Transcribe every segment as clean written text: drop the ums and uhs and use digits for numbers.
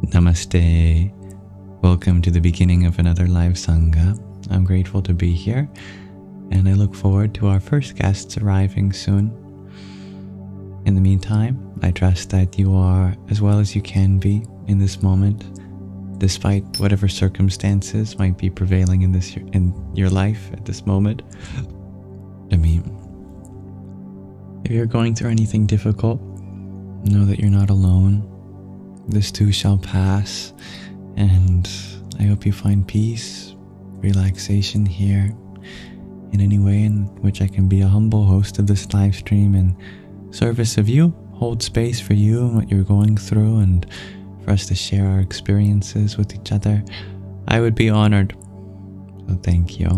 Namaste. Welcome to the beginning of another live Sangha. I'm grateful to be here, and I look forward to our first guests arriving soon. In the meantime, I trust that you are as well as you can be in this moment, despite whatever circumstances might be prevailing in your life at this moment. If you're going through anything difficult, know that you're not alone. This too shall pass, and I hope you find peace, relaxation here in any way in which I can be a humble host of this live stream in service of you, hold space for you and what you're going through, and for us to share our experiences with each other. I would be honored. So thank you.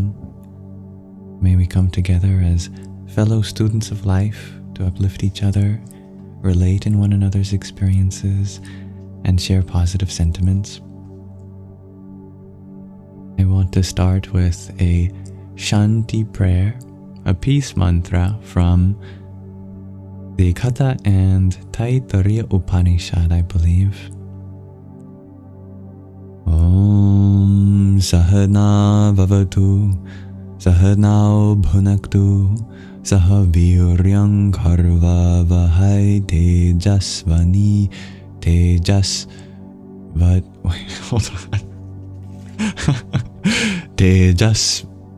May we come together as fellow students of life to uplift each other, relate in one another's experiences, and share positive sentiments. I want to start with a Shanti prayer, a peace mantra from the Katha and Taittiriya Upanishad, I believe. Om Sahana Bhavatu Sahanao Bhunaktu Sahaviryam Karva Vahai Tejasvani Wait, hold on. Tejas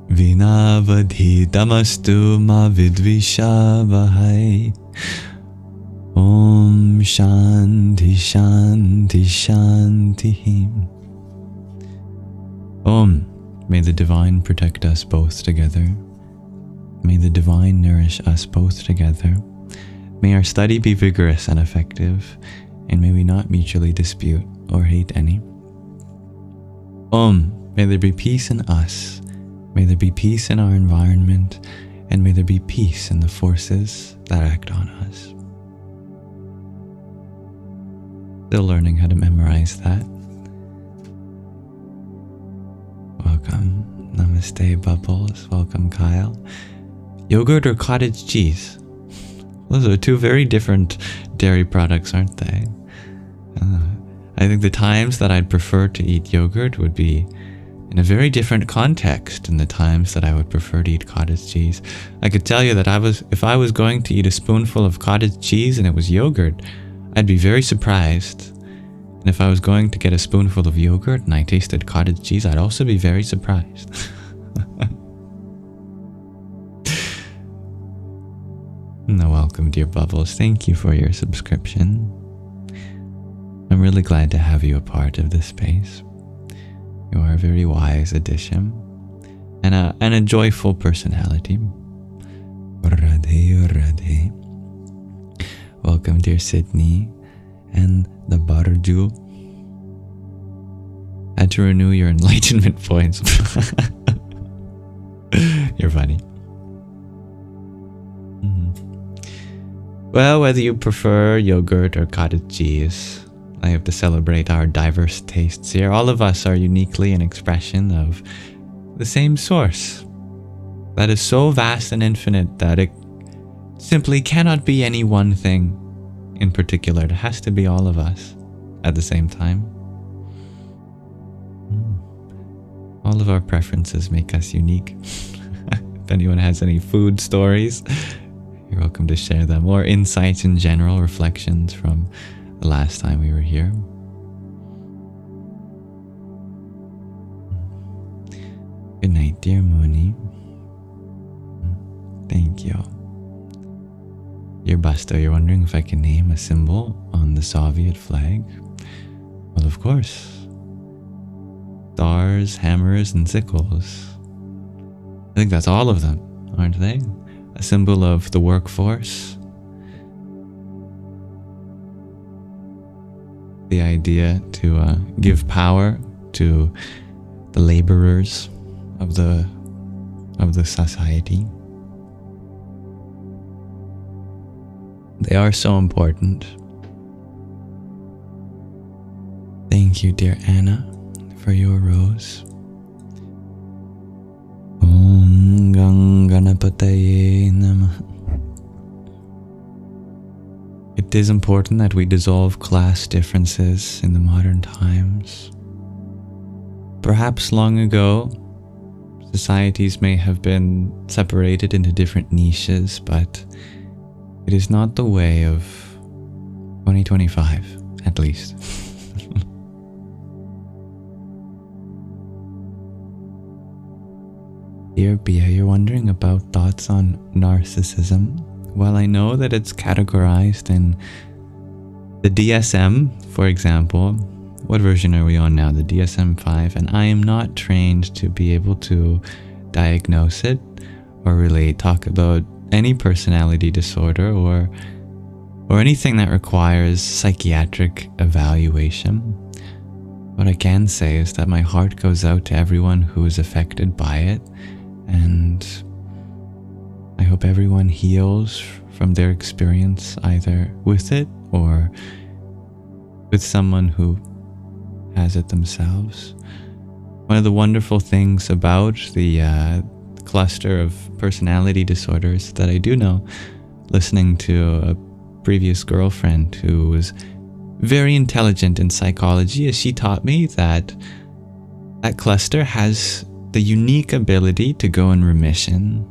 Vinavadhitamastu ma vidvisha vahai. Om Shanti Shanti Shanti. Om. May the Divine protect us both together. May the Divine nourish us both together. May our study be vigorous and effective, and may we not mutually dispute or hate any. Om. May there be peace in us. May there be peace in our environment, and may there be peace in the forces that act on us. Still learning how to memorize that. Welcome. Namaste, Bubbles. Welcome, Kyle. Yogurt or cottage cheese? Those are two very different dairy products, aren't they? I think the times that I'd prefer to eat yogurt would be in a very different context than the times that I would prefer to eat cottage cheese. I could tell you that if I was going to eat a spoonful of cottage cheese and it was yogurt, I'd be very surprised. And if I was going to get a spoonful of yogurt and I tasted cottage cheese, I'd also be very surprised. No, welcome, dear Bubbles. Thank you for your subscription. I'm really glad to have you a part of this space. You are a very wise addition and a joyful personality. Radhe, Radhe. Welcome, dear Sydney and the Barju. Had to renew your enlightenment points. You're funny. Well, whether you prefer yogurt or cottage cheese, I have to celebrate our diverse tastes here. All of us are uniquely an expression of the same source that is so vast and infinite that it simply cannot be any one thing in particular. It has to be all of us at the same time. All of our preferences make us unique. If anyone has any food stories, you're welcome to share them, or insights in general, reflections from the last time we were here. Good night, dear Mooney. Thank you. Dear Busto, you're wondering if I can name a symbol on the Soviet flag? Well, of course. Stars, hammers, and sickles. I think that's all of them, aren't they? A symbol of the workforce. The idea to give power to the laborers of the society. They are so important. Thank you, dear Anna, for your rose. Om Ganganapataye Namah. Good it is important that we dissolve class differences in the modern times. Perhaps long ago, societies may have been separated into different niches, but it is not the way of 2025, at least. Dear Bia, you're wondering about thoughts on narcissism. Well, I know that it's categorized in the DSM, for example. What version are we on now? The DSM-5, and I am not trained to be able to diagnose it or really talk about any personality disorder or anything that requires psychiatric evaluation. What I can say is that my heart goes out to everyone who is affected by it, and I hope everyone heals from their experience either with it or with someone who has it themselves. One of the wonderful things about the cluster of personality disorders that I do know, listening to a previous girlfriend who was very intelligent in psychology, is she taught me that that cluster has the unique ability to go in remission,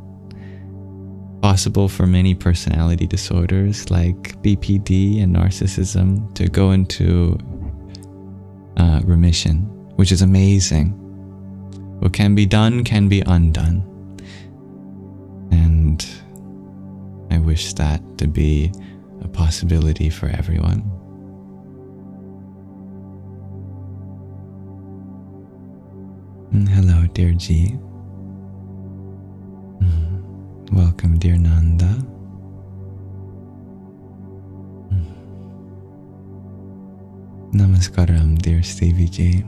possible for many personality disorders like BPD and narcissism to go into remission, which is amazing. What can be done can be undone. And I wish that to be a possibility for everyone. Hello, dear G. Welcome, dear Nanda. Namaskaram, dear Stevie G.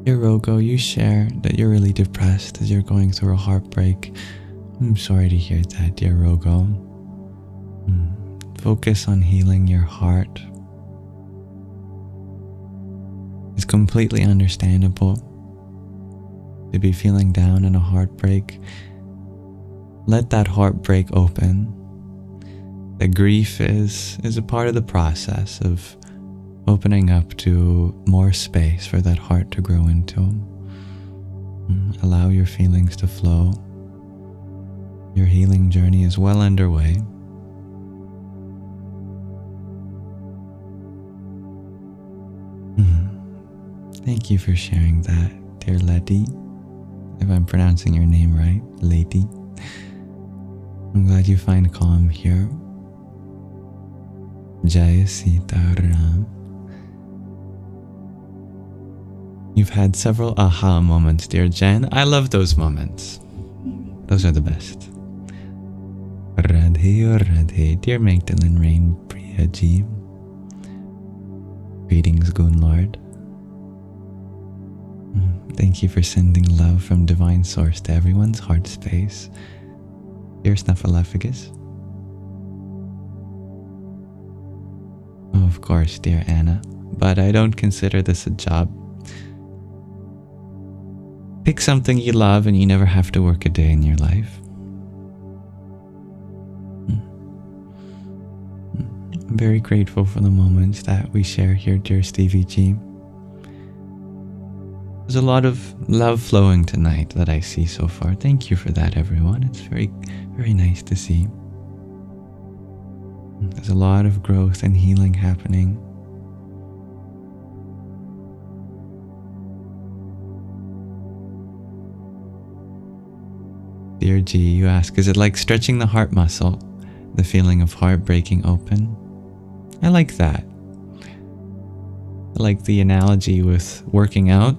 Dear Rogo, you share that you're really depressed as you're going through a heartbreak. I'm sorry to hear that, dear Rogo. Focus on healing your heart. It's completely understandable to be feeling down in a heartbreak. Let that heartbreak open. The grief is a part of the process of opening up to more space for that heart to grow into. Allow your feelings to flow. Your healing journey is well underway. Thank you for sharing that, dear Letty. If I'm pronouncing your name right, Lady. I'm glad you find calm here. Jai Sita Ram. You've had several aha moments, dear Jen. I love those moments. Those are the best. Radhe or Radhe, dear Magdalene Rain Priya Ji. Greetings, Gunlord. Thank you for sending love from Divine Source to everyone's heart space. Dear Snuffleupagus. Oh, of course, dear Anna. But I don't consider this a job. Pick something you love and you never have to work a day in your life. I'm very grateful for the moments that we share here, dear Stevie G. There's a lot of love flowing tonight that I see so far. Thank you for that, everyone. It's very, very nice to see. There's a lot of growth and healing happening. Dear G, you ask, is it like stretching the heart muscle? The feeling of heart breaking open? I like that. I like the analogy with working out.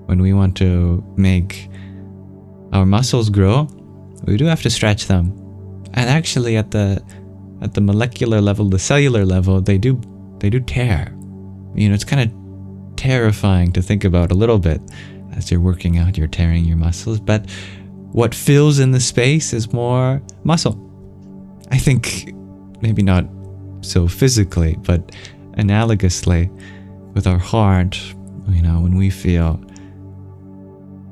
When we want to make our muscles grow, we do have to stretch them. And actually at the molecular level, the cellular level, they do tear. You know, it's kind of terrifying to think about a little bit. As you're working out, you're tearing your muscles, but what fills in the space is more muscle. I think maybe not so physically, but analogously with our heart, you know, when we feel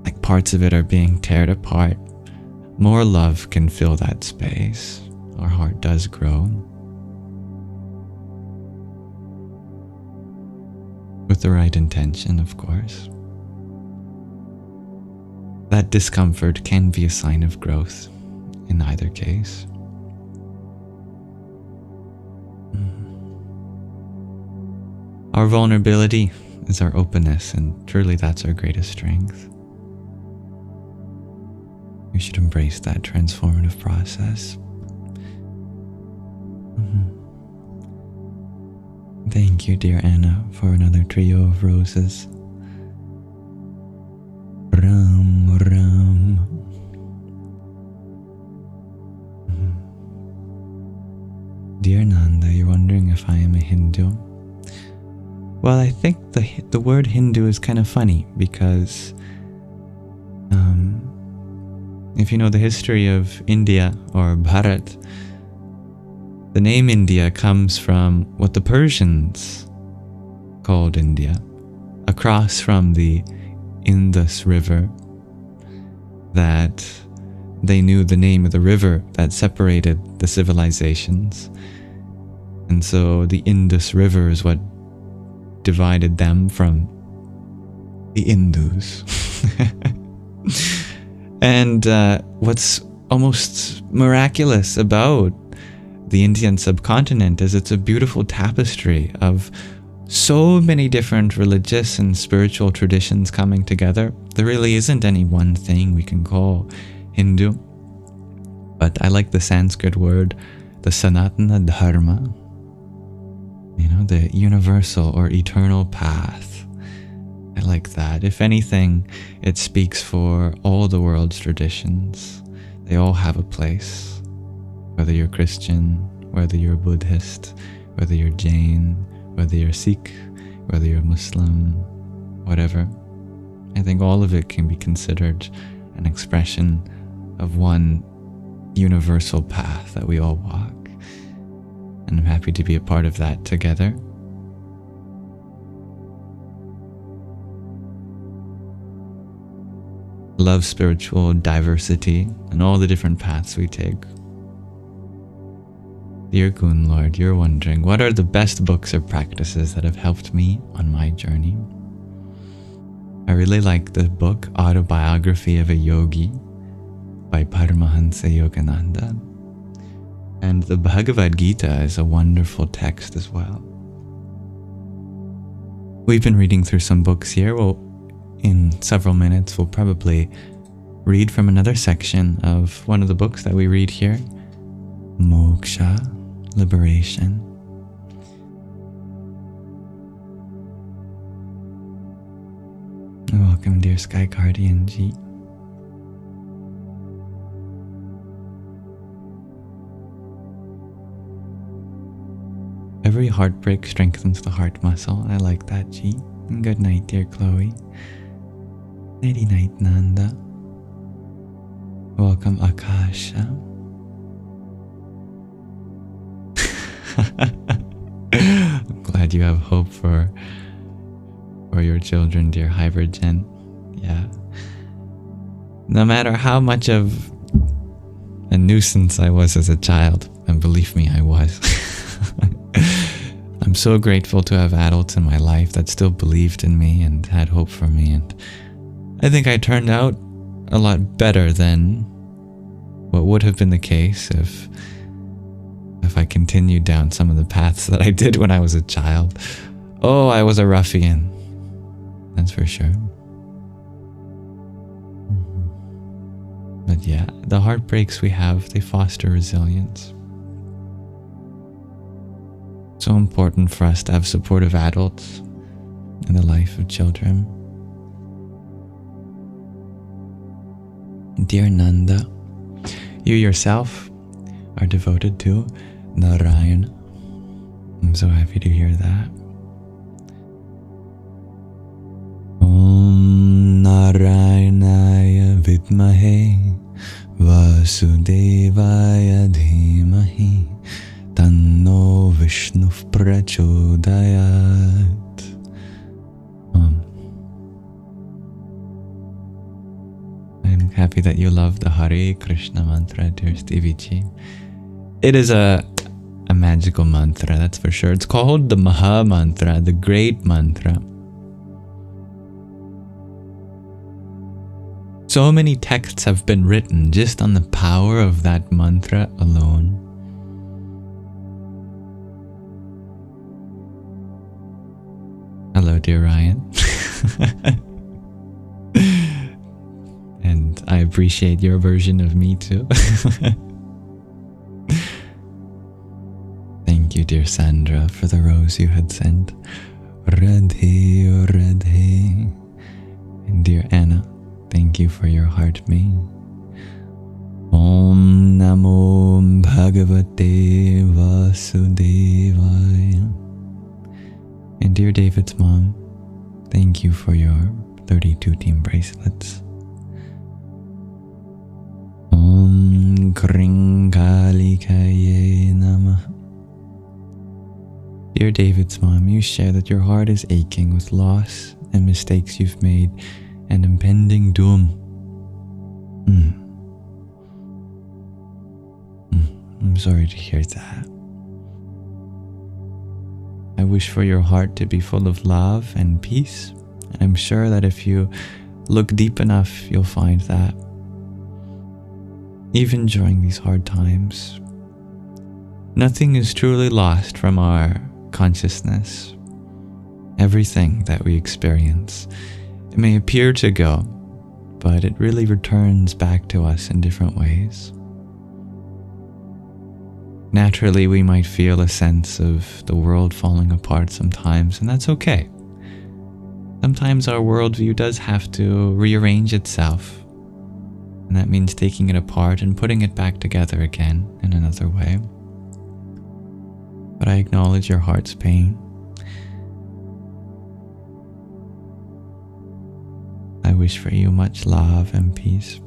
like parts of it are being torn apart, more love can fill that space. our heart does grow. With the right intention, of course. That discomfort can be a sign of growth in either case. Our vulnerability is our openness, and truly that's our greatest strength. We should embrace that transformative process. Thank you, dear Anna, for another trio of roses. Ram, Ram. Dear Nanda, you're wondering if I am a Hindu. Well, I think the word Hindu is kind of funny because if you know the history of India or Bharat, the name India comes from what the Persians called India, across from the Indus River, that they knew the name of the river that separated the civilizations. And so the Indus River is what divided them from the Hindus. And what's almost miraculous about the Indian subcontinent is it's a beautiful tapestry of so many different religious and spiritual traditions coming together. There really isn't any one thing we can call Hindu. But I like the Sanskrit word, the Sanatana Dharma. You know, the universal or eternal path. I like that. If anything, it speaks for all the world's traditions. They all have a place. Whether you're Christian, whether you're Buddhist, whether you're Jain, whether you're Sikh, whether you're Muslim, whatever. I think all of it can be considered an expression of one universal path that we all walk. And I'm happy to be a part of that together. Love spiritual diversity and all the different paths we take. Dear Goon Lord, you're wondering, what are the best books or practices that have helped me on my journey? I really like the book Autobiography of a Yogi by Paramahansa Yogananda. And the Bhagavad Gītā is a wonderful text as well. We've been reading through some books here. Well, in several minutes, we'll probably read from another section of one of the books that we read here, Moksha, Liberation. Welcome, dear Sky Guardian G. Every heartbreak strengthens the heart muscle. I like that, G. And good night, dear Chloe. Nighty night, Nanda. Welcome, Akasha. I'm glad you have hope for your children, dear Hybergen. Yeah. No matter how much of a nuisance I was as a child, and believe me, I was. I'm so grateful to have adults in my life that still believed in me and had hope for me, and I think I turned out a lot better than what would have been the case if I continued down some of the paths that I did when I was a child. Oh, I was a ruffian, that's for sure. But yeah, the heartbreaks we have, they foster resilience. So important for us to have supportive adults in the life of children. Dear Nanda, you yourself are devoted to Narayana. I'm so happy to hear that. Om Narayanaya Vidmahe Vasudevaya Dhimahi Tanno Vishnu Prachodayat. I'm happy that you love the Hare Krishna mantra, dear Stevie G. It is a magical mantra, that's for sure. It's called the Maha Mantra, the Great Mantra. So many texts have been written just on the power of that mantra alone. Hello, dear Ryan. And I appreciate your version of me too. Thank you, dear Sandra, for the rose you had sent. Radhe, oh Radhe. And dear Anna, thank you for your heart me. Om Namo Bhagavate Vasudevaya. And dear David's mom, thank you for your 32 team bracelets. Om Kringalikaye Namah. Dear David's mom, you share that your heart is aching with loss and mistakes you've made and impending doom. I'm sorry to hear that. I wish for your heart to be full of love and peace, and I'm sure that if you look deep enough, you'll find that. Even during these hard times, nothing is truly lost from our consciousness. Everything that we experience, it may appear to go, but it really returns back to us in different ways. Naturally, we might feel a sense of the world falling apart sometimes, and that's okay. Sometimes our worldview does have to rearrange itself, and that means taking it apart and putting it back together again in another way. But I acknowledge your heart's pain. I wish for you much love and peace.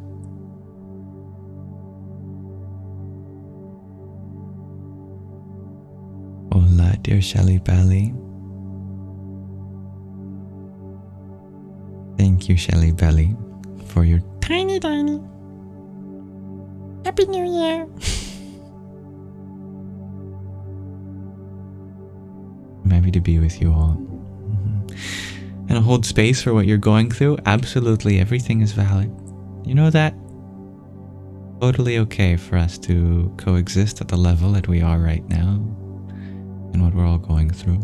Hola, dear Shelly Belly. Thank you, Shelly Belly, for your tiny. Happy New Year. I'm happy to be with you all. And hold space for what you're going through. Absolutely everything is valid. You know that? Totally okay for us to coexist at the level that we are right now and what we're all going through.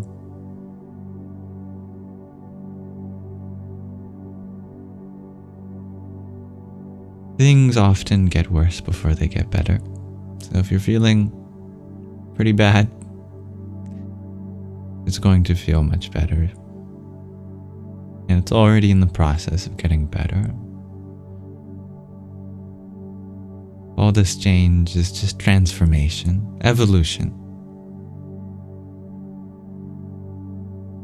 Things often get worse before they get better. So if you're feeling pretty bad, it's going to feel much better. And it's already in the process of getting better. All this change is just transformation, evolution.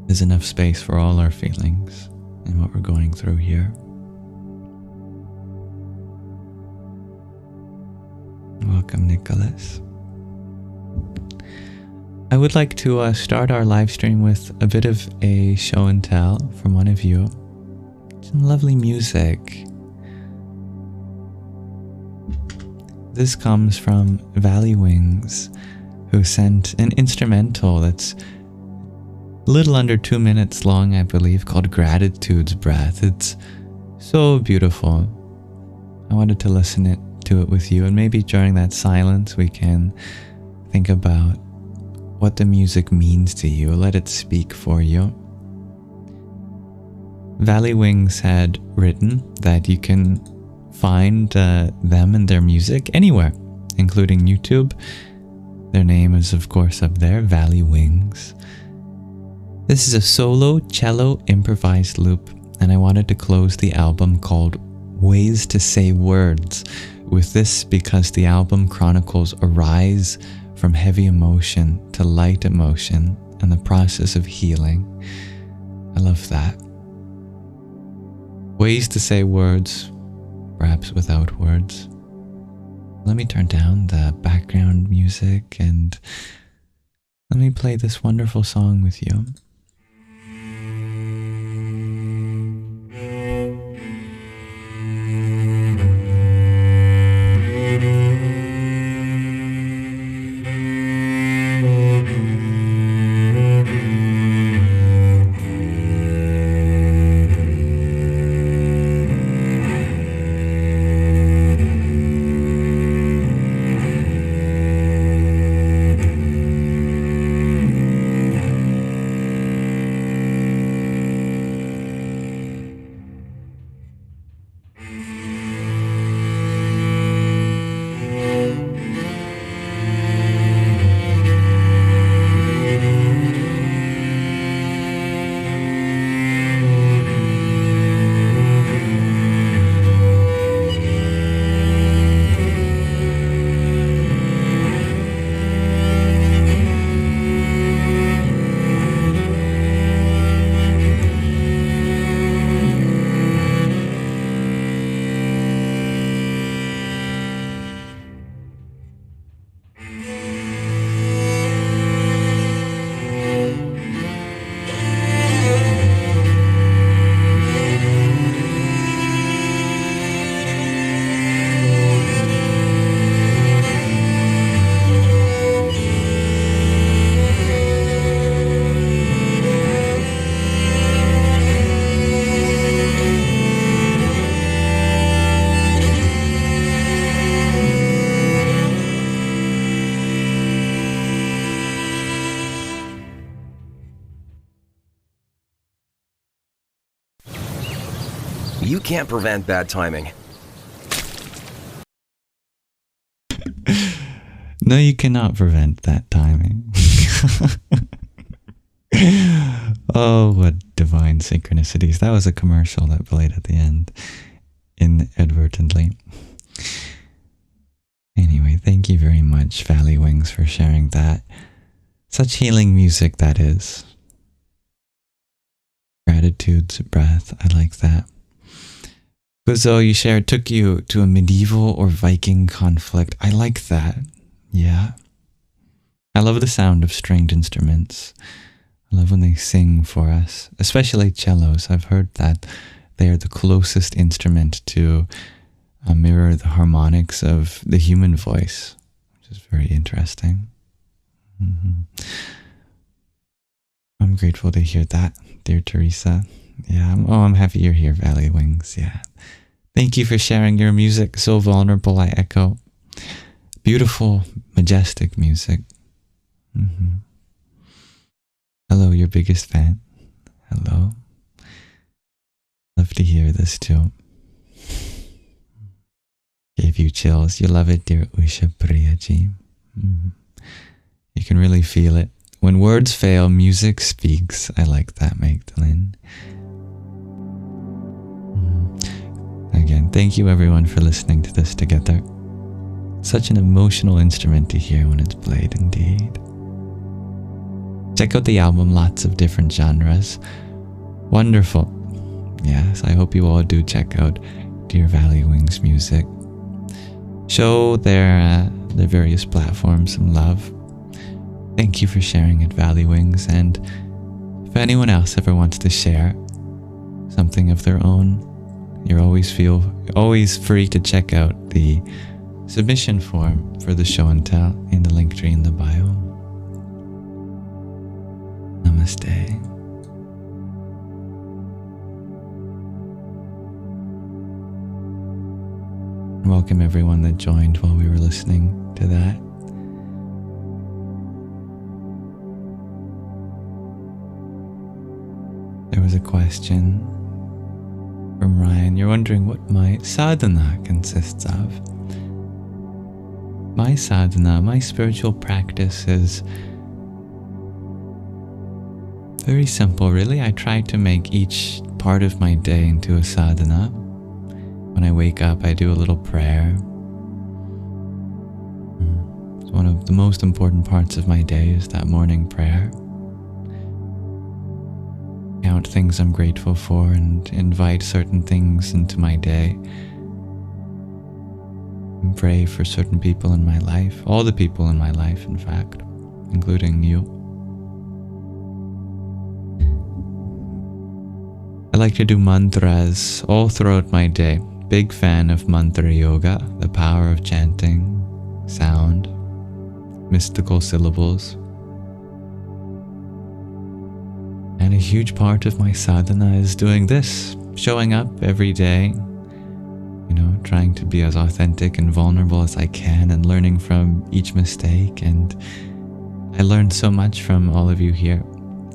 There's enough space for all our feelings and what we're going through here. Welcome, Nicholas. I would like to start our live stream with a bit of a show and tell from one of you. Some lovely music. This comes from Valley Wings, who sent an instrumental that's a little under 2 minutes long, I believe, called Gratitude's Breath. It's so beautiful. I wanted to listen to it with you, and maybe during that silence we can think about what the music means to you. Let it speak for you. Valley Wings had written that you can find them and their music anywhere, including YouTube. Their name is, of course, up there, Valley Wings. This is a solo cello improvised loop, and I wanted to close the album called Ways to Say Words with this because the album chronicles a rise from heavy emotion to light emotion and the process of healing. I love that. Ways to say words, perhaps without words. Let me turn down the background music and let me play this wonderful song with you. You can't prevent bad timing. No, you cannot prevent that timing. Oh, what divine synchronicities. That was a commercial that played at the end inadvertently. Anyway, thank you very much, Valley Wings, for sharing that. Such healing music that is. Gratitude's breath. I like that. Guzo, you shared, took you to a medieval or Viking conflict. I like that. Yeah. I love the sound of stringed instruments. I love when they sing for us, especially cellos. I've heard that they are the closest instrument to mirror the harmonics of the human voice, which is very interesting. I'm grateful to hear that, dear Teresa. Yeah, I'm happy you're here, Valley Wings. Yeah. Thank you for sharing your music. So vulnerable, I echo. Beautiful, majestic music. Hello, your biggest fan. Hello. Love to hear this too. Gave you chills. You love it, dear Usha Priyaji. You can really feel it. When words fail, music speaks. I like that, Magdalene. Again, thank you everyone for listening to this together. Such an emotional instrument to hear when it's played, indeed. Check out the album, lots of different genres. Wonderful. Yes, I hope you all do check out Dear Valley Wings music. Show their various platforms some love. Thank you for sharing at Valley Wings, and if anyone else ever wants to share something of their own, you're always free to check out the submission form for the show and tell in the link tree in the bio. Namaste. Welcome everyone that joined while we were listening to that. There was a question from Ryan. You're wondering what my sadhana consists of. My sadhana, my spiritual practice is very simple, really. I try to make each part of my day into a sadhana. When I wake up, I do a little prayer. It's one of the most important parts of my day is that morning prayer. Count things I'm grateful for and invite certain things into my day. And pray for certain people in my life, all the people in my life, in fact, including you. I like to do mantras all throughout my day. Big fan of mantra yoga, the power of chanting, sound, mystical syllables. And a huge part of my sadhana is doing this, showing up every day, trying to be as authentic and vulnerable as I can and learning from each mistake. And I learned so much from all of you here.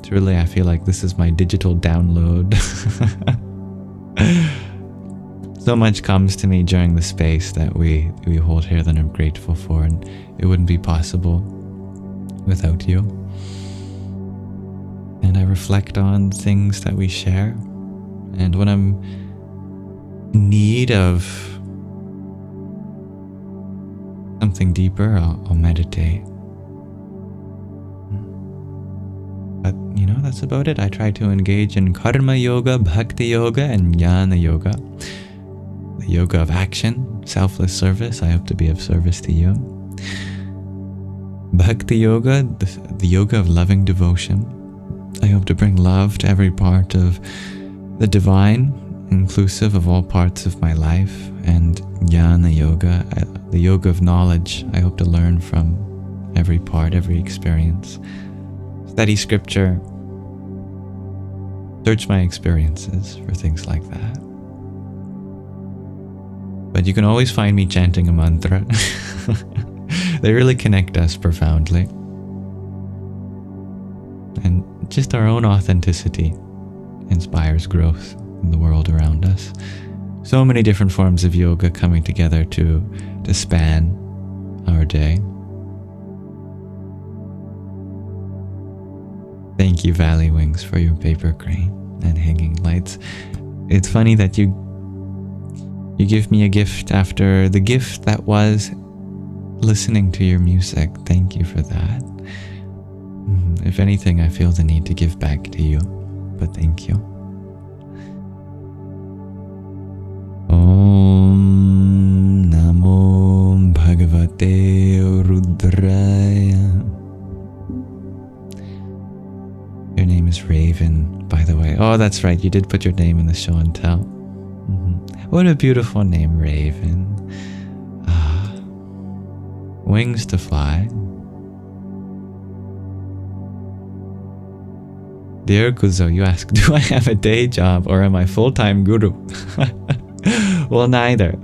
Truly, I feel like this is my digital download. So much comes to me during the space that we hold here that I'm grateful for, and it wouldn't be possible without you. And I reflect on things that we share, and when I'm in need of something deeper, I'll meditate. But that's about it. I try to engage in karma yoga, bhakti yoga, and jnana yoga. The yoga of action, selfless service. I hope to be of service to you. Bhakti yoga, the yoga of loving devotion. I hope to bring love to every part of the divine, inclusive of all parts of my life. And jnana yoga, the yoga of knowledge. I hope to learn from every part, every experience. Study scripture. Search my experiences for things like that. But you can always find me chanting a mantra. They really connect us profoundly. And just our own authenticity inspires growth in the world around us. So many different forms of yoga coming together to span our day. Thank you, Valley Wings, for your paper crane and hanging lights. It's funny that you give me a gift after the gift that was listening to your music. Thank you for that. If anything, I feel the need to give back to you, but thank you. Om Namo Bhagavate Rudraya. Your name is Raven, by the way. Oh, that's right. You did put your name in the show and tell. What a beautiful name, Raven. Wings to fly. Dear Kuzo, you ask, do I have a day job or am I full-time guru? Well, neither.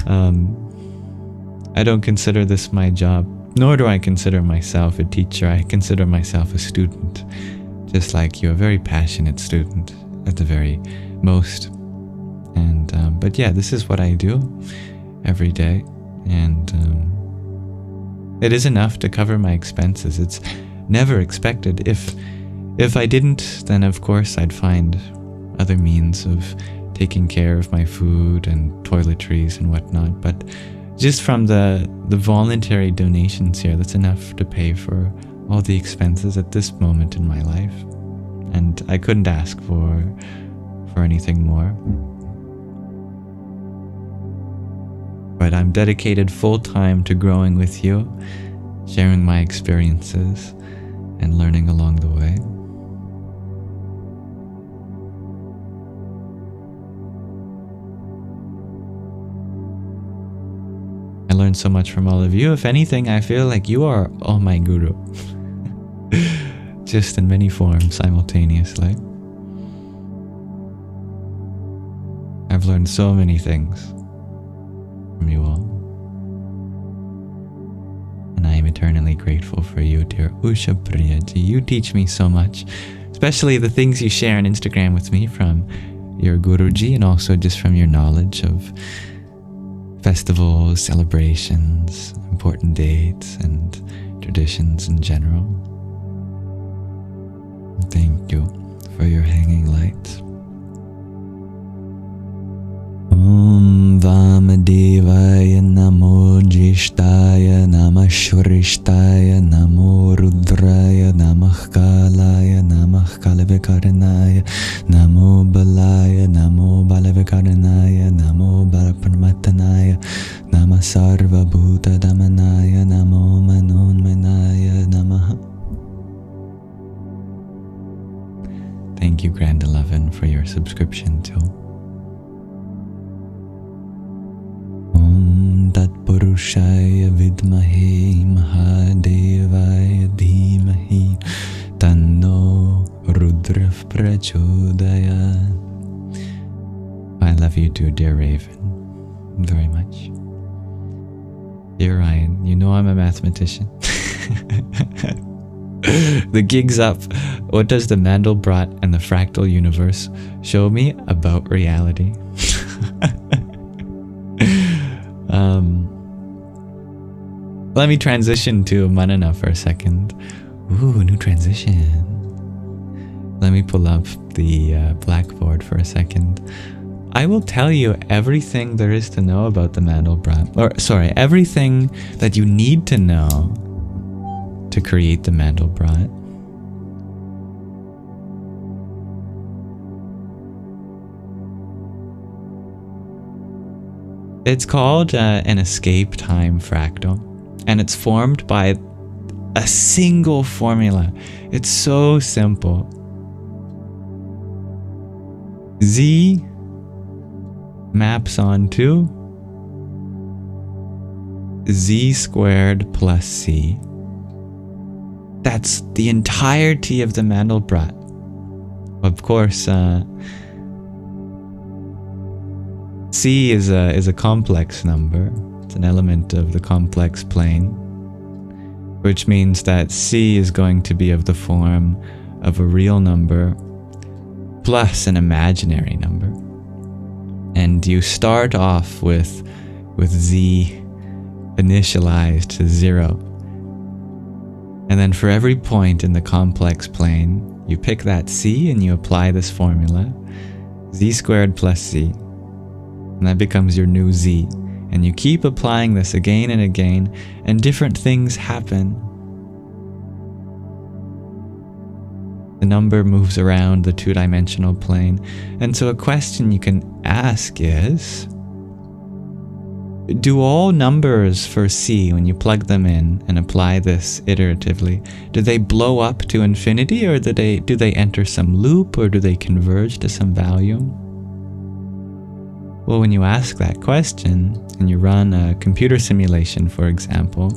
I don't consider this my job, nor do I consider myself a teacher. I consider myself a student, just like you, a very passionate student at the very most. And but yeah, this is what I do every day, and it is enough to cover my expenses. It's never expected. If I didn't, then of course I'd find other means of taking care of my food and toiletries and whatnot. But just from the voluntary donations here, that's enough to pay for all the expenses at this moment in my life. And I couldn't ask for anything more. But I'm dedicated full-time to growing with you, sharing my experiences, and learning along the way. I learned so much from all of you. If anything, I feel like you are all my guru. Just in many forms simultaneously. I've learned so many things from you all. And I am eternally grateful for you, dear Usha Priyaji. You teach me so much, especially the things you share on Instagram with me from your Guruji, and also just from your knowledge of festivals, celebrations, important dates, and traditions in general. Thank you for your hanging lights. Om Vamadevaya Namo Jishtaya Namah Shrishtaya Namo Rudraya Namah Kalaya Namah Kalavikarnaya Namo Balaya Namo Balavikarnaya Namo Balaparmatanaya Namah Sarva Bhuta Damanaya Namo Manonmanaya Namaha. Thank you, Grand 11, for your subscription too. Tatpurushaya Vidmahe Mahadevaya Dhimahi Tanno Rudra Prachodayat. I love you too, dear Raven, very much. Dear Ryan, you know I'm a mathematician. The gig's up. What does the Mandelbrot and the fractal universe show me about reality? Let me transition to Manana for a second. Ooh, new transition. Let me pull up the blackboard for a second. I will tell you everything there is to know about the Mandelbrot. Or, sorry, everything that you need to know to create the Mandelbrot. It's called an escape time fractal, and it's formed by a single formula. It's so simple. Z maps onto Z squared plus C. That's the entirety of the Mandelbrot. Of course, C is a complex number. It's an element of the complex plane, which means that C is going to be of the form of a real number plus an imaginary number. And you start off with Z initialized to 0. And then for every point in the complex plane, you pick that C and you apply this formula, Z squared plus C. And that becomes your new Z. And you keep applying this again and again, and different things happen. The number moves around the two-dimensional plane. And so a question you can ask is, do all numbers for C, when you plug them in and apply this iteratively, do they blow up to infinity, or do they enter some loop, or do they converge to some value? Well, when you ask that question and you run a computer simulation, for example,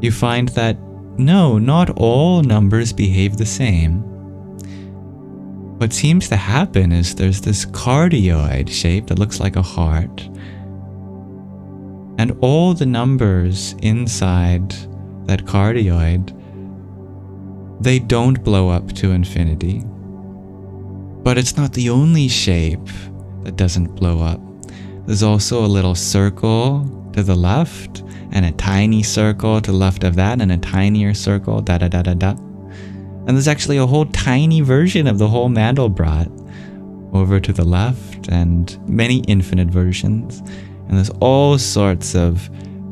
you find that no, not all numbers behave the same. What seems to happen is there's this cardioid shape that looks like a heart, and all the numbers inside that cardioid, they don't blow up to infinity. But it's not the only shape that doesn't blow up. There's also a little circle to the left, and a tiny circle to the left of that, and a tinier circle, da-da-da-da-da. And there's actually a whole tiny version of the whole Mandelbrot over to the left, and many infinite versions. And there's all sorts of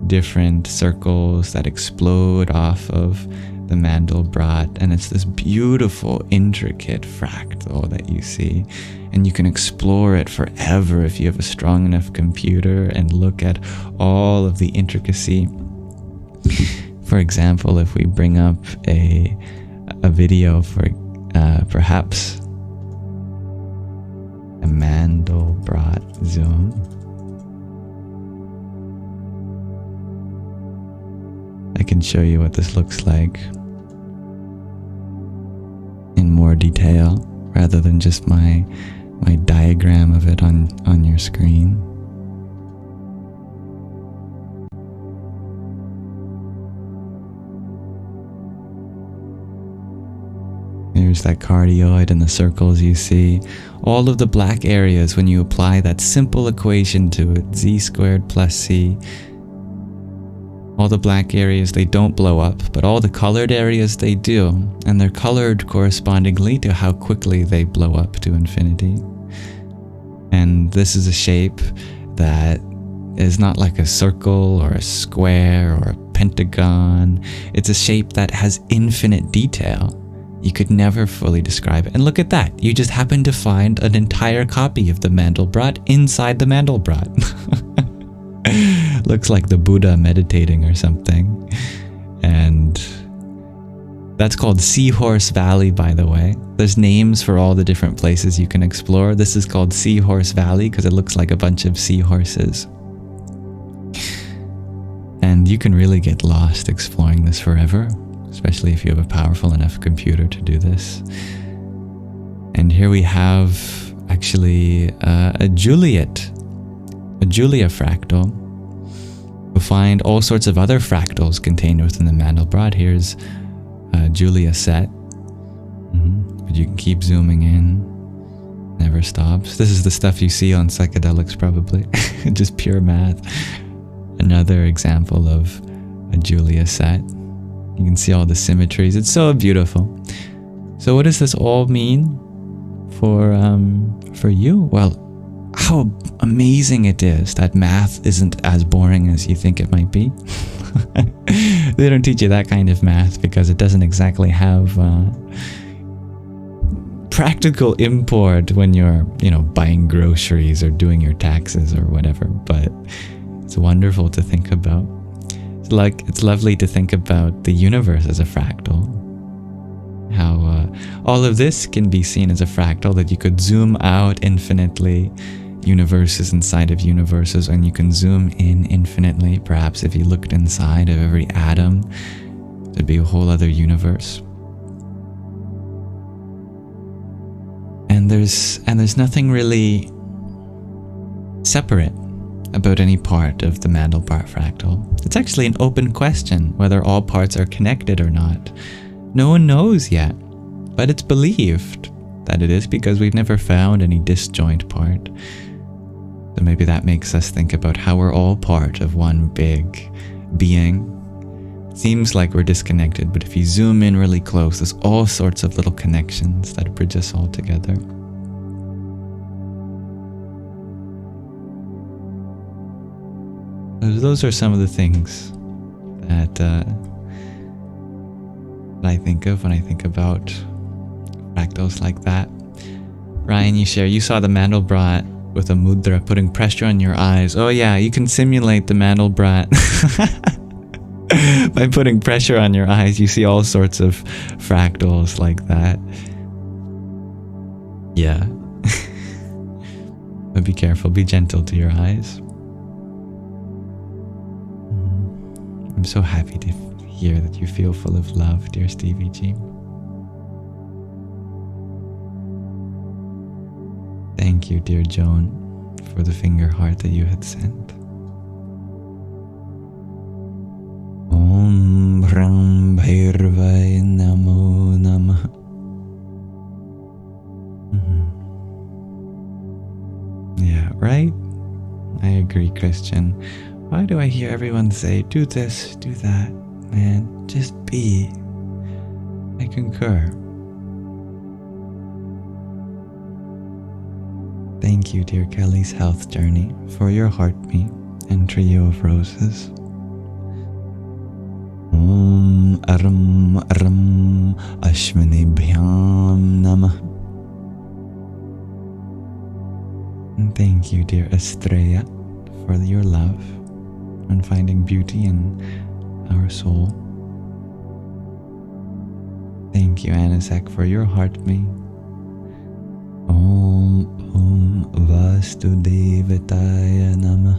different circles that explode off of the Mandelbrot, and it's this beautiful, intricate fractal that you see. And you can explore it forever if you have a strong enough computer and look at all of the intricacy. For example, if we bring up a video for perhaps a Mandelbrot zoom. I can show you what this looks like in more detail rather than just my diagram of it on your screen. Here's that cardioid and the circles you see. All of the black areas, when you apply that simple equation to it, Z squared plus C, all the black areas, they don't blow up, but all the colored areas, they do. And they're colored correspondingly to how quickly they blow up to infinity. And this is a shape that is not like a circle or a square or a pentagon. It's a shape that has infinite detail. You could never fully describe it. And look at that. You just happen to find an entire copy of the Mandelbrot inside the Mandelbrot. Looks like the Buddha meditating or something. And that's called Seahorse Valley, by the way. There's names for all the different places you can explore. This is called Seahorse Valley because it looks like a bunch of seahorses. And you can really get lost exploring this forever, especially if you have a powerful enough computer to do this. And here we have actually a Julia fractal. You'll find all sorts of other fractals contained within the Mandelbrot. Here's Julia Set. But you can keep zooming in. Never stops. This is the stuff you see on psychedelics probably. Just pure math. Another example of a Julia Set. You can see all the symmetries. It's so beautiful. So what does this all mean for you? Well, how amazing it is that math isn't as boring as you think it might be. They don't teach you that kind of math because it doesn't exactly have practical import when you're, buying groceries or doing your taxes or whatever. But it's wonderful to think about. It's lovely to think about the universe as a fractal. How all of this can be seen as a fractal, that you could zoom out infinitely, universes inside of universes, and you can zoom in infinitely. Perhaps if you looked inside of every atom, there'd be a whole other universe. And there's nothing really separate about any part of the Mandelbrot fractal. It's actually an open question whether all parts are connected or not. No one knows yet, but it's believed that it is because we've never found any disjoint part. maybe that makes us think about how we're all part of one big being. Seems like we're disconnected, but if you zoom in really close, there's all sorts of little connections that bridge us all together. Those are some of the things that I think of when I think about fractals like that. Ryan, you saw the Mandelbrot with a mudra putting pressure on your eyes. Oh yeah, you can simulate the Mandelbrot. By putting pressure on your eyes, you see all sorts of fractals like that. Yeah. But be careful, be gentle to your eyes. I'm so happy to hear that you feel full of love, dear Stevie G. Thank you, dear Joan, for the finger heart that you had sent. Om Ram Bhairvai Namo Namah. Yeah, right? I agree, Christian. Why do I hear everyone say, do this, do that? Man, just be. I concur. Thank you, dear Kelly's health journey, for your heartbeat and trio of roses. Om Aram Aram Ashwini Bhyam Namah. And thank you, dear Estrella, for your love and finding beauty in our soul. Thank you, Anisek, for your heartbeat. Om Vasudevaya Namah.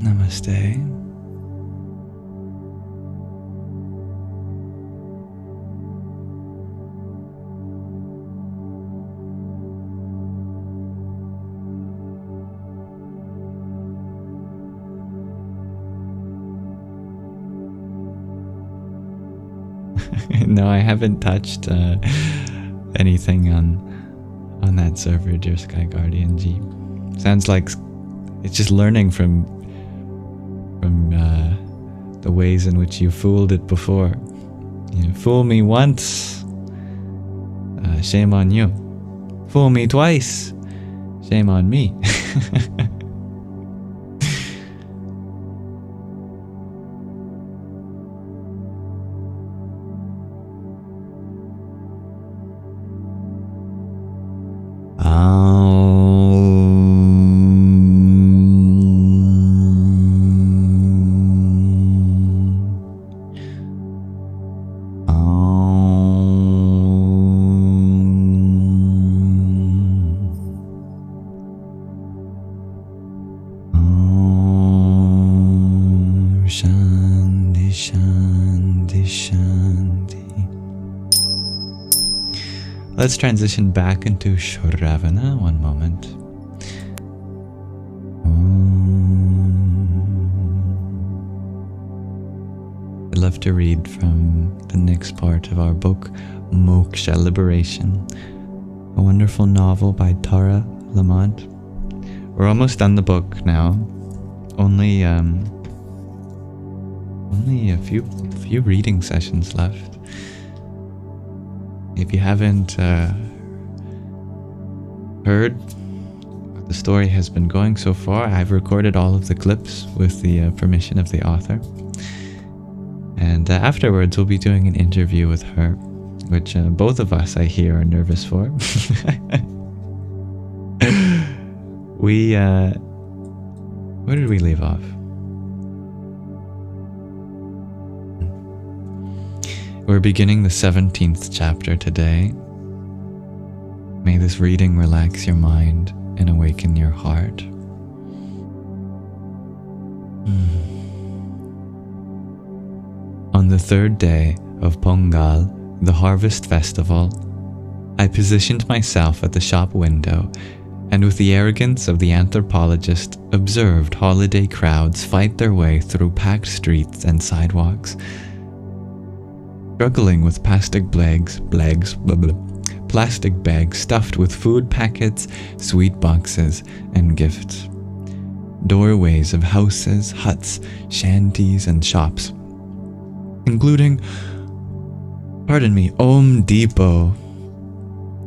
Namaste. No, I haven't touched anything on that server, dear Sky Guardian G. Sounds like it's just learning from the ways in which you fooled it before. You fool me once, shame on you. Fool me twice, shame on me. Let's transition back into Shravana. One moment. I'd love to read from the next part of our book, Moksha, Liberation, a wonderful novel by Tara Lamont. We're almost done the book now. Only a few reading sessions left. If you haven't heard what the story has been going so far, I've recorded all of the clips with the permission of the author. And afterwards, we'll be doing an interview with her, which both of us, I hear, are nervous for. Where did we leave off? We're beginning the 17th chapter today. May this reading relax your mind and awaken your heart. On the third day of Pongal, the harvest festival, I positioned myself at the shop window and with the arrogance of the anthropologist observed holiday crowds fight their way through packed streets and sidewalks, struggling with plastic plastic bags stuffed with food packets, sweet boxes, and gifts. Doorways of houses, huts, shanties, and shops, including, Home Depot.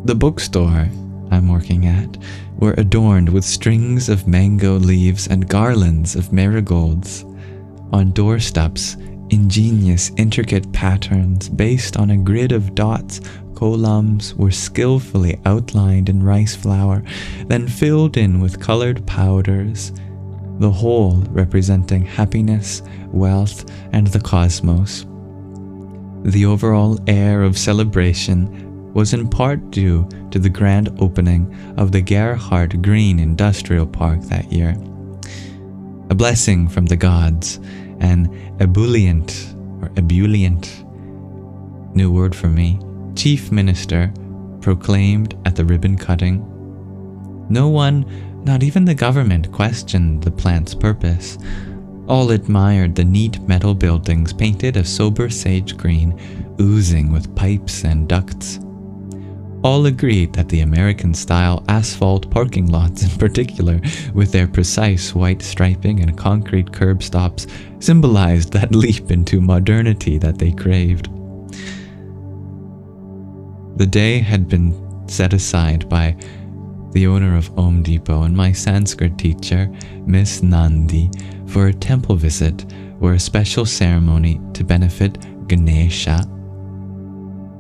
The bookstore I'm working at were adorned with strings of mango leaves and garlands of marigolds. On doorsteps, ingenious, intricate patterns based on a grid of dots, columns, were skillfully outlined in rice flour, then filled in with colored powders, the whole representing happiness, wealth, and the cosmos. The overall air of celebration was in part due to the grand opening of the Gerhardt Green Industrial Park that year. A blessing from the gods, an ebullient, new word for me, chief minister proclaimed at the ribbon cutting. No one, not even the government, questioned the plant's purpose. All admired the neat metal buildings painted a sober sage green, oozing with pipes and ducts. All agreed that the American-style asphalt parking lots in particular, with their precise white striping and concrete curb stops, symbolized that leap into modernity that they craved. The day had been set aside by the owner of Home Depot and my Sanskrit teacher, Miss Nandi, for a temple visit where a special ceremony to benefit Ganesha,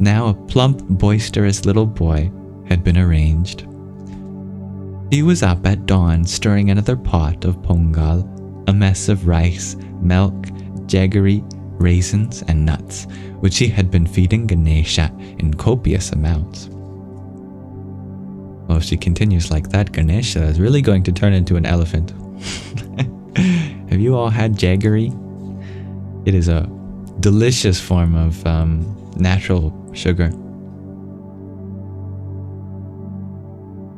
now a plump, boisterous little boy, had been arranged. He was up at dawn stirring another pot of Pongal, a mess of rice, milk, jaggery, raisins, and nuts, which he had been feeding Ganesha in copious amounts. Well, if she continues like that, Ganesha is really going to turn into an elephant. Have you all had jaggery? It is a delicious form of natural sugar.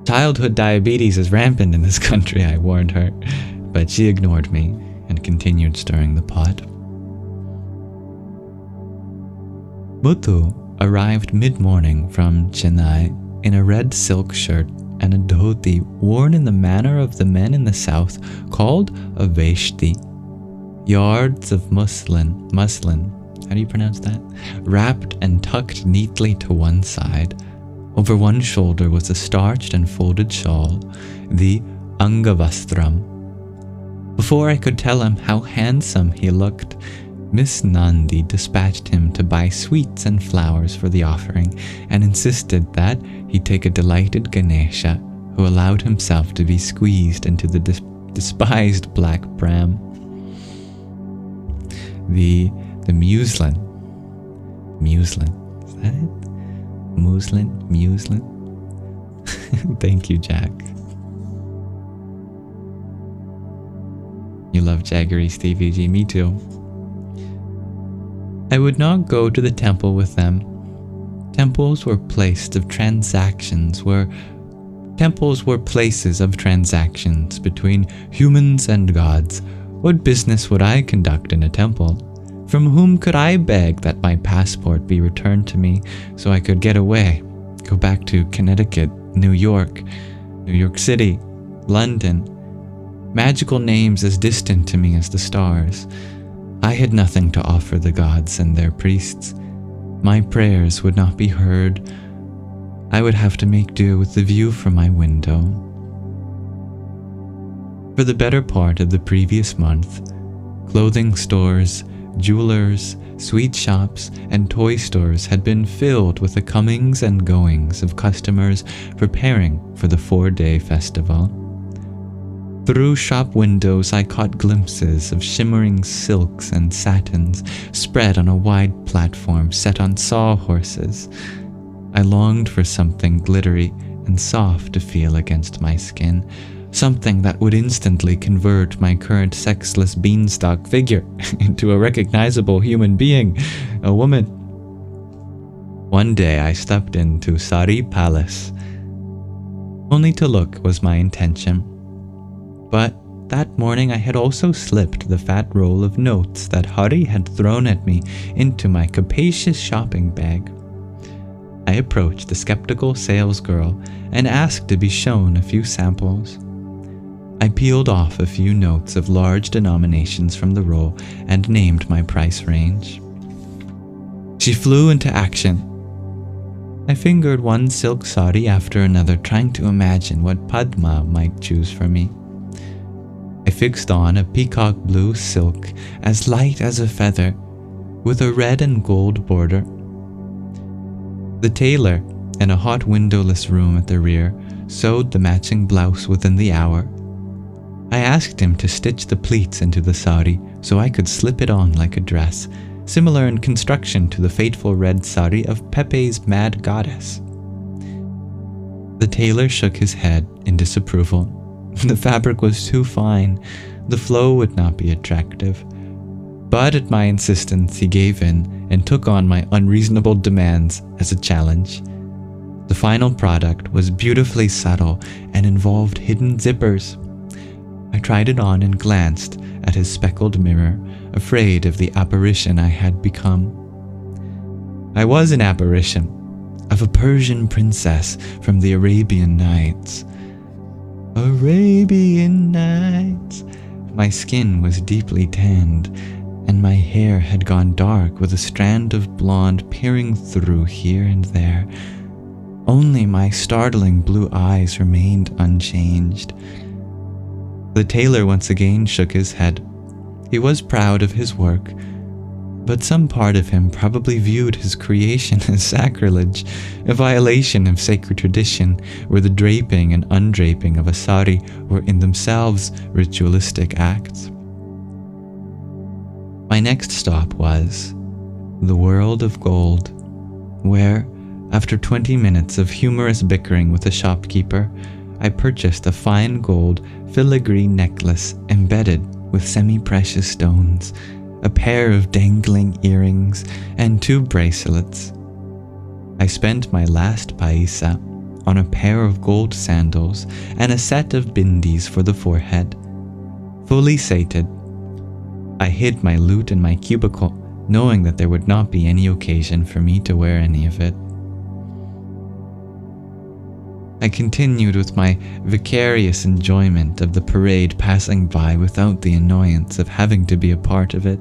Childhood diabetes is rampant in this country, I warned her, but she ignored me and continued stirring the pot. Muthu arrived mid-morning from Chennai in a red silk shirt and a dhoti worn in the manner of the men in the south called a veshti. Yards of muslin, how do you pronounce that? Wrapped and tucked neatly to one side. Over one shoulder was a starched and folded shawl, the Angavastram. Before I could tell him how handsome he looked, Miss Nandi dispatched him to buy sweets and flowers for the offering and insisted that he take a delighted Ganesha, who allowed himself to be squeezed into the despised black pram. The muslin. Muslin. Is that it? Muslin? Thank you, Jack. You love jaggery, Stevie G. Me too. I would not go to the temple with them. Temples were places of transactions between humans and gods. What business would I conduct in a temple? From whom could I beg that my passport be returned to me so I could get away, go back to Connecticut, New York City, London, magical names as distant to me as the stars? I had nothing to offer the gods and their priests. My prayers would not be heard. I would have to make do with the view from my window. For the better part of the previous month, clothing stores, jewelers, sweet shops, and toy stores had been filled with the comings and goings of customers preparing for the 4-day festival. Through shop windows I caught glimpses of shimmering silks and satins spread on a wide platform set on sawhorses. I longed for something glittery and soft to feel against my skin, something that would instantly convert my current sexless beanstalk figure into a recognizable human being, a woman. One day I stepped into Sari Palace. Only to look was my intention. But that morning I had also slipped the fat roll of notes that Hari had thrown at me into my capacious shopping bag. I approached the skeptical salesgirl and asked to be shown a few samples. I peeled off a few notes of large denominations from the roll and named my price range. She flew into action. I fingered one silk sari after another, trying to imagine what Padma might choose for me. I fixed on a peacock blue silk as light as a feather, with a red and gold border. The tailor, in a hot windowless room at the rear, sewed the matching blouse within the hour. I asked him to stitch the pleats into the sari so I could slip it on like a dress, similar in construction to the fateful red sari of Pepe's Mad Goddess. The tailor shook his head in disapproval. The fabric was too fine, the flow would not be attractive. But at my insistence, he gave in and took on my unreasonable demands as a challenge. The final product was beautifully subtle and involved hidden zippers. I tried it on and glanced at his speckled mirror, afraid of the apparition I had become. I was an apparition of a Persian princess from the Arabian Nights. Arabian Nights. My skin was deeply tanned, and my hair had gone dark with a strand of blonde peering through here and there. Only my startling blue eyes remained unchanged. The tailor once again shook his head. He was proud of his work, but some part of him probably viewed his creation as sacrilege, a violation of sacred tradition, where the draping and undraping of a sari were in themselves ritualistic acts. My next stop was the world of gold, where, after 20 minutes of humorous bickering with the shopkeeper, I purchased a fine gold filigree necklace embedded with semi-precious stones, a pair of dangling earrings, and 2 bracelets. I spent my last paisa on a pair of gold sandals and a set of bindis for the forehead. Fully sated, I hid my loot in my cubicle, knowing that there would not be any occasion for me to wear any of it. I continued with my vicarious enjoyment of the parade passing by without the annoyance of having to be a part of it.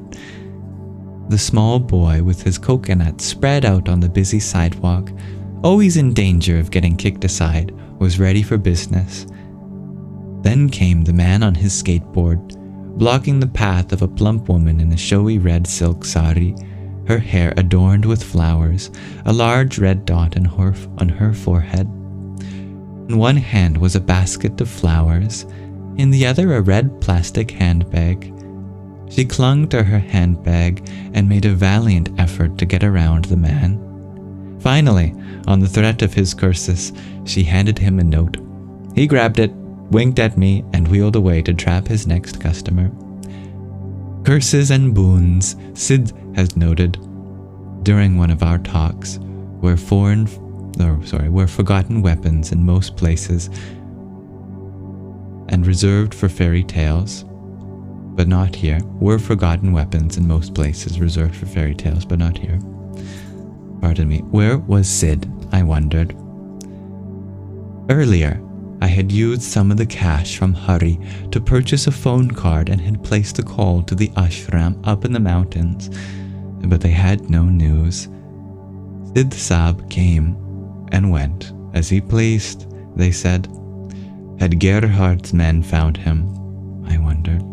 The small boy with his coconut spread out on the busy sidewalk, always in danger of getting kicked aside, was ready for business. Then came the man on his skateboard, blocking the path of a plump woman in a showy red silk sari, her hair adorned with flowers, a large red dot on her forehead. In one hand was a basket of flowers, in the other a red plastic handbag. She clung to her handbag and made a valiant effort to get around the man. Finally, on the threat of his curses, she handed him a note. He grabbed it, winked at me, and wheeled away to trap his next customer. Curses and boons, Sid has noted during one of our talks, were forgotten weapons in most places and reserved for fairy tales, but not here. Were forgotten weapons in most places reserved for fairy tales, but not here. Pardon me. Where was Sid? I wondered. Earlier, I had used some of the cash from Hari to purchase a phone card and had placed a call to the ashram up in the mountains, but they had no news. Sid Saab came and went as he pleased, they said. Had Gerhard's men found him? I wondered.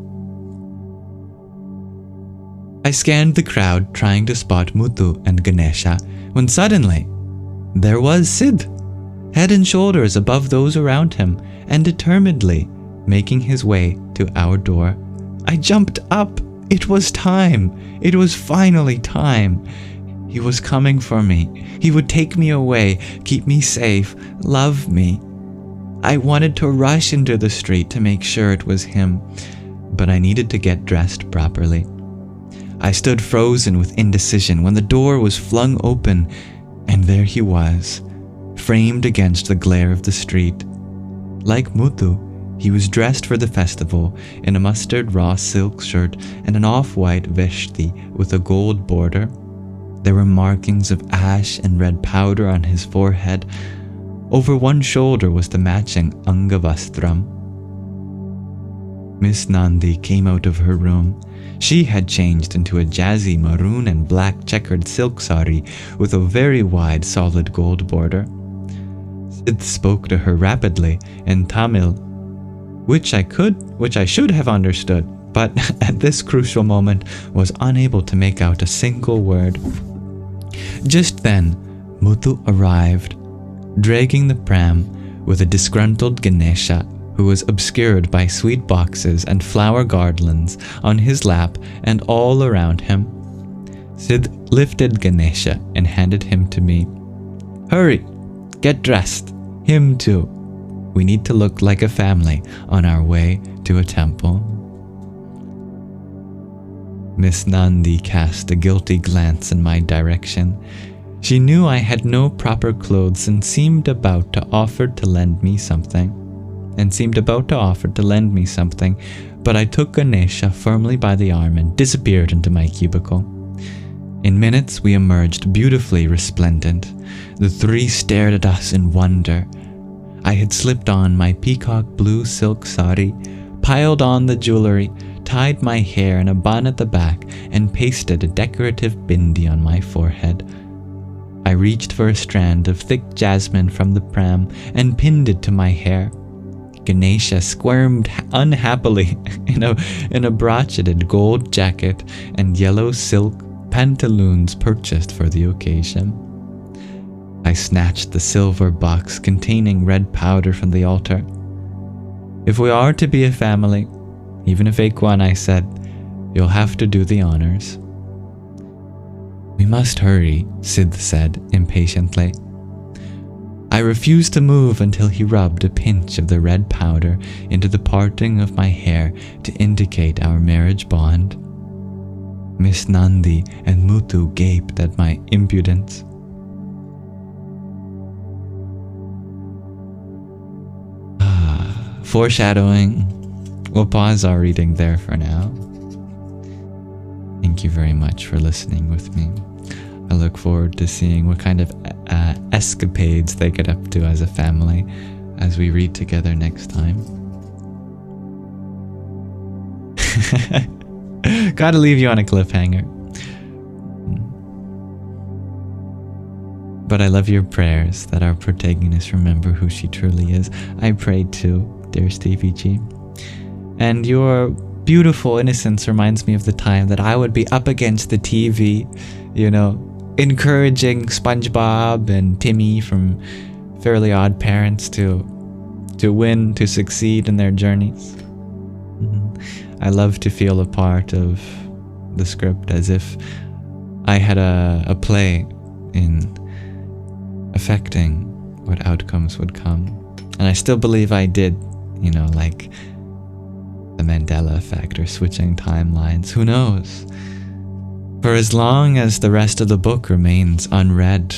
I scanned the crowd trying to spot Muthu and Ganesha, when suddenly there was Sid, head and shoulders above those around him, and determinedly making his way to our door. I jumped up. It was time. It was finally time. He was coming for me. He would take me away, keep me safe, love me. I wanted to rush into the street to make sure it was him, but I needed to get dressed properly. I stood frozen with indecision when the door was flung open, and there he was, framed against the glare of the street. Like Muthu, he was dressed for the festival in a mustard raw silk shirt and an off-white veshti with a gold border. There were markings of ash and red powder on his forehead. Over one shoulder was the matching Angavastram. Miss Nandi came out of her room. She had changed into a jazzy maroon and black checkered silk sari with a very wide solid gold border. Sid spoke to her rapidly in Tamil, which I should have understood, but at this crucial moment was unable to make out a single word. Just then, Muthu arrived, dragging the pram with a disgruntled Ganesha who was obscured by sweet boxes and flower garlands on his lap and all around him. Sid lifted Ganesha and handed him to me. "Hurry, get dressed. Him too. We need to look like a family on our way to a temple." Miss Nandi cast a guilty glance in my direction. She knew I had no proper clothes and seemed about to offer to lend me something, but I took Ganesha firmly by the arm and disappeared into my cubicle. In minutes we emerged beautifully resplendent. The three stared at us in wonder. I had slipped on my peacock blue silk sari, piled on the jewelry, tied my hair in a bun at the back, and pasted a decorative bindi on my forehead. I reached for a strand of thick jasmine from the pram and pinned it to my hair. Ganesha squirmed unhappily in a brocaded gold jacket and yellow silk pantaloons purchased for the occasion. I snatched the silver box containing red powder from the altar. "If we are to be a family, even a fake one," I said, "you'll have to do the honors." "We must hurry," Sid said impatiently. I refused to move until he rubbed a pinch of the red powder into the parting of my hair to indicate our marriage bond. Miss Nandi and Muthu gaped at my impudence. Foreshadowing. We'll pause our reading there for now. Thank you very much for listening with me. I look forward to seeing what kind of escapades they get up to as a family as we read together next time. Gotta leave you on a cliffhanger. But I love your prayers that our protagonist remember who she truly is. I pray too, dear Stevie G. And your beautiful innocence reminds me of the time that I would be up against the TV, encouraging SpongeBob and Timmy from Fairly Odd Parents to win, to succeed in their journeys. I love to feel a part of the script as if I had a play in affecting what outcomes would come. And I still believe I did, like the Mandela effect or switching timelines. Who knows? For as long as the rest of the book remains unread,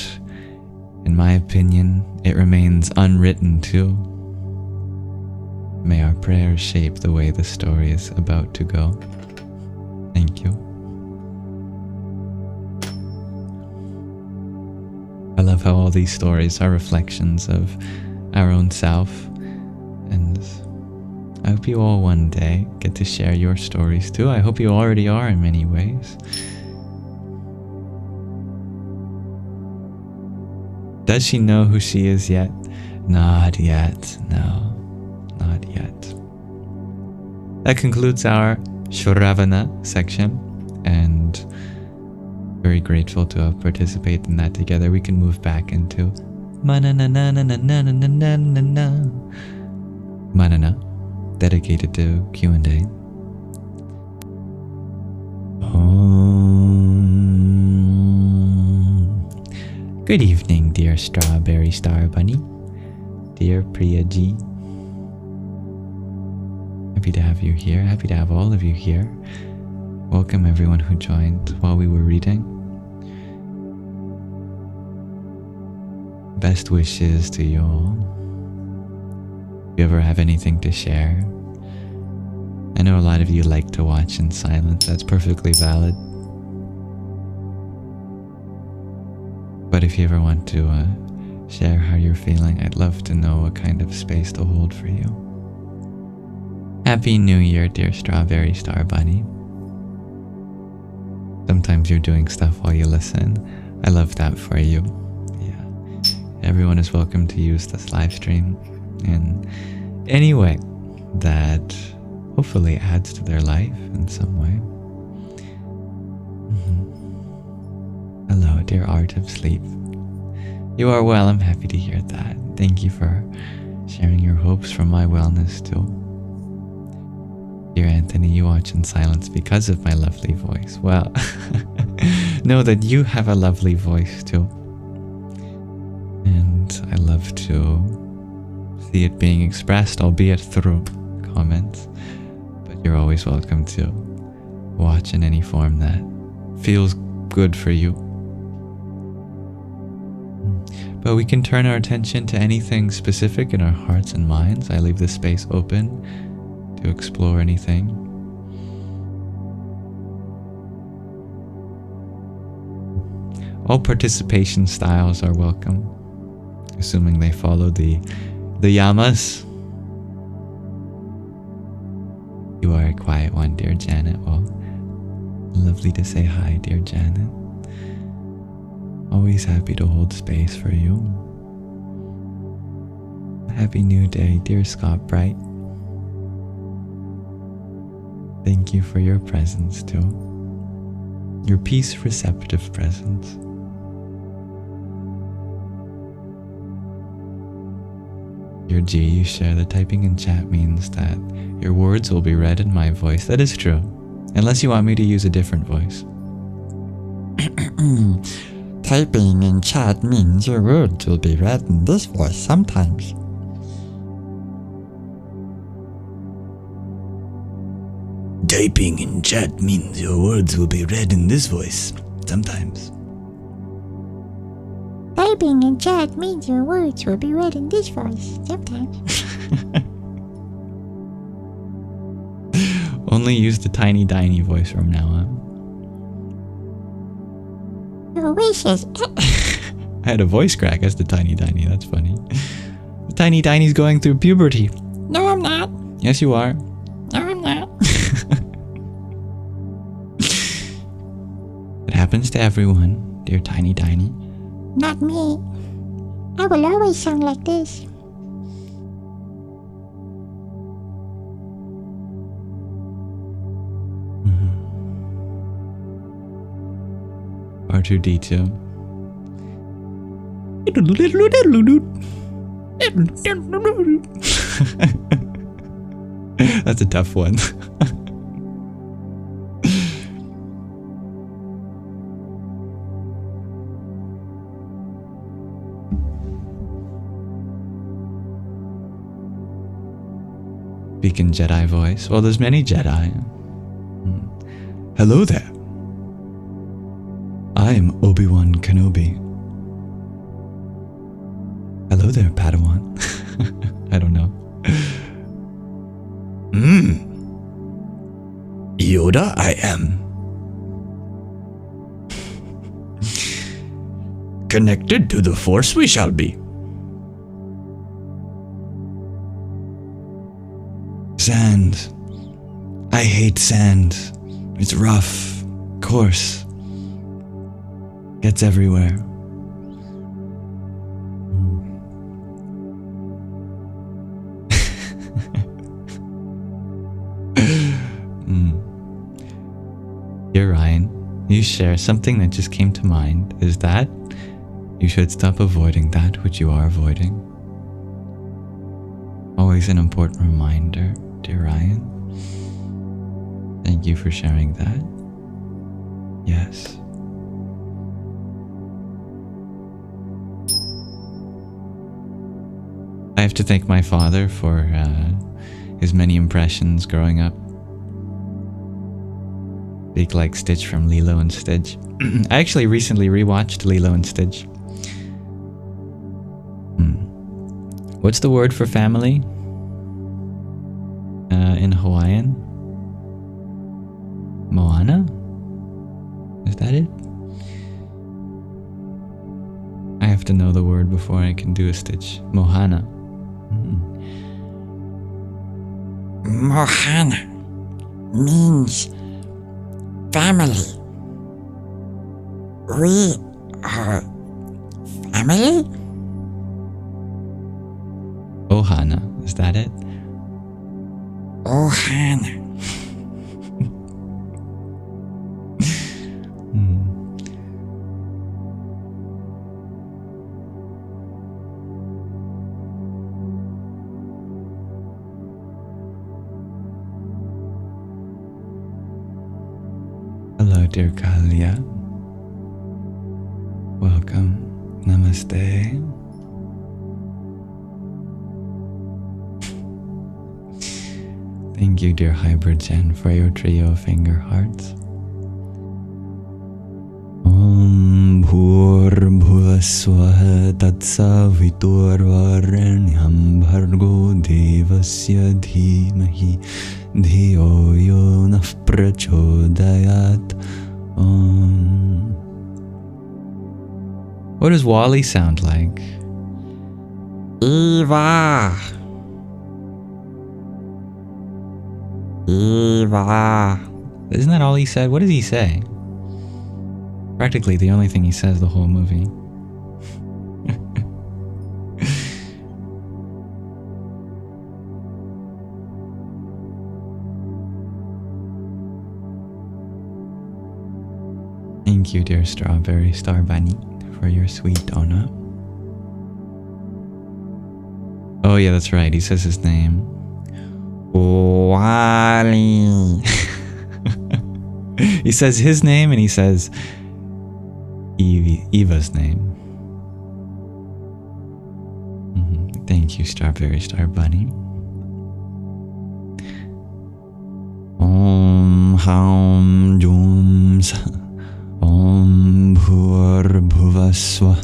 in my opinion, it remains unwritten too. May our prayers shape the way the story is about to go. Thank you. I love how all these stories are reflections of our own self, and I hope you all one day get to share your stories too. I hope you already are in many ways. Does she know who she is yet? Not yet. No, not yet. That concludes our Shravana section, and very grateful to have participated in that together. We can move back into Manana, dedicated to Q&A. Good evening, dear Strawberry Star Bunny, dear Priya G. Happy to have you here. Happy to have all of you here. Welcome everyone who joined while we were reading. Best wishes to you all. If you ever have anything to share, I know a lot of you like to watch in silence. That's perfectly valid. But if you ever want to share how you're feeling, I'd love to know what kind of space to hold for you. Happy New Year, dear Strawberry Star Bunny. Sometimes you're doing stuff while you listen. I love that for you. Yeah. Everyone is welcome to use this live stream in any way that hopefully adds to their life in some way. Hello, dear Art of Sleep. You are well, I'm happy to hear that. Thank you for sharing your hopes for my wellness too. Dear Anthony, you watch in silence because of my lovely voice. Well, know that you have a lovely voice too. And I love to see it being expressed, albeit through comments. But you're always welcome to watch in any form that feels good for you. But we can turn our attention to anything specific in our hearts and minds. I leave this space open to explore anything. All participation styles are welcome, assuming they follow the yamas. You are a quiet one, dear Janet. Well, lovely to say hi, dear Janet. Always happy to hold space for you. Happy New Day, dear Scott Bright. Thank you for your presence too. Your peace-receptive presence. Your G, you share the typing in chat means that your words will be read in my voice. That is true. Unless you want me to use a different voice. Typing in chat means your words will be read in this voice sometimes. Typing in chat means your words will be read in this voice sometimes. Typing in chat means your words will be read in this voice sometimes. Only use the tiny tiny voice from now on. Your wishes. I had a voice crack as the tiny tiny. That's funny. The tiny tiny's going through puberty. No, I'm not. Yes, you are. No, I'm not. It happens to everyone, dear tiny tiny. Not me. I will always sound like this. R2D2. That's a tough one. Speak in Jedi voice. Well, there's many Jedi. Hello there. I am Obi-Wan Kenobi. Hello there, Padawan. I don't know. Yoda, I am. Connected to the Force we shall be. Sand. I hate sand. It's rough, coarse. Gets everywhere. Dear Ryan, you share something that just came to mind is that you should stop avoiding that which you are avoiding. Always an important reminder, dear Ryan. Thank you for sharing that. Yes. I have to thank my father for his many impressions growing up. Speak like Stitch from Lilo and Stitch. I actually recently rewatched Lilo and Stitch. What's the word for family in Hawaiian? Moana? Is that it? to know the word before I can do a stitch. Mohana. Mohana means family. We are family? Ohana. Is that it? Ohana. Hello, dear Kalya. Welcome. Namaste. Thank you, dear Hybrid Jen, for your trio of finger hearts. Om Bhur Bhuvaswaha Tatsaviturvarenyam Bhargo Devasya Dhimahi Dhiyo Yo Nah Prachodayat. What does Wally sound like? Eva. Eva. Isn't that all he said? What does he say? Practically the only thing he says the whole movie. Thank you, dear Strawberry Star Bunny, for your sweet donut. Oh yeah, that's right. He says his name. Wally. He says his name and he says Eva's name. Thank you, Strawberry Star Bunny. Om Haum Jum Sa Om Bhur Bhuvaswa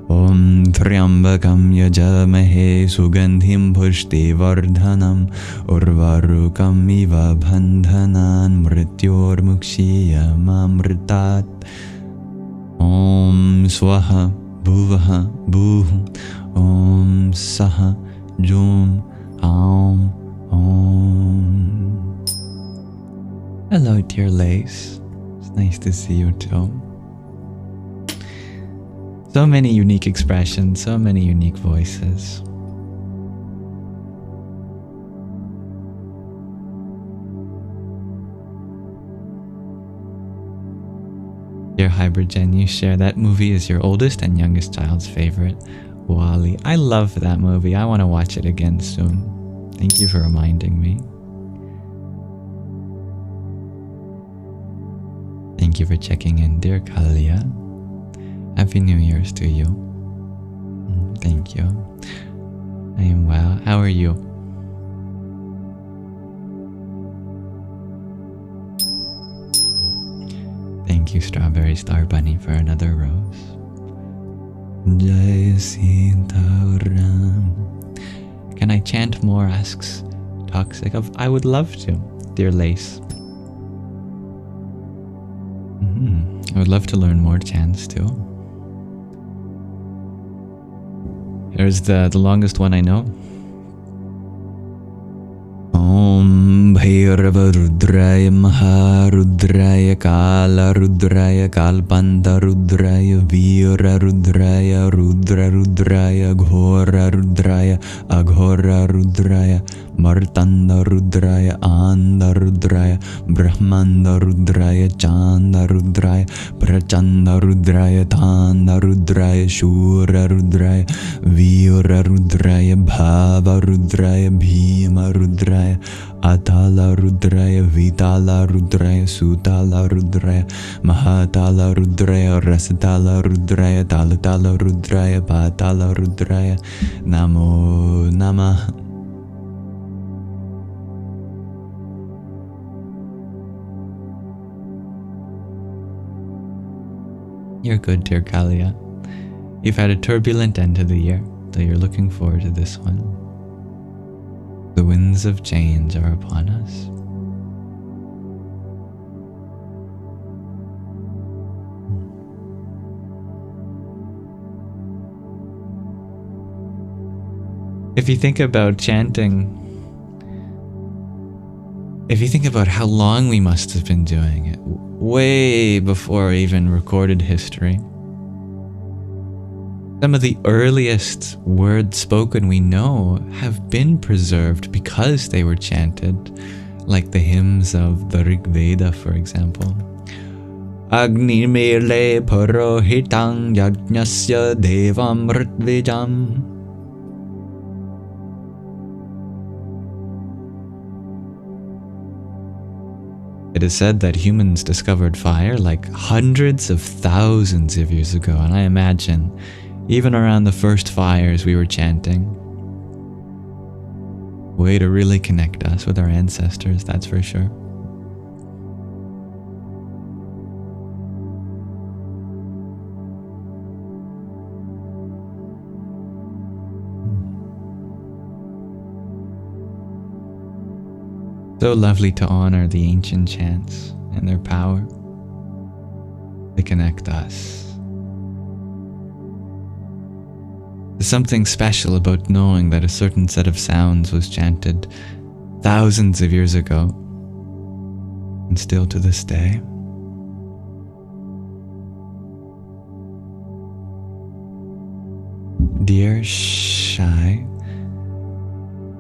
Om Triambakam Yajamahe Sugandhim Pushti Vardhanam Urvarukam Iva Bandhanan Mrityor Mukshiya Mamritat. Om Swaha Bhuvaha Bhuhu Om Saha Jum Aum Om. Hello, dear Lace. It's nice to see you too. So many unique expressions, so many unique voices. Dear Hybrid Jen, you share that movie is your oldest and youngest child's favorite, Wally. I love that movie. I want to watch it again soon. Thank you for reminding me. Thank you for checking in, dear Kalya. Happy New Year's to you. Thank you. I am well. How are you? Thank you, Strawberry Star Bunny, for another rose. Jai Sitaram. Can I chant more? Asks Toxic. I would love to, dear Lace. I would love to learn more chants too. Here's the longest one I know. Om Bhairava Rudraya Maharudraya Kala Rudraya Kalpanta Rudraya Veera Rudraya Rudra Rudraya Ghora Rudraya Aghora Rudraya Martanda Rudraya Anda Rudraya Brahmanda Rudraya Chanda Rudraya Prachanda Rudraya Tanda Rudraya Shura Rudraya Veera Rudraya Bhava Rudraya Bhima Rudraya Atala Rudraya Vitala Rudraya Sutala Rudraya Mahatala Rudraya Rasatala Rudraya Talatala Rudraya Patala Rudraya Namo Namah. You're good, dear Kalya. You've had a turbulent end to the year, so you're looking forward to this one. The winds of change are upon us. If you think about chanting, if you think about how long we must have been doing it, way before even recorded history, some of the earliest words spoken we know have been preserved because they were chanted, like the hymns of the Rig Veda, for example. Agni mele purohitang yajnasya devam ritvijam. It is said that humans discovered fire like hundreds of thousands of years ago, and I imagine even around the first fires we were chanting. Way to really connect us with our ancestors, that's for sure. So lovely to honor the ancient chants and their power to connect us. There's something special about knowing that a certain set of sounds was chanted thousands of years ago and still to this day. Dear Shai,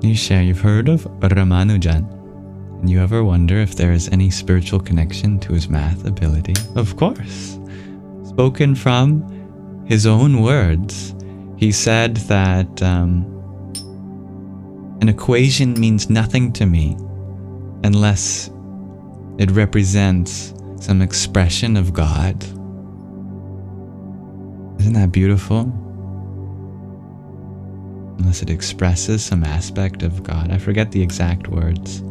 you've heard of Ramanujan. And you ever wonder if there is any spiritual connection to his math ability? Of course. Spoken from his own words, he said that an equation means nothing to me unless it represents some expression of God. Isn't that beautiful? Unless it expresses some aspect of God. I forget the exact words.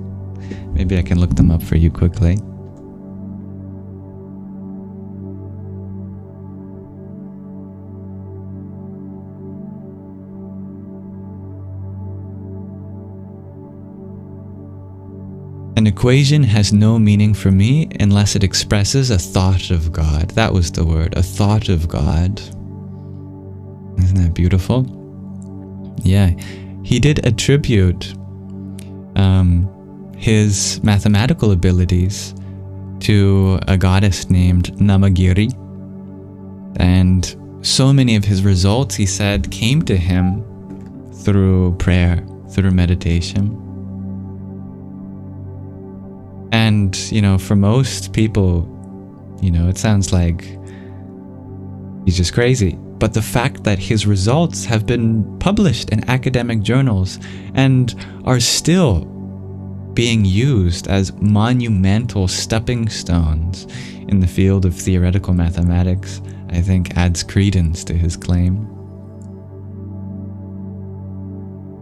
Maybe I can look them up for you quickly. An equation has no meaning for me unless it expresses a thought of God. That was the word, a thought of God. Isn't that beautiful? Yeah, he did attribute his mathematical abilities to a goddess named Namagiri. And so many of his results, he said, came to him through prayer, through meditation. And, for most people, it sounds like he's just crazy. But the fact that his results have been published in academic journals and are still being used as monumental stepping stones in the field of theoretical mathematics, I think adds credence to his claim.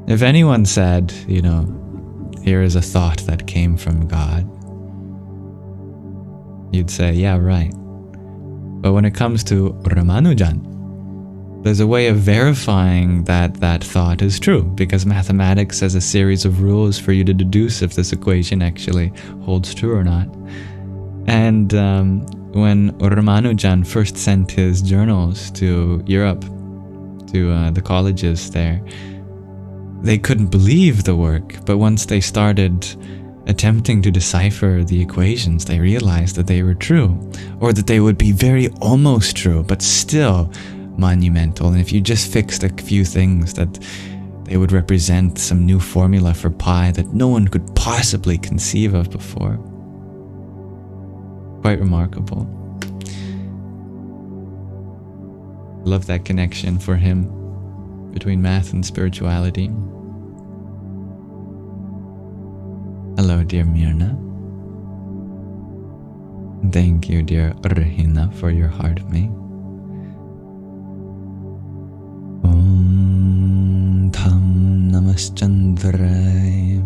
If anyone said, here is a thought that came from God, you'd say, yeah, right. But when it comes to Ramanujan, there's a way of verifying that that thought is true, because mathematics has a series of rules for you to deduce if this equation actually holds true or not. And when Ramanujan first sent his journals to Europe, to the colleges there, they couldn't believe the work, but once they started attempting to decipher the equations, they realized that they were true, or that they would be very almost true, but still monumental. And if you just fixed a few things, that they would represent some new formula for pi that no one could possibly conceive of before. Quite remarkable. Love that connection for him between math and spirituality. Hello, dear Mirna. Thank you, dear Rahina, for your heart of me. Om Tham Namaschandray.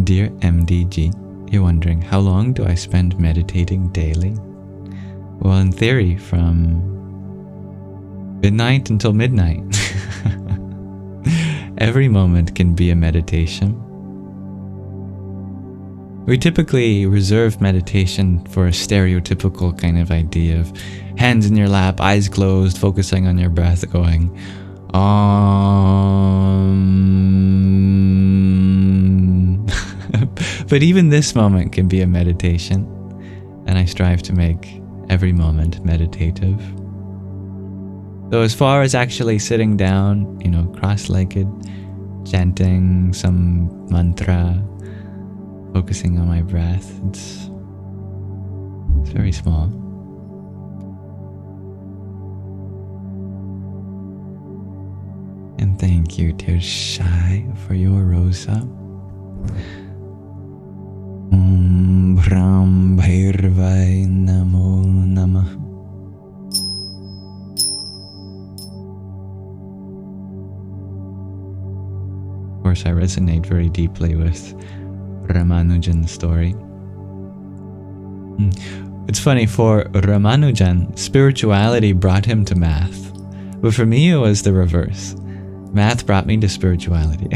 Dear MDG, you're wondering, how long do I spend meditating daily? Well, in theory, from midnight until midnight. Every moment can be a meditation. We typically reserve meditation for a stereotypical kind of idea of hands in your lap, eyes closed, focusing on your breath, going, But even this moment can be a meditation, and I strive to make every moment meditative. So as far as actually sitting down, cross-legged, chanting some mantra, focusing on my breath, it's very small. And thank you, dear Shai, for your rosa. Om Brahm Bhairvai Namo Namah. Of course, I resonate very deeply with Ramanujan's story. It's funny, for Ramanujan, spirituality brought him to math. But for me, it was the reverse. Math brought me to spirituality.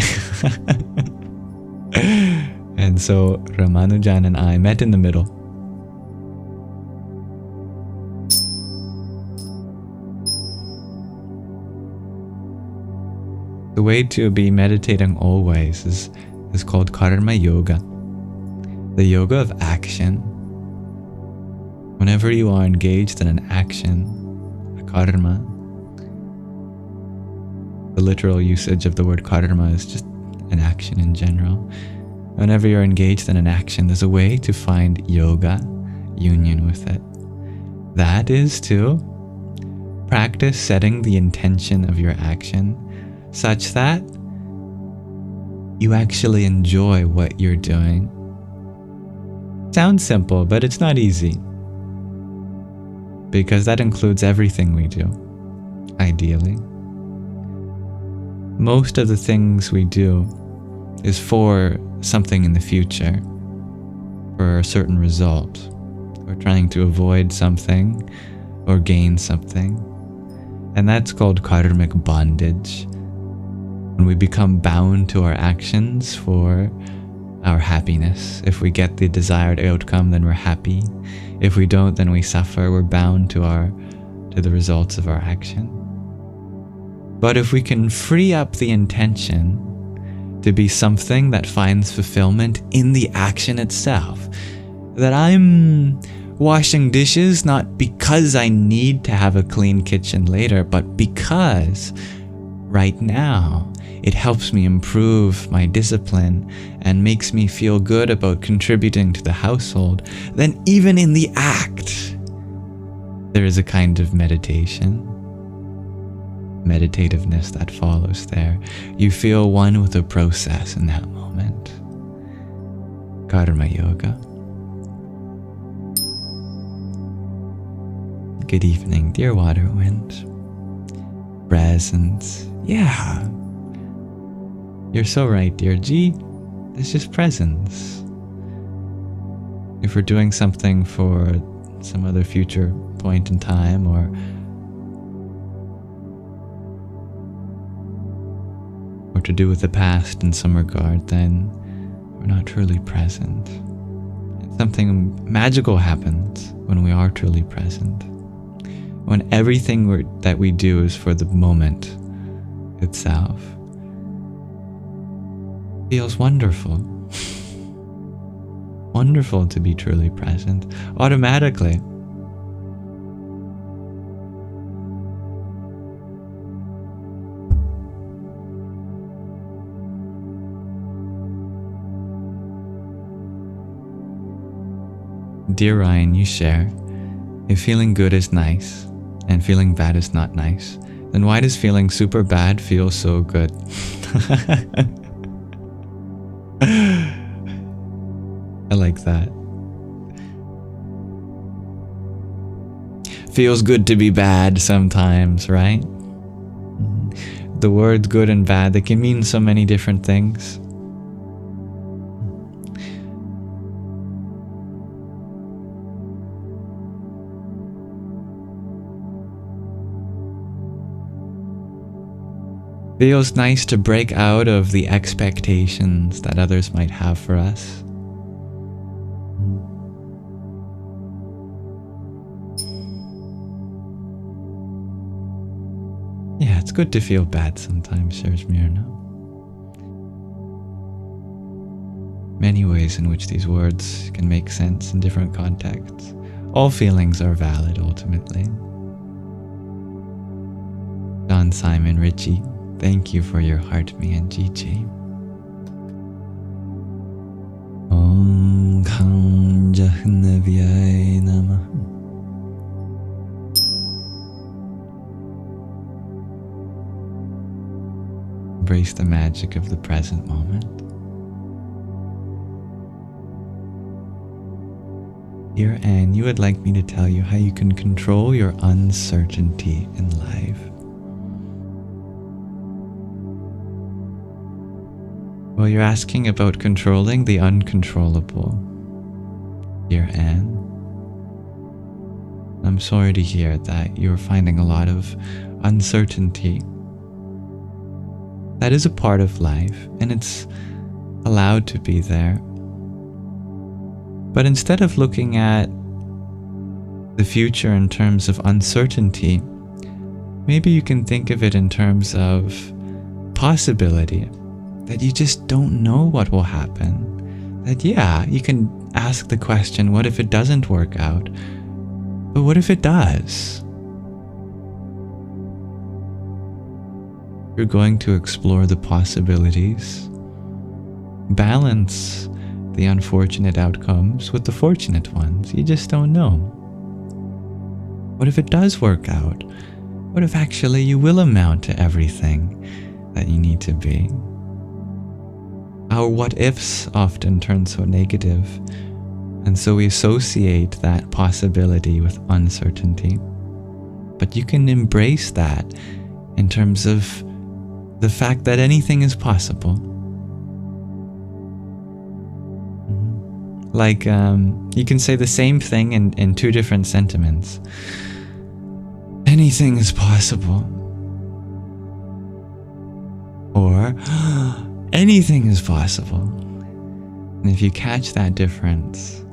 And so Ramanujan and I met in the middle. The way to be meditating always is called karma yoga, the yoga of action. Whenever you are engaged in an action, a karma, the literal usage of the word karma is just an action in general. Whenever you're engaged in an action, there's a way to find yoga, union with it. That is to practice setting the intention of your action such that you actually enjoy what you're doing. Sounds simple, but it's not easy, because that includes everything we do, ideally. Most of the things we do is for something in the future, for a certain result. We're trying to avoid something or gain something. And that's called karmic bondage. When we become bound to our actions for our happiness. If we get the desired outcome, then we're happy. If we don't, then we suffer. We're bound to the results of our action. But if we can free up the intention to be something that finds fulfillment in the action itself, that I'm washing dishes not because I need to have a clean kitchen later, but because right now it helps me improve my discipline and makes me feel good about contributing to the household, then even in the act, there is a kind of meditativeness that follows there. You feel one with the process in that moment. Karma yoga. Good evening, dear water wind. Presence. Yeah. You're so right, dear G. It's just presence. If we're doing something for some other future point in time or to do with the past in some regard, then we're not truly present. Something magical happens when we are truly present. When everything that we do is for the moment itself. It feels wonderful. Wonderful to be truly present. Automatically. Dear Ryan, you share, if feeling good is nice and feeling bad is not nice, then why does feeling super bad feel so good? I like that. Feels good to be bad sometimes, right? The words good and bad, they can mean so many different things. Feels nice to break out of the expectations that others might have for us. good to feel bad sometimes, shares Mirna. Many ways in which these words can make sense in different contexts. All feelings are valid ultimately. John Simon Ritchie, thank you for your heart, me and Gigi. Om Kham Jahnavyay Namah. Embrace the magic of the present moment. Dear Anne, you would like me to tell you how you can control your uncertainty in life. Well, you're asking about controlling the uncontrollable. Dear Anne, I'm sorry to hear that you're finding a lot of uncertainty. That is a part of life, and it's allowed to be there. But instead of looking at the future in terms of uncertainty, maybe you can think of it in terms of possibility, that you just don't know what will happen. That yeah, you can ask the question, what if it doesn't work out? But what if it does? You're going to explore the possibilities, balance the unfortunate outcomes with the fortunate ones. You just don't know. What if it does work out? What if actually you will amount to everything that you need to be? Our what ifs often turn so negative, and so we associate that possibility with uncertainty. But you can embrace that in terms of the fact that anything is possible. Like, you can say the same thing in two different sentiments. Anything is possible. Or, anything is possible. And if you catch that difference,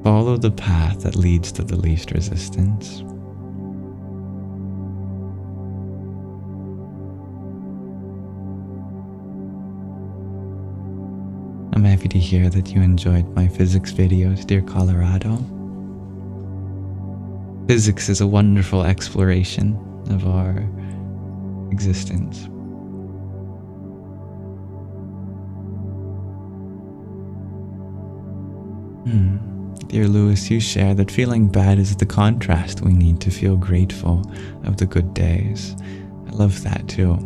follow the path that leads to the least resistance. I'm happy to hear that you enjoyed my physics videos, dear Colorado. Physics is a wonderful exploration of our existence. Dear Lewis, you share that feeling bad is the contrast we need to feel grateful of the good days. I love that too.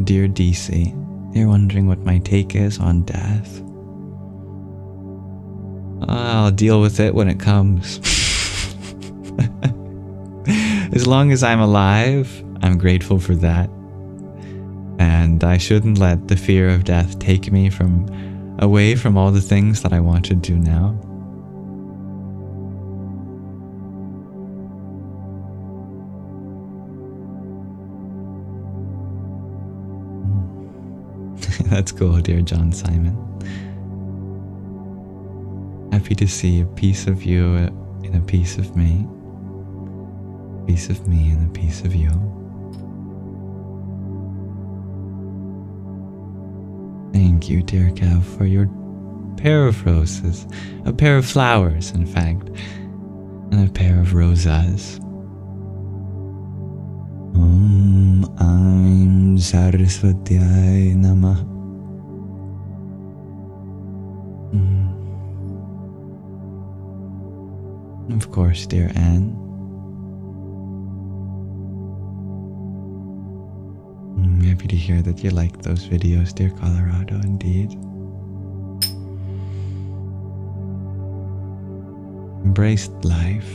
Dear DC, you're wondering what my take is on death. I'll deal with it when it comes. As long as I'm alive, I'm grateful for that. And I shouldn't let the fear of death take me away from all the things that I want to do now. That's cool, dear John Simon. Happy to see a piece of you in a piece of me. A piece of me in a piece of you. Thank you, dear Kev, for your pair of roses. A pair of flowers, in fact. And a pair of rosas. I'm Saraswatyay Namah. Of course, dear Anne. I'm happy to hear that you liked those videos, dear Colorado, indeed. Embrace life.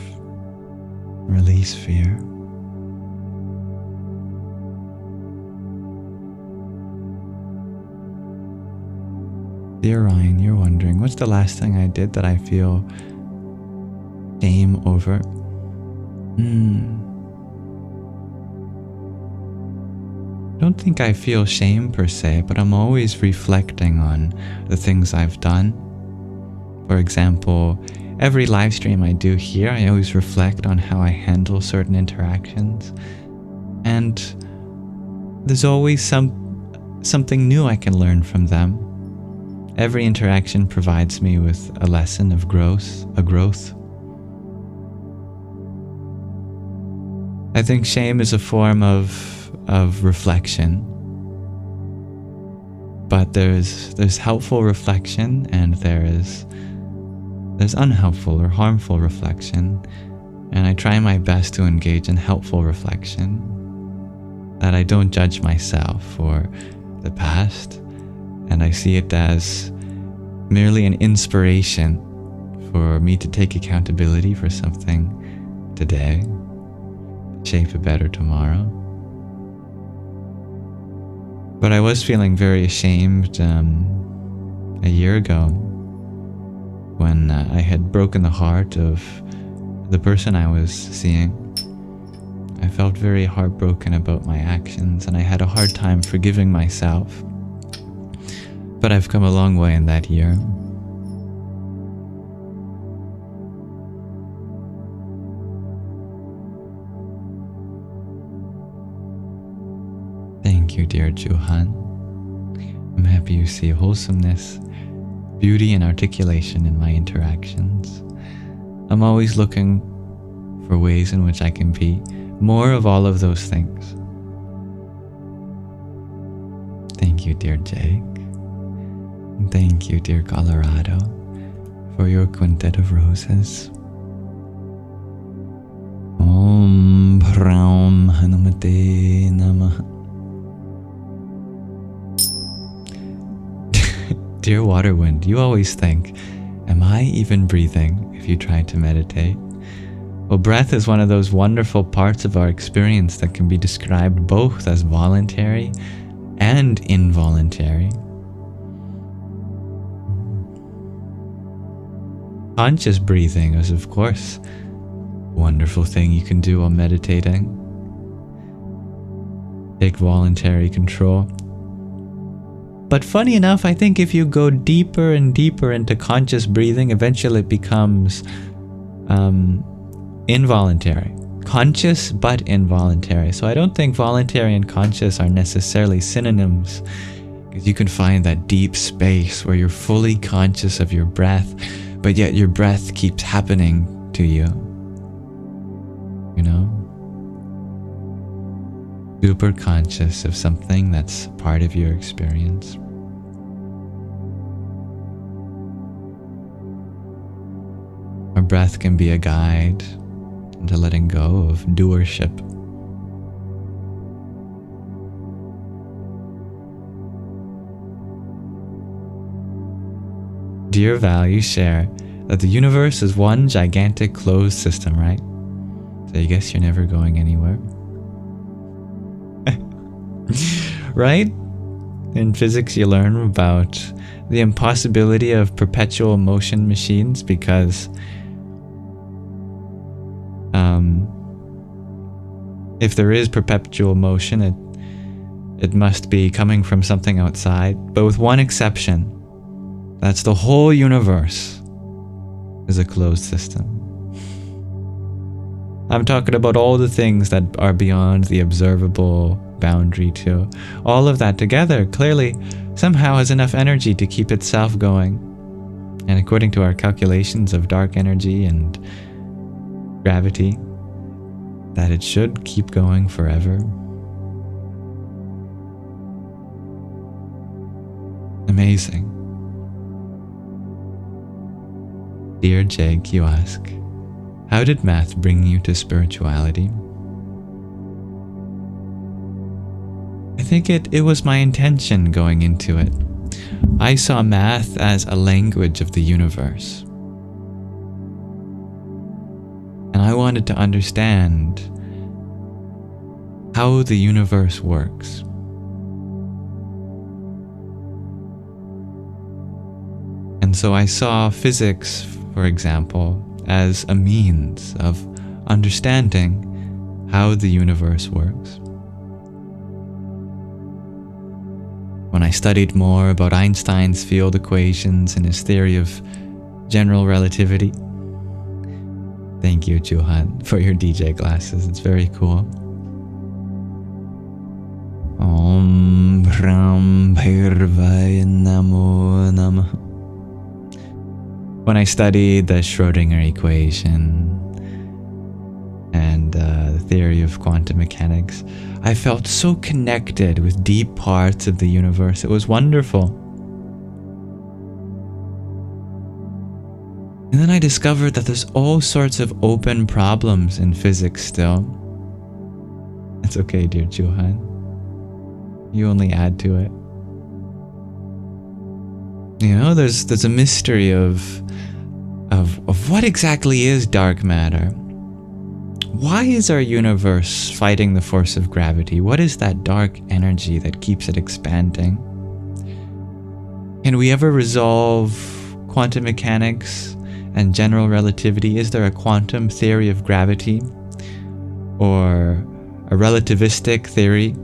Release fear. Dear Ryan, you're wondering, what's the last thing I did that I feel shame over? I don't think I feel shame per se, but I'm always reflecting on the things I've done. For example, every live stream I do here, I always reflect on how I handle certain interactions. And there's always something new I can learn from them. Every interaction provides me with a lesson of growth. I think shame is a form of reflection. But there's helpful reflection, and there's unhelpful or harmful reflection. And I try my best to engage in helpful reflection, that I don't judge myself for the past, and I see it as merely an inspiration for me to take accountability for something today, shape a better tomorrow. But I was feeling very ashamed a year ago when I had broken the heart of the person I was seeing. I felt very heartbroken about my actions, and I had a hard time forgiving myself. But I've come a long way in that year. Thank you, dear Juhan. I'm happy you see wholesomeness, beauty, and articulation in my interactions. I'm always looking for ways in which I can be more of all of those things. Thank you, dear Jake. And thank you, dear Colorado, for your quintet of roses. Om Pram Hanumate Namaha. Dear Waterwind, you always think, am I even breathing if you try to meditate? Well, breath is one of those wonderful parts of our experience that can be described both as voluntary and involuntary. Conscious breathing is, of course, a wonderful thing you can do while meditating. Take voluntary control. But funny enough, I think if you go deeper and deeper into conscious breathing, eventually it becomes involuntary. Conscious but involuntary. So I don't think voluntary and conscious are necessarily synonyms, because you can find that deep space where you're fully conscious of your breath, but yet your breath keeps happening to you. You know? Super conscious of something that's part of your experience. Our breath can be a guide into letting go of doership. Dear Val, you share that the universe is one gigantic closed system, right? So I guess you're never going anywhere. Right? In physics you learn about the impossibility of perpetual motion machines, because if there is perpetual motion, it must be coming from something outside. But with one exception, that's the whole universe is a closed system. I'm talking about all the things that are beyond the observable boundary too. All of that together clearly somehow has enough energy to keep itself going. And according to our calculations of dark energy and gravity, that it should keep going forever. Amazing. Dear Jake, you ask, how did math bring you to spirituality? I think it was my intention going into it. I saw math as a language of the universe. And I wanted to understand how the universe works. And so I saw physics, for example, as a means of understanding how the universe works. When I studied more about Einstein's field equations and his theory of general relativity, Thank you, Juhan, for your DJ glasses. It's very cool. Om Ram Bhairvaya Namo Namah. When I studied the Schrödinger equation and the theory of quantum mechanics, I felt so connected with deep parts of the universe. It was wonderful. And then I discovered that there's all sorts of open problems in physics still. It's okay, dear Juhan. You only add to it. You know, there's a mystery of what exactly is dark matter. Why is our universe fighting the force of gravity? What is that dark energy that keeps it expanding? Can we ever resolve quantum mechanics and general relativity? Is there a quantum theory of gravity or a relativistic theory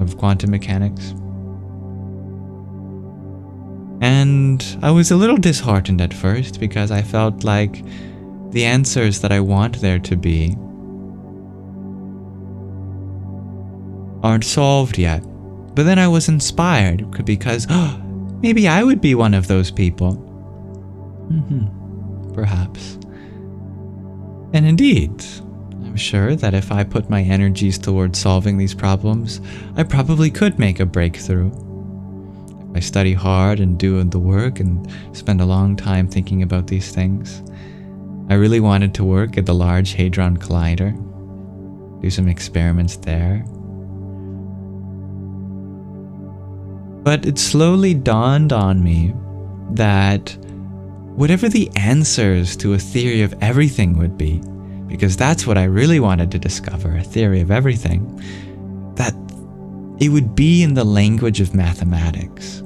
of quantum mechanics? And I was a little disheartened at first because I felt like the answers that I want there to be aren't solved yet. But then I was inspired because maybe I would be one of those people. Perhaps. And indeed, I'm sure that if I put my energies towards solving these problems, I probably could make a breakthrough. If I study hard and do the work and spend a long time thinking about these things. I really wanted to work at the Large Hadron Collider, do some experiments there. But it slowly dawned on me that whatever the answers to a theory of everything would be, because that's what I really wanted to discover, a theory of everything, that it would be in the language of mathematics.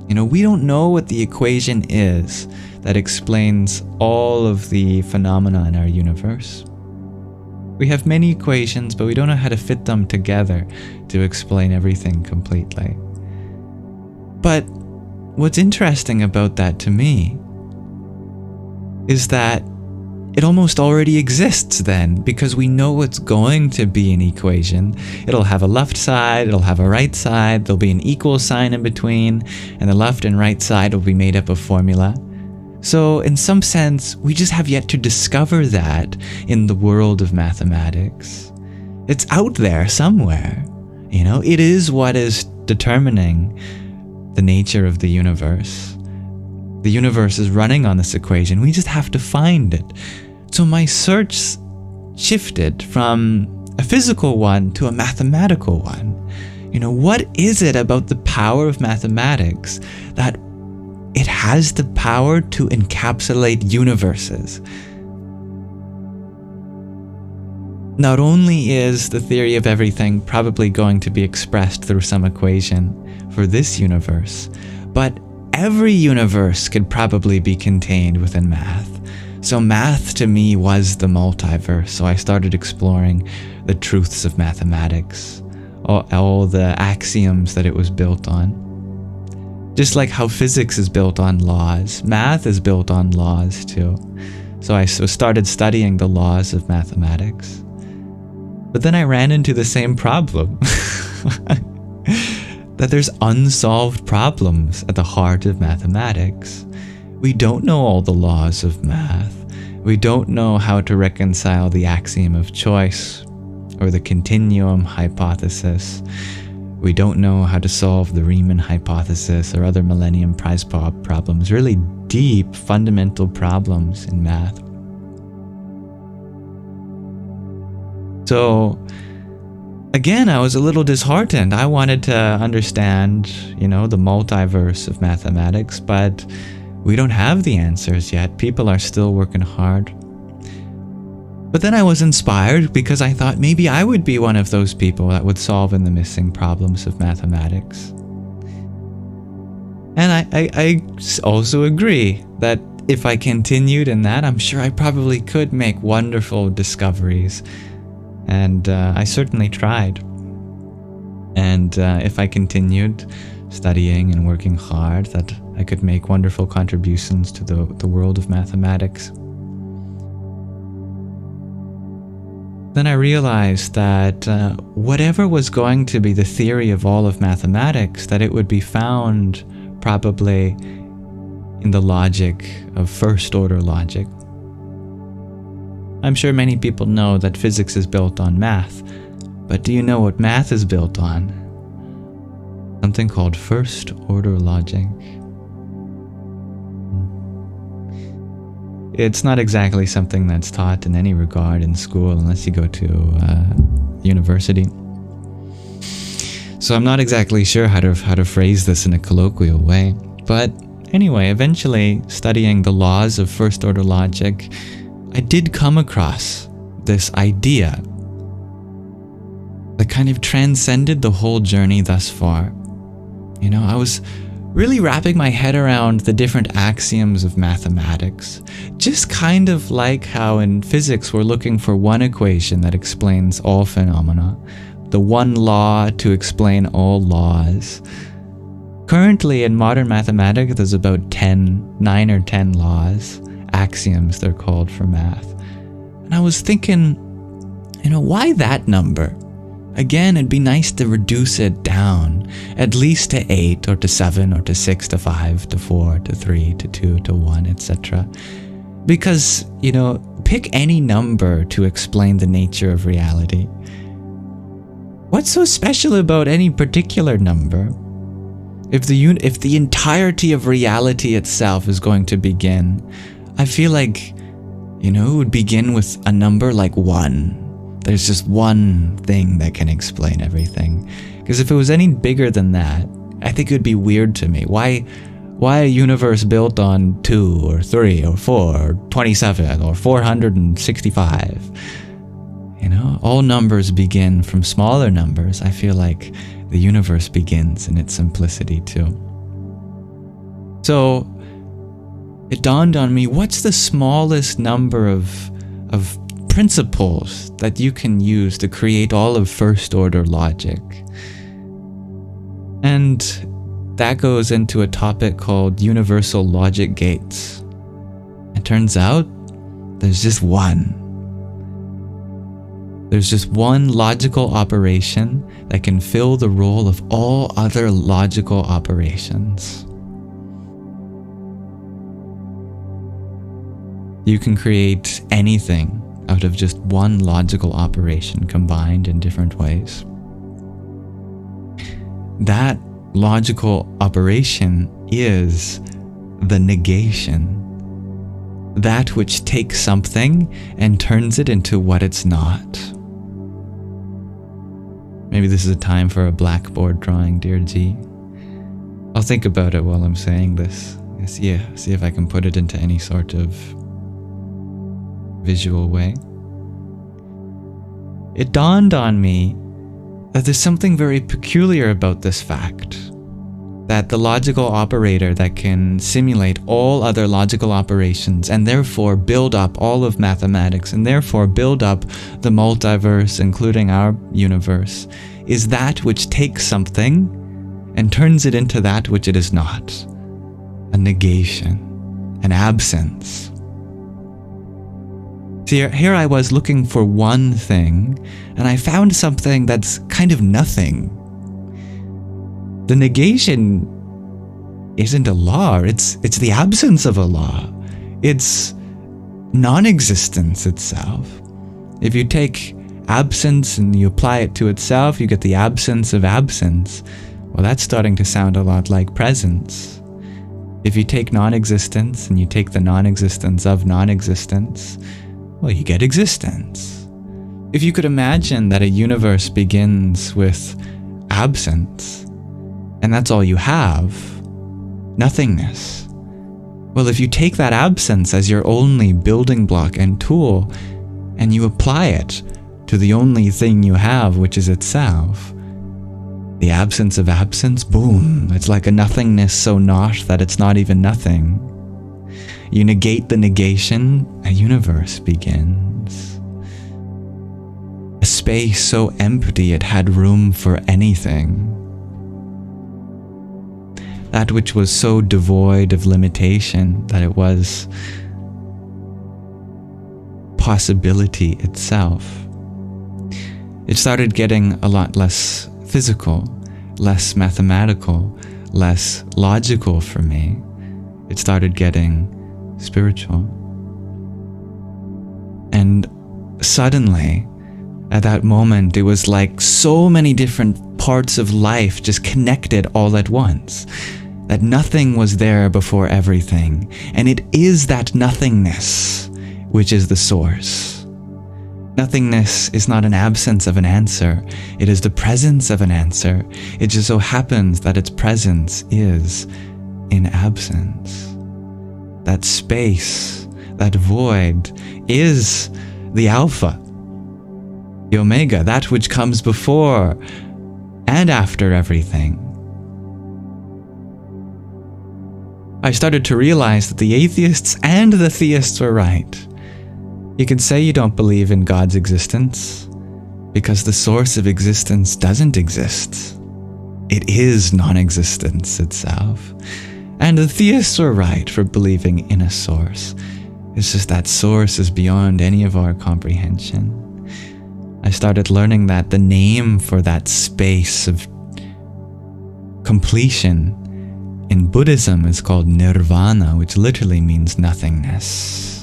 You know, we don't know what the equation is that explains all of the phenomena in our universe. We have many equations, but we don't know how to fit them together to explain everything completely. But what's interesting about that to me is that it almost already exists then, because we know it's going to be an equation. It'll have a left side, it'll have a right side, there'll be an equal sign in between, and the left and right side will be made up of formula. So in some sense, we just have yet to discover that in the world of mathematics. It's out there somewhere. You know, it is what is determining the nature of the universe. The universe is running on this equation. We just have to find it. So my search shifted from a physical one to a mathematical one. You know, what is it about the power of mathematics that it has the power to encapsulate universes? Not only is the theory of everything probably going to be expressed through some equation for this universe, but every universe could probably be contained within math. So math to me was the multiverse. So I started exploring the truths of mathematics, all the axioms that it was built on. Just like how physics is built on laws, math is built on laws too. So I started studying the laws of mathematics. But then I ran into the same problem. That there's unsolved problems at the heart of mathematics. We don't know all the laws of math. We don't know how to reconcile the axiom of choice or the continuum hypothesis. We don't know how to solve the Riemann hypothesis or other Millennium Prize problems, really deep, fundamental problems in math. So, again, I was a little disheartened. I wanted to understand, you know, the multiverse of mathematics, but we don't have the answers yet. People are still working hard. But then I was inspired because I thought maybe I would be one of those people that would solve in the missing problems of mathematics. And I also agree that if I continued in that, I'm sure I probably could make wonderful discoveries. And I certainly tried. And if I continued studying and working hard, that I could make wonderful contributions to the world of mathematics. then I realized that whatever was going to be the theory of all of mathematics, that it would be found probably in the logic of first-order logic. I'm sure many people know that physics is built on math, but do you know what math is built on? Something called first-order logic. It's not exactly something that's taught in any regard in school unless you go to university. So I'm not exactly sure how to phrase this in a colloquial way. But anyway, eventually studying the laws of first-order logic, I did come across this idea that kind of transcended the whole journey thus far. You know, I was really wrapping my head around the different axioms of mathematics, just kind of like how in physics we're looking for one equation that explains all phenomena, the one law to explain all laws. Currently in modern mathematics there's about 9 or 10 laws, axioms they're called for math. And I was thinking, you know, why that number? Again, it'd be nice to reduce it down, at least to 8 or to 7 or to 6 to 5 to 4 to 3 to 2 to 1, etc. Because, you know, pick any number to explain the nature of reality. What's so special about any particular number? If the entirety of reality itself is going to begin, I feel like, you know, it would begin with a number like 1. There's just one thing that can explain everything. Because if it was any bigger than that, I think it would be weird to me. Why a universe built on 2 or 3 or 4 or 27 or 465? You know, all numbers begin from smaller numbers. I feel like the universe begins in its simplicity too. So it dawned on me, what's the smallest number of principles that you can use to create all of first-order logic? And that goes into a topic called universal logic gates. It turns out there's just one. There's just one logical operation that can fill the role of all other logical operations. You can create anything out of just one logical operation combined in different ways. That logical operation is the negation. That which takes something and turns it into what it's not. Maybe this is a time for a blackboard drawing, dear G. I'll think about it while I'm saying this. See if I can put it into any sort of visual way. It dawned on me that there's something very peculiar about this fact, that the logical operator that can simulate all other logical operations and therefore build up all of mathematics and therefore build up the multiverse, including our universe, is that which takes something and turns it into that which it is not, a negation, an absence. See, here I was looking for one thing, and I found something that's kind of nothing. The negation isn't a law, it's the absence of a law. It's non-existence itself. If you take absence and you apply it to itself, you get the absence of absence. Well, that's starting to sound a lot like presence. If you take non-existence and you take the non-existence of non-existence, well, you get existence. If you could imagine that a universe begins with absence, and that's all you have, nothingness. Well, if you take that absence as your only building block and tool, and you apply it to the only thing you have, which is itself, the absence of absence, boom, it's like a nothingness so not that it's not even nothing. You negate the negation, a universe begins. A space so empty it had room for anything. That which was so devoid of limitation that it was possibility itself. it started getting a lot less physical, less mathematical, less logical for me. It started getting spiritual. And suddenly, at that moment, it was like so many different parts of life just connected all at once. That nothing was there before everything. And it is that nothingness which is the source. Nothingness is not an absence of an answer. It is the presence of an answer. It just so happens that its presence is in absence. That space, that void, is the Alpha, the Omega, that which comes before and after everything. I started to realize that the atheists and the theists were right. You can say you don't believe in God's existence because the source of existence doesn't exist. It is non-existence itself. And the theists were right for believing in a source. It's just that source is beyond any of our comprehension. I started learning that the name for that space of completion in Buddhism is called nirvana, which literally means nothingness.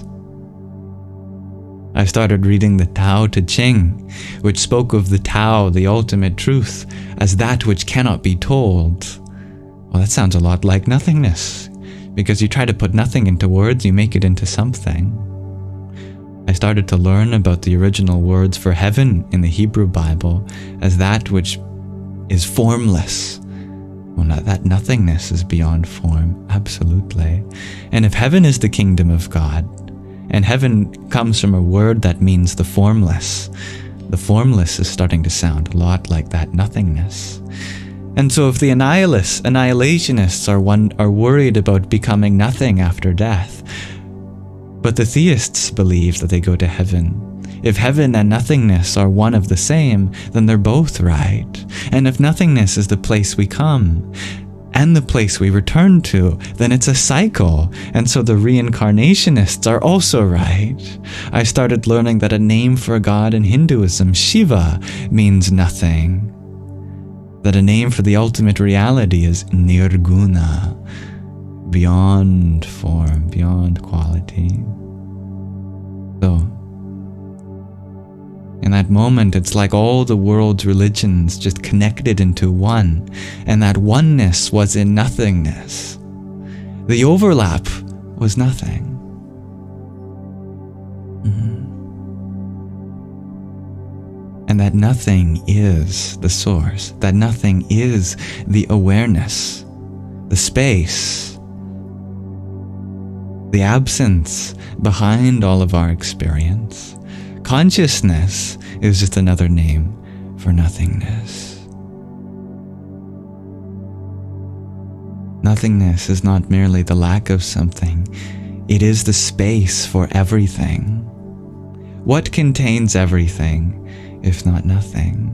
I started reading the Tao Te Ching, which spoke of the Tao, the ultimate truth, as that which cannot be told. Well, that sounds a lot like nothingness, because you try to put nothing into words, you make it into something. I started to learn about the original words for heaven in the Hebrew Bible as that which is formless. Well, that nothingness is beyond form, absolutely. And if heaven is the kingdom of God, and heaven comes from a word that means the formless is starting to sound a lot like that nothingness. And so if the annihilationists are worried about becoming nothing after death, but the theists believe that they go to heaven. If heaven and nothingness are one of the same, then they're both right. And if nothingness is the place we come, and the place we return to, then it's a cycle. And so the reincarnationists are also right. I started learning that a name for a god in Hinduism, Shiva, means nothing. That a name for the ultimate reality is nirguna, beyond form, beyond quality. So, in that moment, it's like all the world's religions just connected into one, and that oneness was in nothingness. The overlap was nothing. And that nothing is the source, that nothing is the awareness, the space, the absence behind all of our experience. Consciousness is just another name for nothingness. Nothingness is not merely the lack of something, it is the space for everything. What contains everything, if not nothing?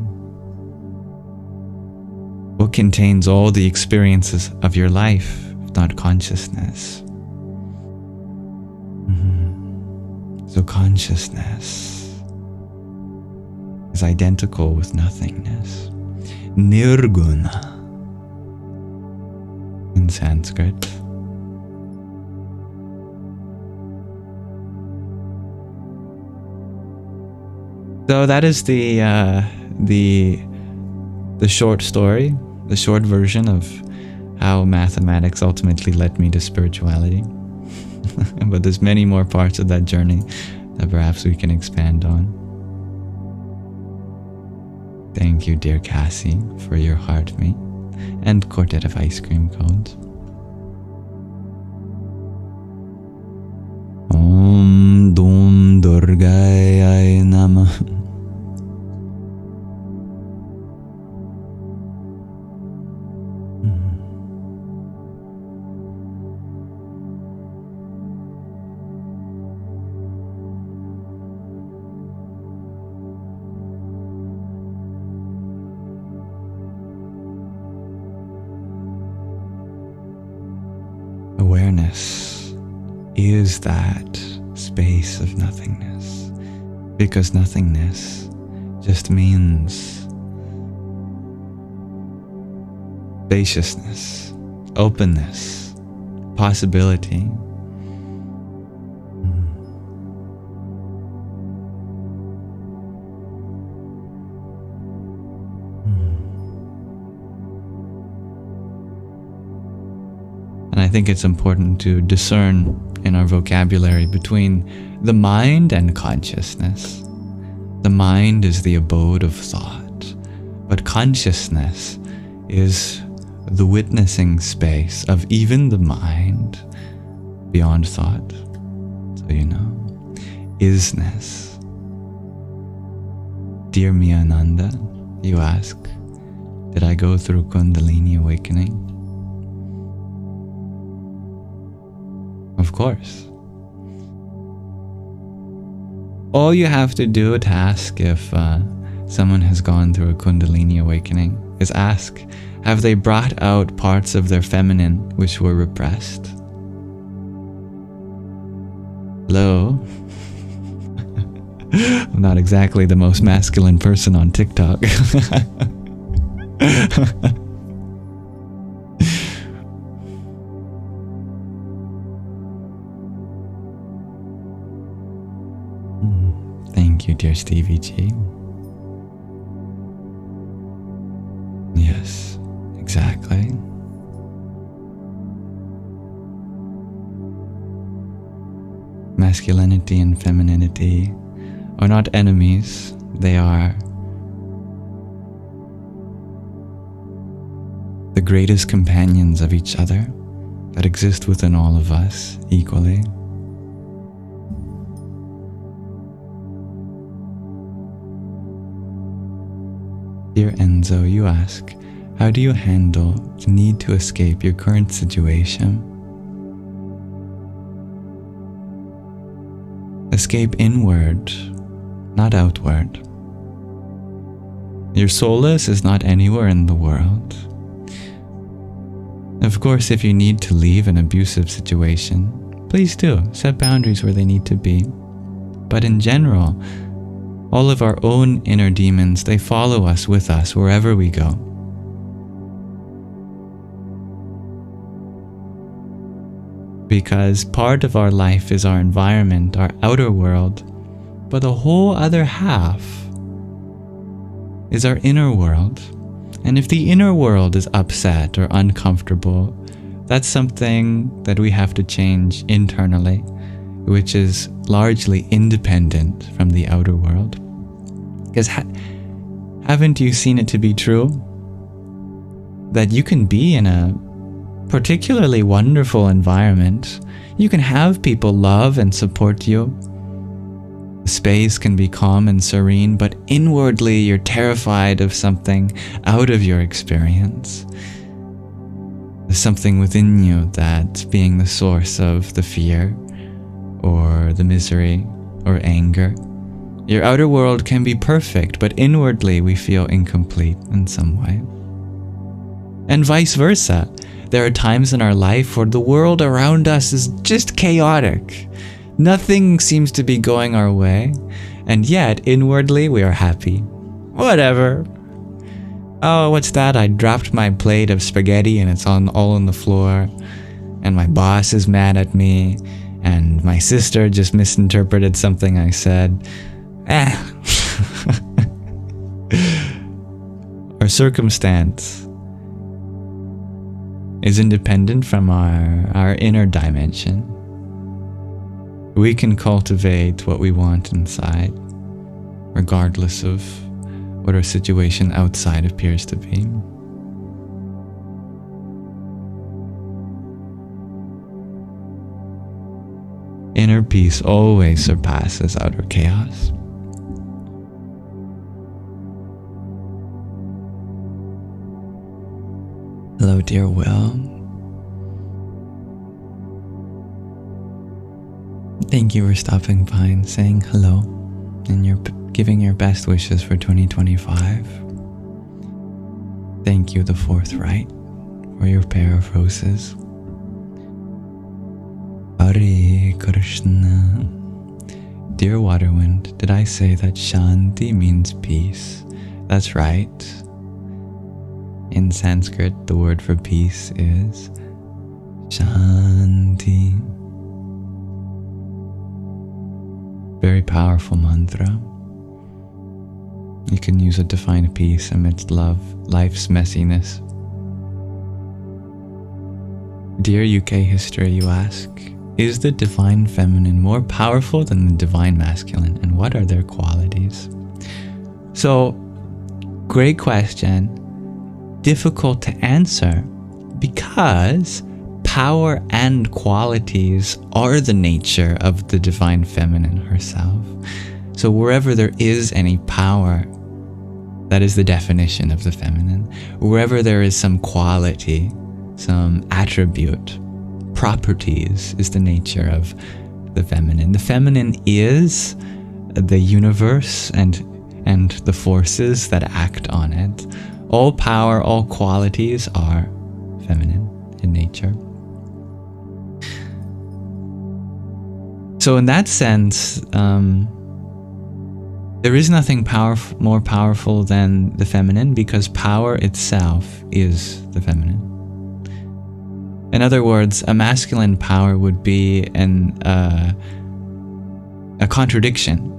What contains all the experiences of your life, if not consciousness? So consciousness is identical with nothingness. Nirguna in Sanskrit. So that is the short story, the short version of how mathematics ultimately led me to spirituality. But there's many more parts of that journey that perhaps we can expand on. Thank you, dear Cassie, for your heart meat and quartet of ice cream cones. Om Dum Durgaya Namah. Awareness is that space of nothingness, because nothingness just means spaciousness, openness, possibility. And I think it's important to discern in our vocabulary between the mind and consciousness. The mind is the abode of thought, but consciousness is the witnessing space of even the mind beyond thought. So you know, isness. Dear Miyananda, you ask, did I go through Kundalini awakening? Of course. All you have to do to ask if someone has gone through a Kundalini awakening is ask, have they brought out parts of their feminine which were repressed? Hello? I'm not exactly the most masculine person on TikTok. Thank you, dear Stevie G. Yes, exactly. Masculinity and femininity are not enemies, they are the greatest companions of each other that exist within all of us equally. Dear Enzo, you ask, how do you handle the need to escape your current situation? Escape inward, not outward. Your solace is not anywhere in the world. Of course, if you need to leave an abusive situation, please do. Set boundaries where they need to be. But in general, all of our own inner demons, they follow us with us wherever we go. Because part of our life is our environment, our outer world, but the whole other half is our inner world. And if the inner world is upset or uncomfortable, that's something that we have to change internally, which is largely independent from the outer world. Because haven't you seen it to be true that you can be in a particularly wonderful environment, you can have people love and support you, the space can be calm and serene, but inwardly you're terrified of something out of your experience. There's something within you that's being the source of the fear or the misery or anger. Your outer world can be perfect, but inwardly we feel incomplete in some way. And vice versa. There are times in our life where the world around us is just chaotic. Nothing seems to be going our way, and yet inwardly we are happy. Whatever. Oh, what's that? I dropped my plate of spaghetti and it's all on the floor, and my boss is mad at me, and my sister just misinterpreted something I said. Our circumstance is independent from our inner dimension. We can cultivate what we want inside, regardless of what our situation outside appears to be. Inner peace always surpasses outer chaos. Hello, dear Will. Thank you for stopping by and saying hello, and you're giving your best wishes for 2025. Thank you, the fourth right, for your pair of roses. Hare Krishna. Dear Waterwind, did I say that Shanti means peace? That's right. In Sanskrit, the word for peace is Shanti. Very powerful mantra. You can use it to find peace amidst life's messiness. Dear UK history, you ask, is the divine feminine more powerful than the divine masculine, and what are their qualities? So, great question. Difficult to answer because power and qualities are the nature of the divine feminine herself. So wherever there is any power, that is the definition of the feminine. Wherever there is some quality, some attribute, properties is the nature of the feminine. The feminine is the universe and the forces that act on it. All power, all qualities are feminine in nature. So in that sense, there is nothing more powerful than the feminine, because power itself is the feminine. In other words, a masculine power would be a contradiction.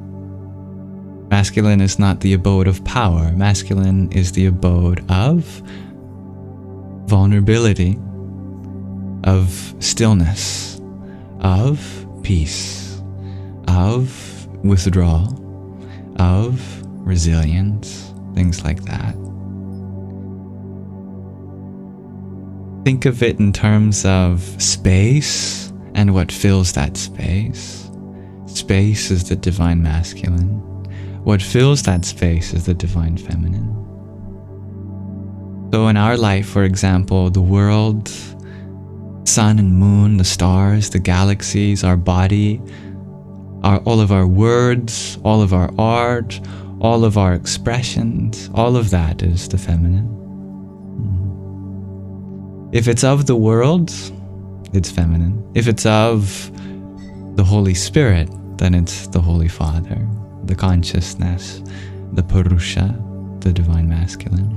Masculine is not the abode of power. Masculine is the abode of vulnerability, of stillness, of peace, of withdrawal, of resilience, things like that. Think of it in terms of space and what fills that space. Space is the divine masculine. What fills that space is the divine feminine. So in our life, for example, the world, sun and moon, the stars, the galaxies, our body, all of our words, all of our art, all of our expressions, all of that is the feminine. If it's of the world, it's feminine. If it's of the Holy Spirit, then it's the Holy Father, the consciousness, the Purusha, the divine masculine.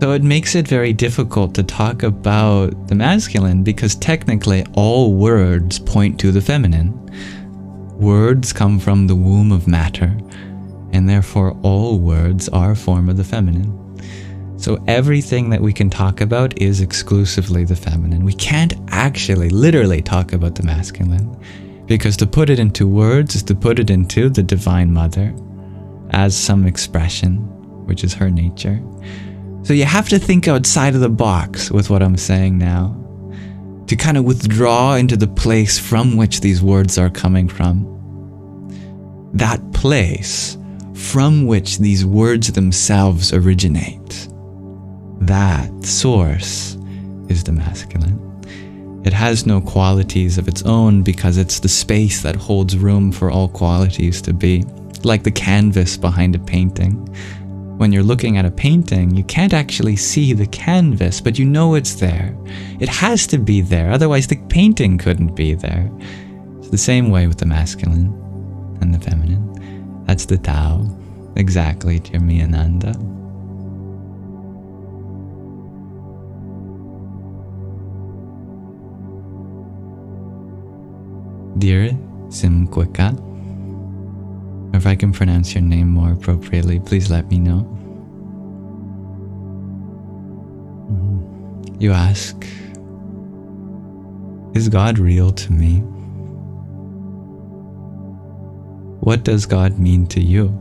So it makes it very difficult to talk about the masculine because technically all words point to the feminine. Words come from the womb of matter, and therefore all words are a form of the feminine. So everything that we can talk about is exclusively the feminine. We can't actually literally talk about the masculine, because to put it into words is to put it into the Divine Mother as some expression, which is her nature. So you have to think outside of the box with what I'm saying now, to kind of withdraw into the place from which these words are coming from. That place from which these words themselves originate. That source is the masculine. It has no qualities of its own because it's the space that holds room for all qualities to be, like the canvas behind a painting. When you're looking at a painting, you can't actually see the canvas, but you know it's there. It has to be there, otherwise the painting couldn't be there. It's the same way with the masculine and the feminine. That's the Tao. Exactly, dear Miyananda. Dear Simkwika, if I can pronounce your name more appropriately, please let me know. You ask, is God real to me? What does God mean to you?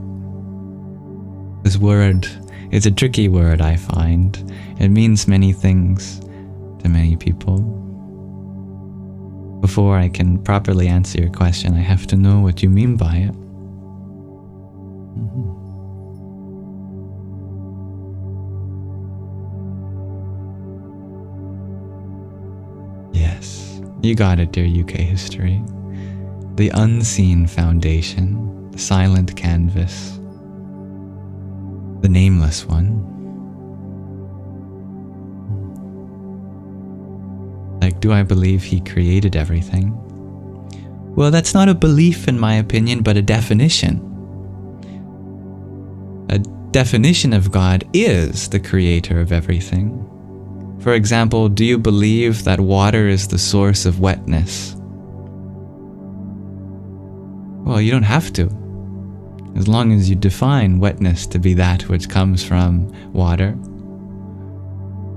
This word is a tricky word, I find. It means many things to many people. Before I can properly answer your question, I have to know what you mean by it. Yes, you got it, dear UK history. The unseen foundation, the silent canvas, the nameless one. Like do I believe he created everything? Well, that's not a belief in my opinion, but a definition. A definition of God is the creator of everything. For example, do you believe that water is the source of wetness? Well, you don't have to. As long as you define wetness to be that which comes from water,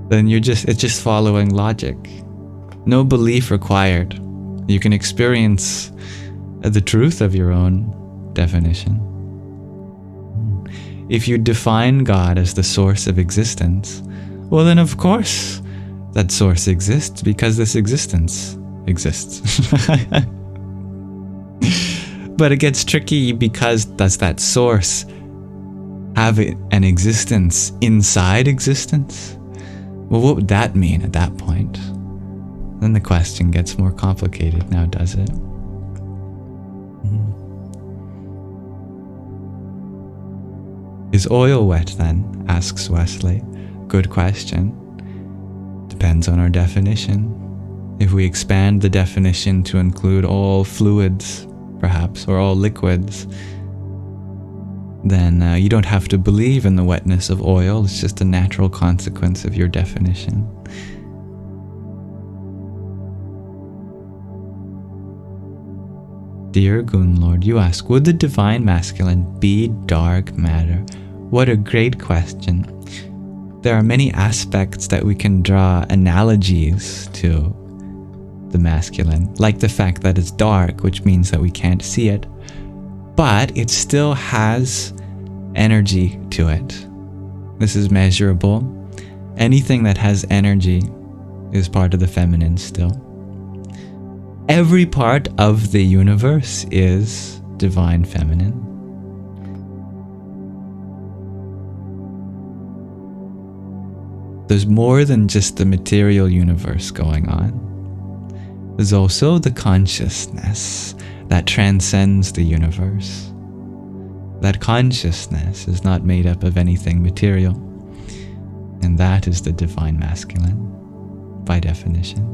then it's just following logic. No belief required. You can experience the truth of your own definition. If you define God as the source of existence, well then of course that source exists because this existence exists. But it gets tricky because does that source have an existence inside existence? Well, what would that mean at that point? Then the question gets more complicated now, does it? Is oil wet then? Asks Wesley. Good question. Depends on our definition. If we expand the definition to include all fluids, perhaps, or all liquids, then you don't have to believe in the wetness of oil. It's just a natural consequence of your definition. Dear Gunlord, you ask, would the divine masculine be dark matter? What a great question. There are many aspects that we can draw analogies to the masculine, like the fact that it's dark, which means that we can't see it, but it still has energy to it. This is measurable. Anything that has energy is part of the feminine still. Every part of the universe is divine feminine. There's more than just the material universe going on. There's also the consciousness that transcends the universe. That consciousness is not made up of anything material, and that is the divine masculine, by definition.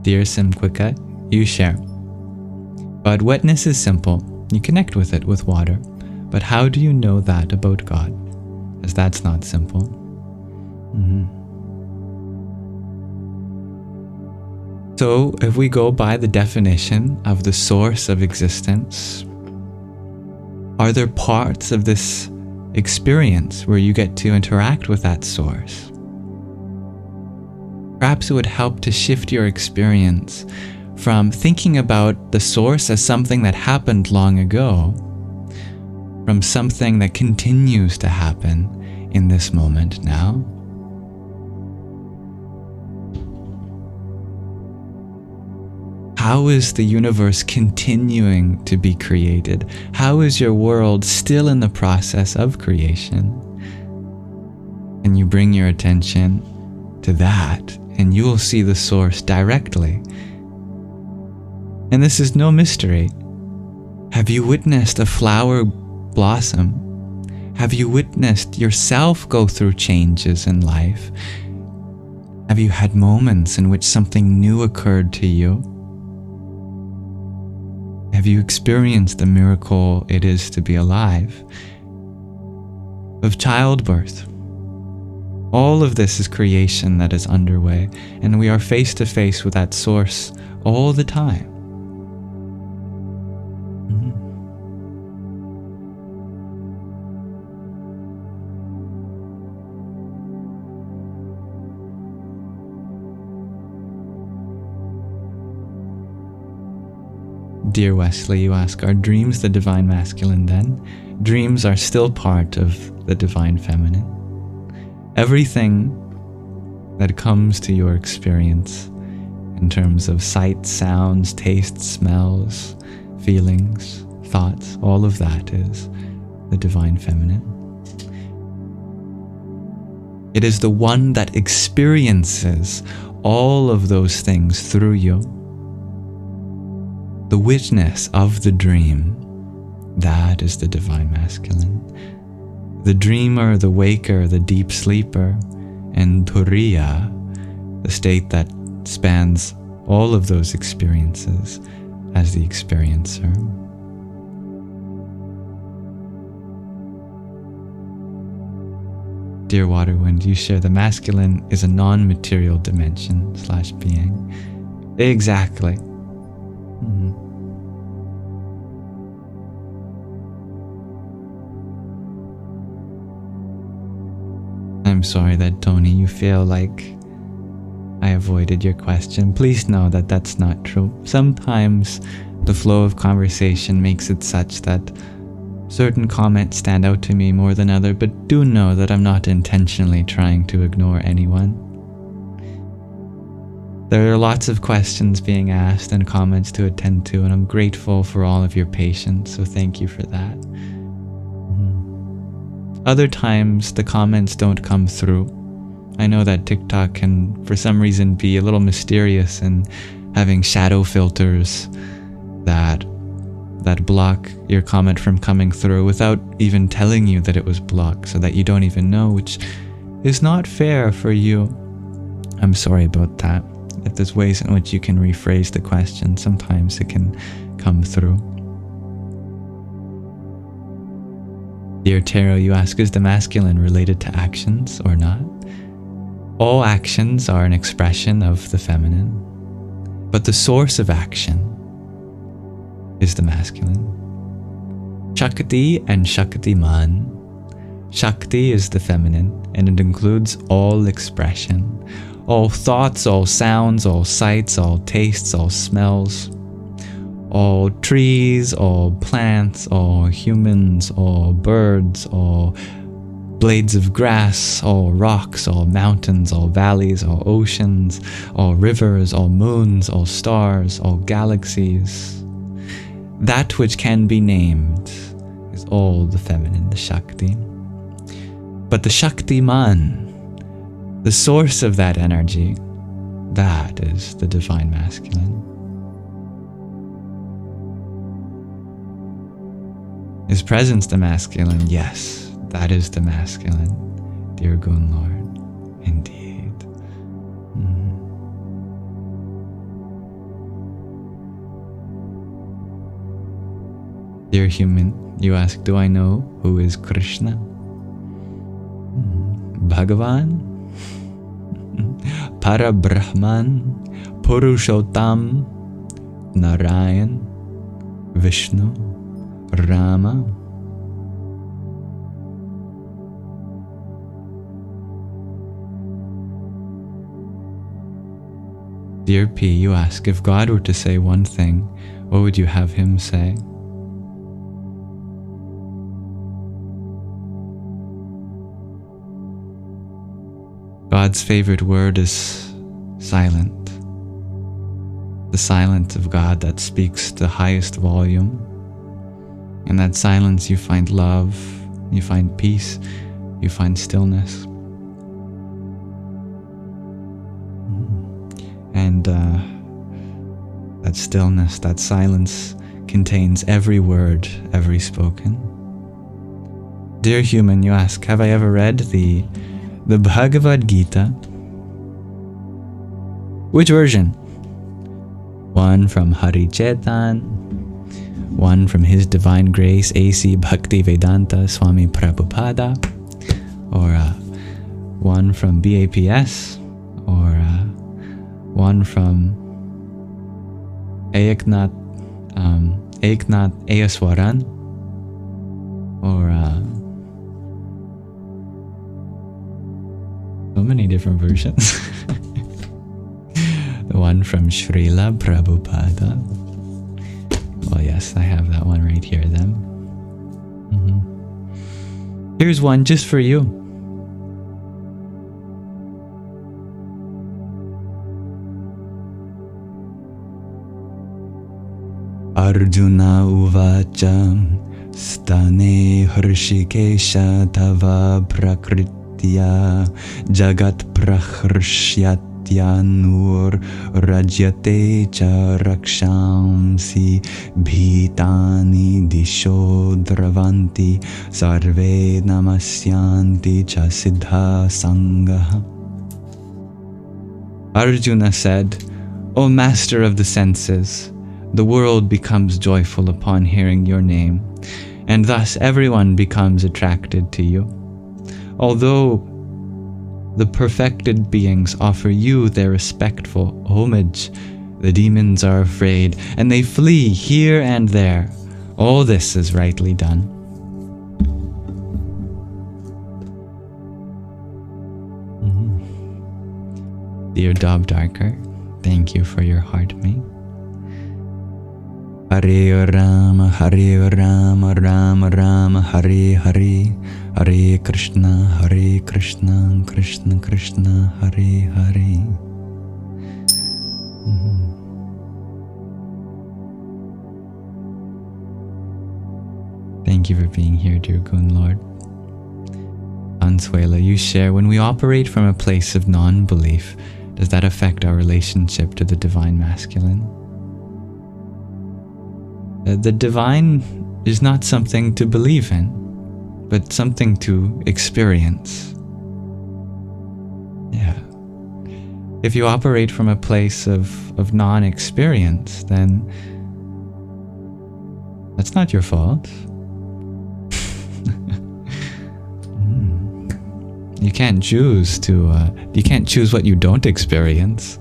Dear Simquika, you share. But wetness is simple. You connect with it with water. But how do you know that about God? As that's not simple. So if we go by the definition of the source of existence, are there parts of this experience where you get to interact with that source? Perhaps it would help to shift your experience from thinking about the source as something that happened long ago, from something that continues to happen in this moment now. How is the universe continuing to be created? How is your world still in the process of creation? And you bring your attention to that, and you will see the source directly. And this is no mystery. Have you witnessed a flower blossom? Have you witnessed yourself go through changes in life? Have you had moments in which something new occurred to you? Have you experienced the miracle it is to be alive? Of childbirth? All of this is creation that is underway, and we are face to face with that source all the time. Dear Wesley, you ask, are dreams the divine masculine then? Dreams are still part of the divine feminine. Everything that comes to your experience in terms of sights, sounds, tastes, smells, feelings, thoughts, all of that is the divine feminine. It is the one that experiences all of those things through you. The witness of the dream, that is the divine masculine. The dreamer, the waker, the deep sleeper, and Turiya, the state that spans all of those experiences as the experiencer. Dear Waterwind, you share the masculine is a non-material dimension / being. Exactly. I'm sorry that, Tony, you feel like I avoided your question. Please know that that's not true. Sometimes the flow of conversation makes it such that certain comments stand out to me more than others, but do know that I'm not intentionally trying to ignore anyone. There are lots of questions being asked and comments to attend to, and I'm grateful for all of your patience, so thank you for that. Other times, the comments don't come through. I know that TikTok can, for some reason, be a little mysterious and having shadow filters that block your comment from coming through without even telling you that it was blocked, so that you don't even know, which is not fair for you. I'm sorry about that. If there's ways in which you can rephrase the question, sometimes it can come through. Dear Taro, you ask, is the masculine related to actions or not? All actions are an expression of the feminine, but the source of action is the masculine. Shakti and Shaktiman. Shakti is the feminine, and it includes all expression, all thoughts, all sounds, all sights, all tastes, all smells, all trees, all plants, all humans, all birds, all blades of grass, all rocks, all mountains, all valleys, all oceans, all rivers, all moons, all stars, all galaxies. That which can be named is all the feminine, the Shakti. But the Shaktiman, the source of that energy, that is the divine masculine. Is presence the masculine? Yes, that is the masculine, dear Gun Lord, indeed. Dear human, you ask, do I know who is Krishna? Bhagavan? Parabrahman? Purushottam? Narayan? Vishnu? Rama? Dear P, you ask, if God were to say one thing, what would you have him say? God's favorite word is silent. The silence of God that speaks the highest volume. In that silence you find love, you find peace, you find stillness. And that stillness, that silence contains every word, every spoken. Dear human, you ask, have I ever read the Bhagavad Gītā? Which version? One from Hari Chetan, one from His Divine Grace A.C. Bhaktivedanta Swami Prabhupada, or one from BAPS, or one from Eknath Ayaswaran, or so many different versions. The one from Srila Prabhupada. Well, yes, I have that one right here then. Here's one just for you. Arjuna uvacha stane hrishikesha tava prakritya jagat prahrshyatyannur rajyate cha rakshamsi bhitani disho dravanti sarve namasyanti cha siddha sangaha. Arjuna said, "O master of the senses, the world becomes joyful upon hearing your name, and thus everyone becomes attracted to you. Although the perfected beings offer you their respectful homage, the demons are afraid, and they flee here and there. All this is rightly done." Dear Dob Darker, thank you for your heart mate. Hare Rama, Rama Rama, Hare Hare, Hare Krishna, Krishna Krishna, Hare Hare. Thank you for being here, dear Goon Lord. Ansuela, you share, when we operate from a place of non-belief, does that affect our relationship to the divine masculine? The divine is not something to believe in, but something to experience. Yeah. If you operate from a place of non-experience, then that's not your fault. You can't choose you can't choose what you don't experience.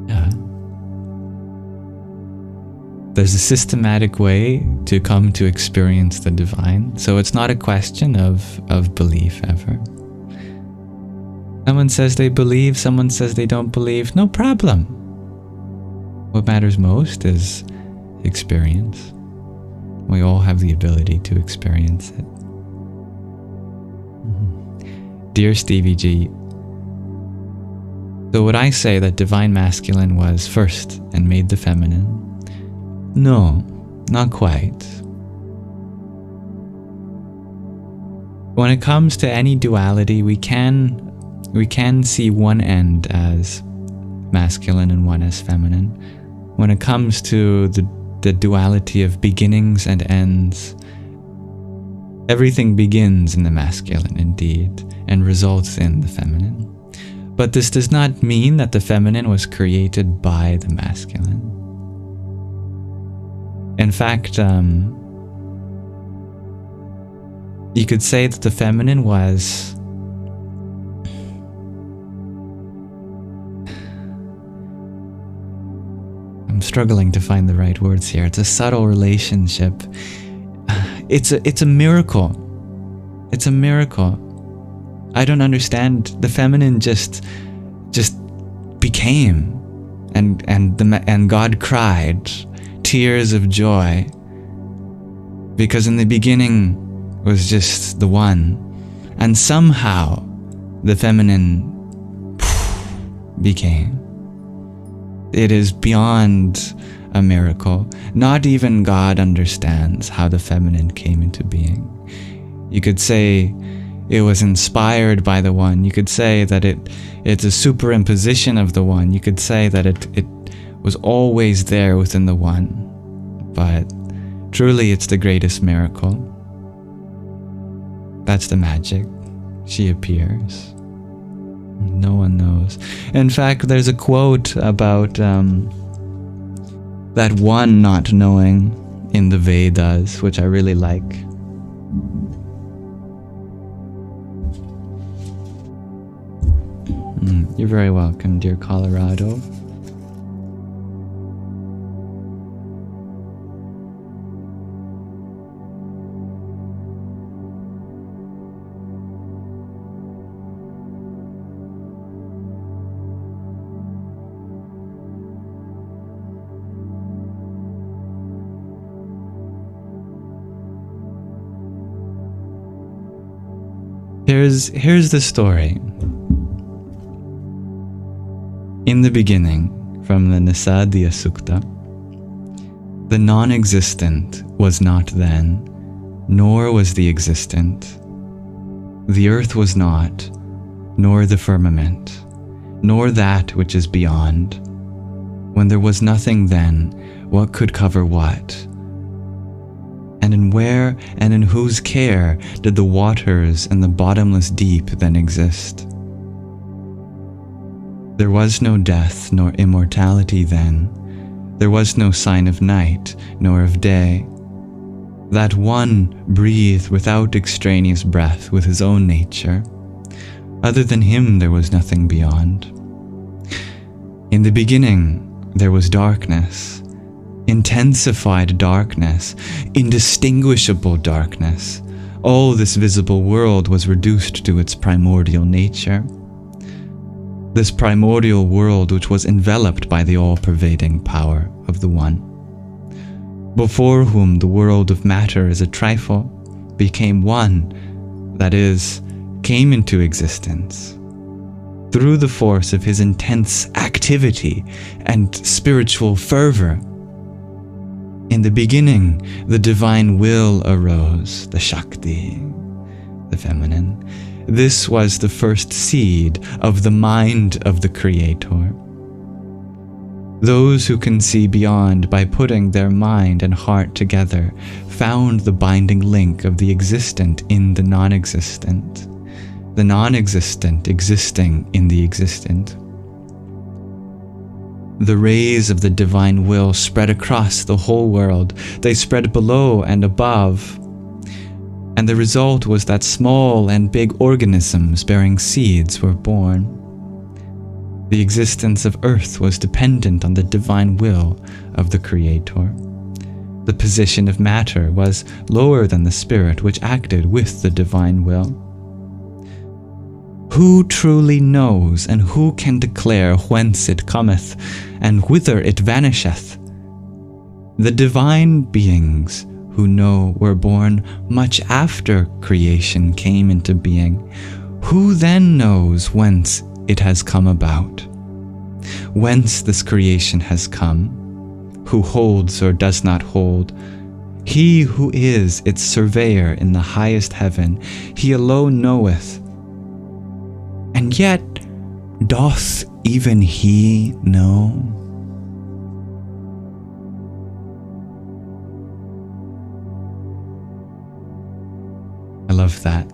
Yeah. There's a systematic way to come to experience the divine, so it's not a question of belief ever. Someone says they believe, someone says they don't believe, no problem. What matters most is experience. We all have the ability to experience it. Dear Stevie G, so would I say that divine masculine was first and made the feminine? No, not quite. When it comes to any duality, we can see one end as masculine and one as feminine. When it comes to the duality of beginnings and ends, everything begins in the masculine indeed, and results in the feminine. But this does not mean that the feminine was created by the masculine. In fact, you could say that the feminine was I'm struggling to find the right words here. It's a subtle relationship. It's a miracle. It's a miracle. I don't understand. The feminine just became, and God cried tears of joy, because in the beginning was just the one, and somehow the feminine became. It is beyond a miracle. Not even God understands how the feminine came into being. You could say it was inspired by the one. You could say that it's a superimposition of the one. You could say that it was always there within the one. But truly it's the greatest miracle. That's the magic. She appears. No one knows. In fact, there's a quote about that one not knowing in the Vedas, which I really like. You're very welcome, dear Colorado. Here's the story. In the beginning, from the Nisadya Sukta, the non-existent was not then, nor was the existent. The earth was not, nor the firmament, nor that which is beyond. When there was nothing then, what could cover what? And in where and in whose care did the waters and the bottomless deep then exist? There was no death nor immortality then. There was no sign of night nor of day. That one breathed without extraneous breath with his own nature. Other than him there was nothing beyond. In the beginning there was darkness, intensified darkness, indistinguishable darkness. All this visible world was reduced to its primordial nature. This primordial world which was enveloped by the all-pervading power of the One, before whom the world of matter is a trifle, became one, that is, came into existence. Through the force of his intense activity and spiritual fervor. In the beginning, the divine will arose, the Shakti, the feminine. This was the first seed of the mind of the Creator. Those who can see beyond by putting their mind and heart together found the binding link of the existent in the non-existent existing in the existent. The rays of the divine will spread across the whole world. They spread below and above. And the result was that small and big organisms bearing seeds were born. The existence of Earth was dependent on the divine will of the Creator. The position of matter was lower than the spirit which acted with the divine will. Who truly knows, and who can declare whence it cometh, and whither it vanisheth? The divine beings who know were born much after creation came into being. Who then knows whence it has come about? Whence this creation has come? Who holds or does not hold? He who is its surveyor in the highest heaven, he alone knoweth. And yet, doth even he know? I love that.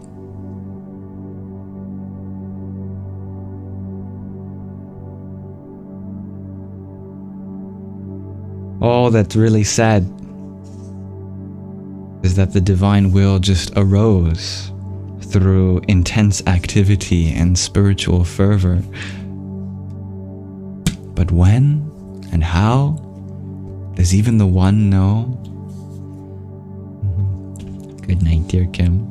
All that's really said is that the divine will just arose through intense activity and spiritual fervor. But when and how? Does even the One know? Good night, dear Kim.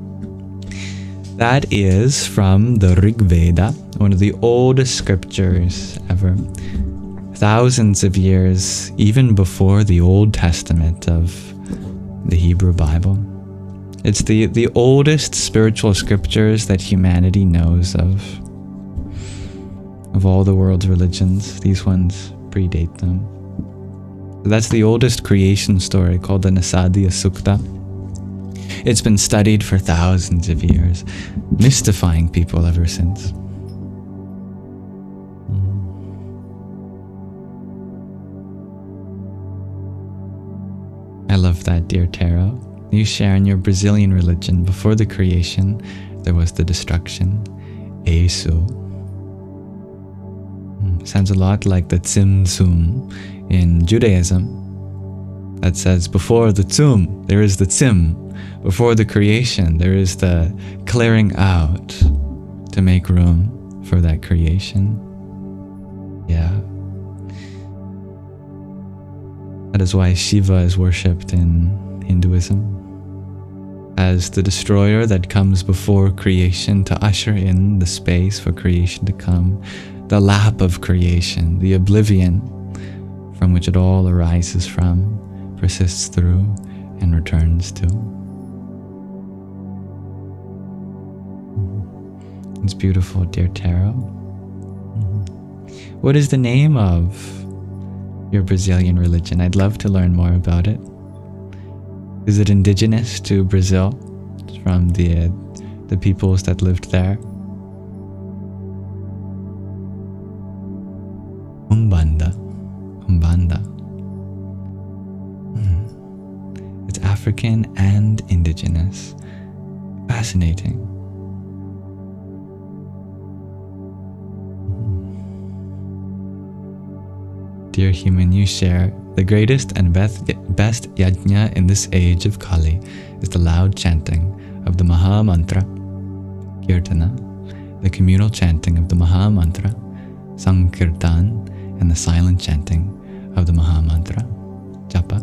That is from the Rig Veda, one of the oldest scriptures ever. Thousands of years, even before the Old Testament of the Hebrew Bible. It's the oldest spiritual scriptures that humanity knows of. Of all the world's religions, these ones predate them. So that's the oldest creation story, called the Nasadya Sukta. It's been studied for thousands of years, mystifying people ever since. I love that, dear Tarot. You share in your Brazilian religion, before the creation, there was the destruction. Eso. Sounds a lot like the Tzimtzum in Judaism. That says, before the Tzum, there is the Tzim. Before the creation, there is the clearing out to make room for that creation. Yeah. That is why Shiva is worshipped in Hinduism as the destroyer that comes before creation to usher in the space for creation to come, the lap of creation, the oblivion from which it all arises from, persists through, and returns to. It's beautiful, dear Tarot. What is the name of your Brazilian religion? I'd love to learn more about it. Is it indigenous to Brazil? It's from the peoples that lived there? Umbanda. It's African and indigenous. Fascinating. dear human, you share the greatest and best yajna in this age of Kali is the loud chanting of the Maha Mantra, Kirtana, the communal chanting of the Maha Mantra, Sankirtan, and the silent chanting of the Maha Mantra, Japa.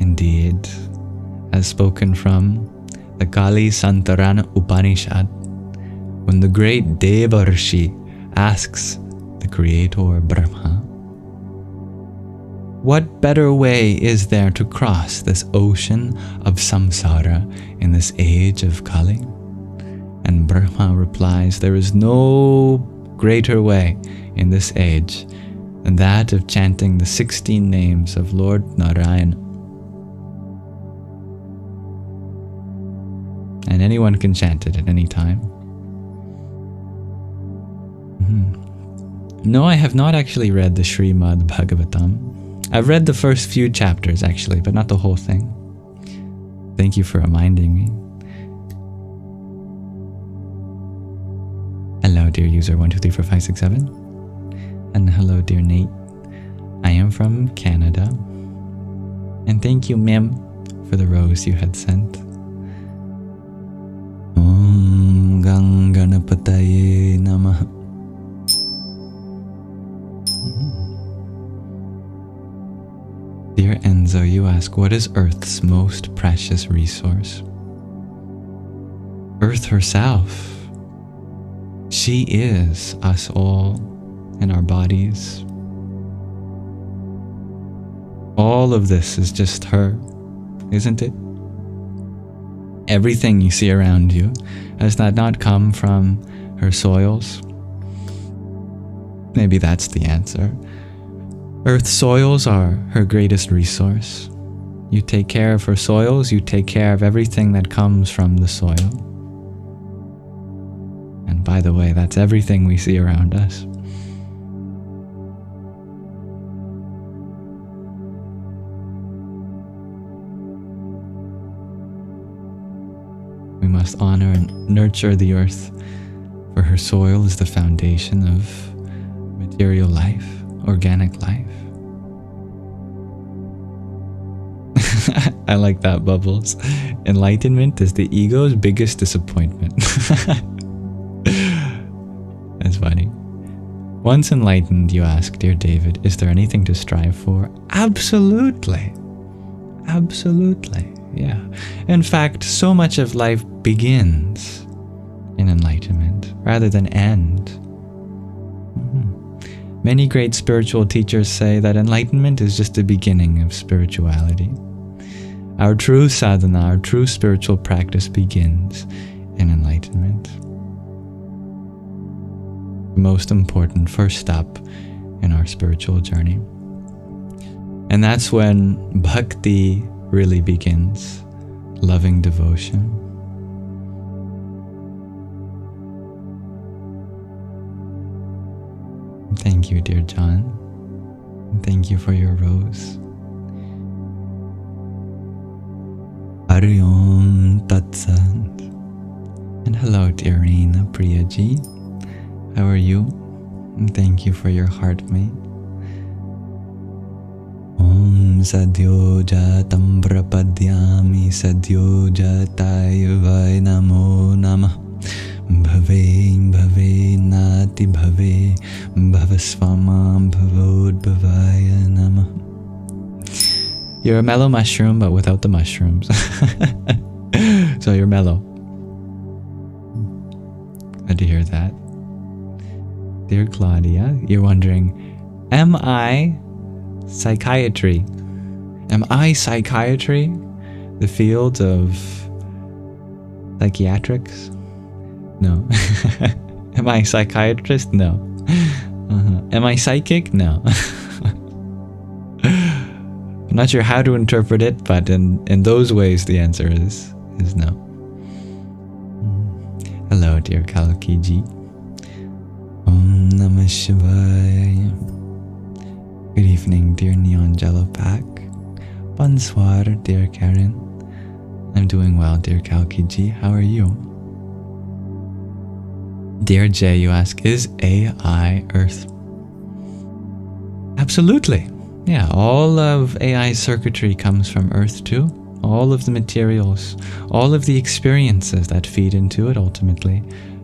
Indeed, as spoken from the Kali Santarana Upanishad, when the great Devarshi asks the Creator Brahma, what better way is there to cross this ocean of samsara in this age of Kali? And Brahma replies, there is no greater way in this age than that of chanting the 16 names of Lord Narayana. And anyone can chant it at any time. No, I have not actually read the Srimad Bhagavatam. I've read the first few chapters actually, but not the whole thing. Thank you for reminding me. Hello, dear user 12345667. And hello, dear Nate. I am from Canada. And thank you, ma'am, for the rose you had sent. Om Ganganapataye Namaha. Dear Enzo, you ask, what is Earth's most precious resource? Earth herself. She is us all in our bodies. All of this is just her, isn't it? Everything you see around you, has that not come from her soils? Maybe that's the answer. Earth's soils are her greatest resource. You take care of her soils, you take care of everything that comes from the soil. And by the way, that's everything we see around us. We must honor and nurture the earth, for her soil is the foundation of material life, organic life. I like that, Bubbles. Enlightenment is the ego's biggest disappointment. That's funny. Once enlightened, you ask, dear David, is there anything to strive for? Absolutely. Absolutely. Yeah. In fact, so much of life begins in enlightenment rather than end. Many great spiritual teachers say that enlightenment is just the beginning of spirituality. Our true sadhana, our true spiritual practice begins in enlightenment. The most important first step in our spiritual journey. And that's when bhakti really begins, loving devotion. Thank you, dear John. Thank you for your rose. Hari Om Tat Sat. And hello, dear Reena Priyaji. How are you? And thank you for your heart mate. Om Sadhyo Jatam Prapadyami Sadhyo Jatayavai Namo Namah. Bhave Bhave Nati Bhave Bhavasvamam Bhavod Bhavaya Namah. You're a mellow mushroom, but without the mushrooms. So you're mellow. Glad to hear that. Dear Claudia, you're wondering, am I psychiatry? Am I psychiatry? The field of psychiatrics? No. Am I a psychiatrist? No. Am I psychic? No. I'm not sure how to interpret it, but in those ways the answer is no. Hello, dear Kalkiji. Om Namah Shivaya. Good evening, dear Neon Jello Pack. Bonsoir, dear Karen. I'm doing well, dear Kalkiji. How are you? Dear Jay, you ask, is AI Earth? Absolutely. Yeah, all of AI circuitry comes from Earth too. All of the materials, all of the experiences that feed into it ultimately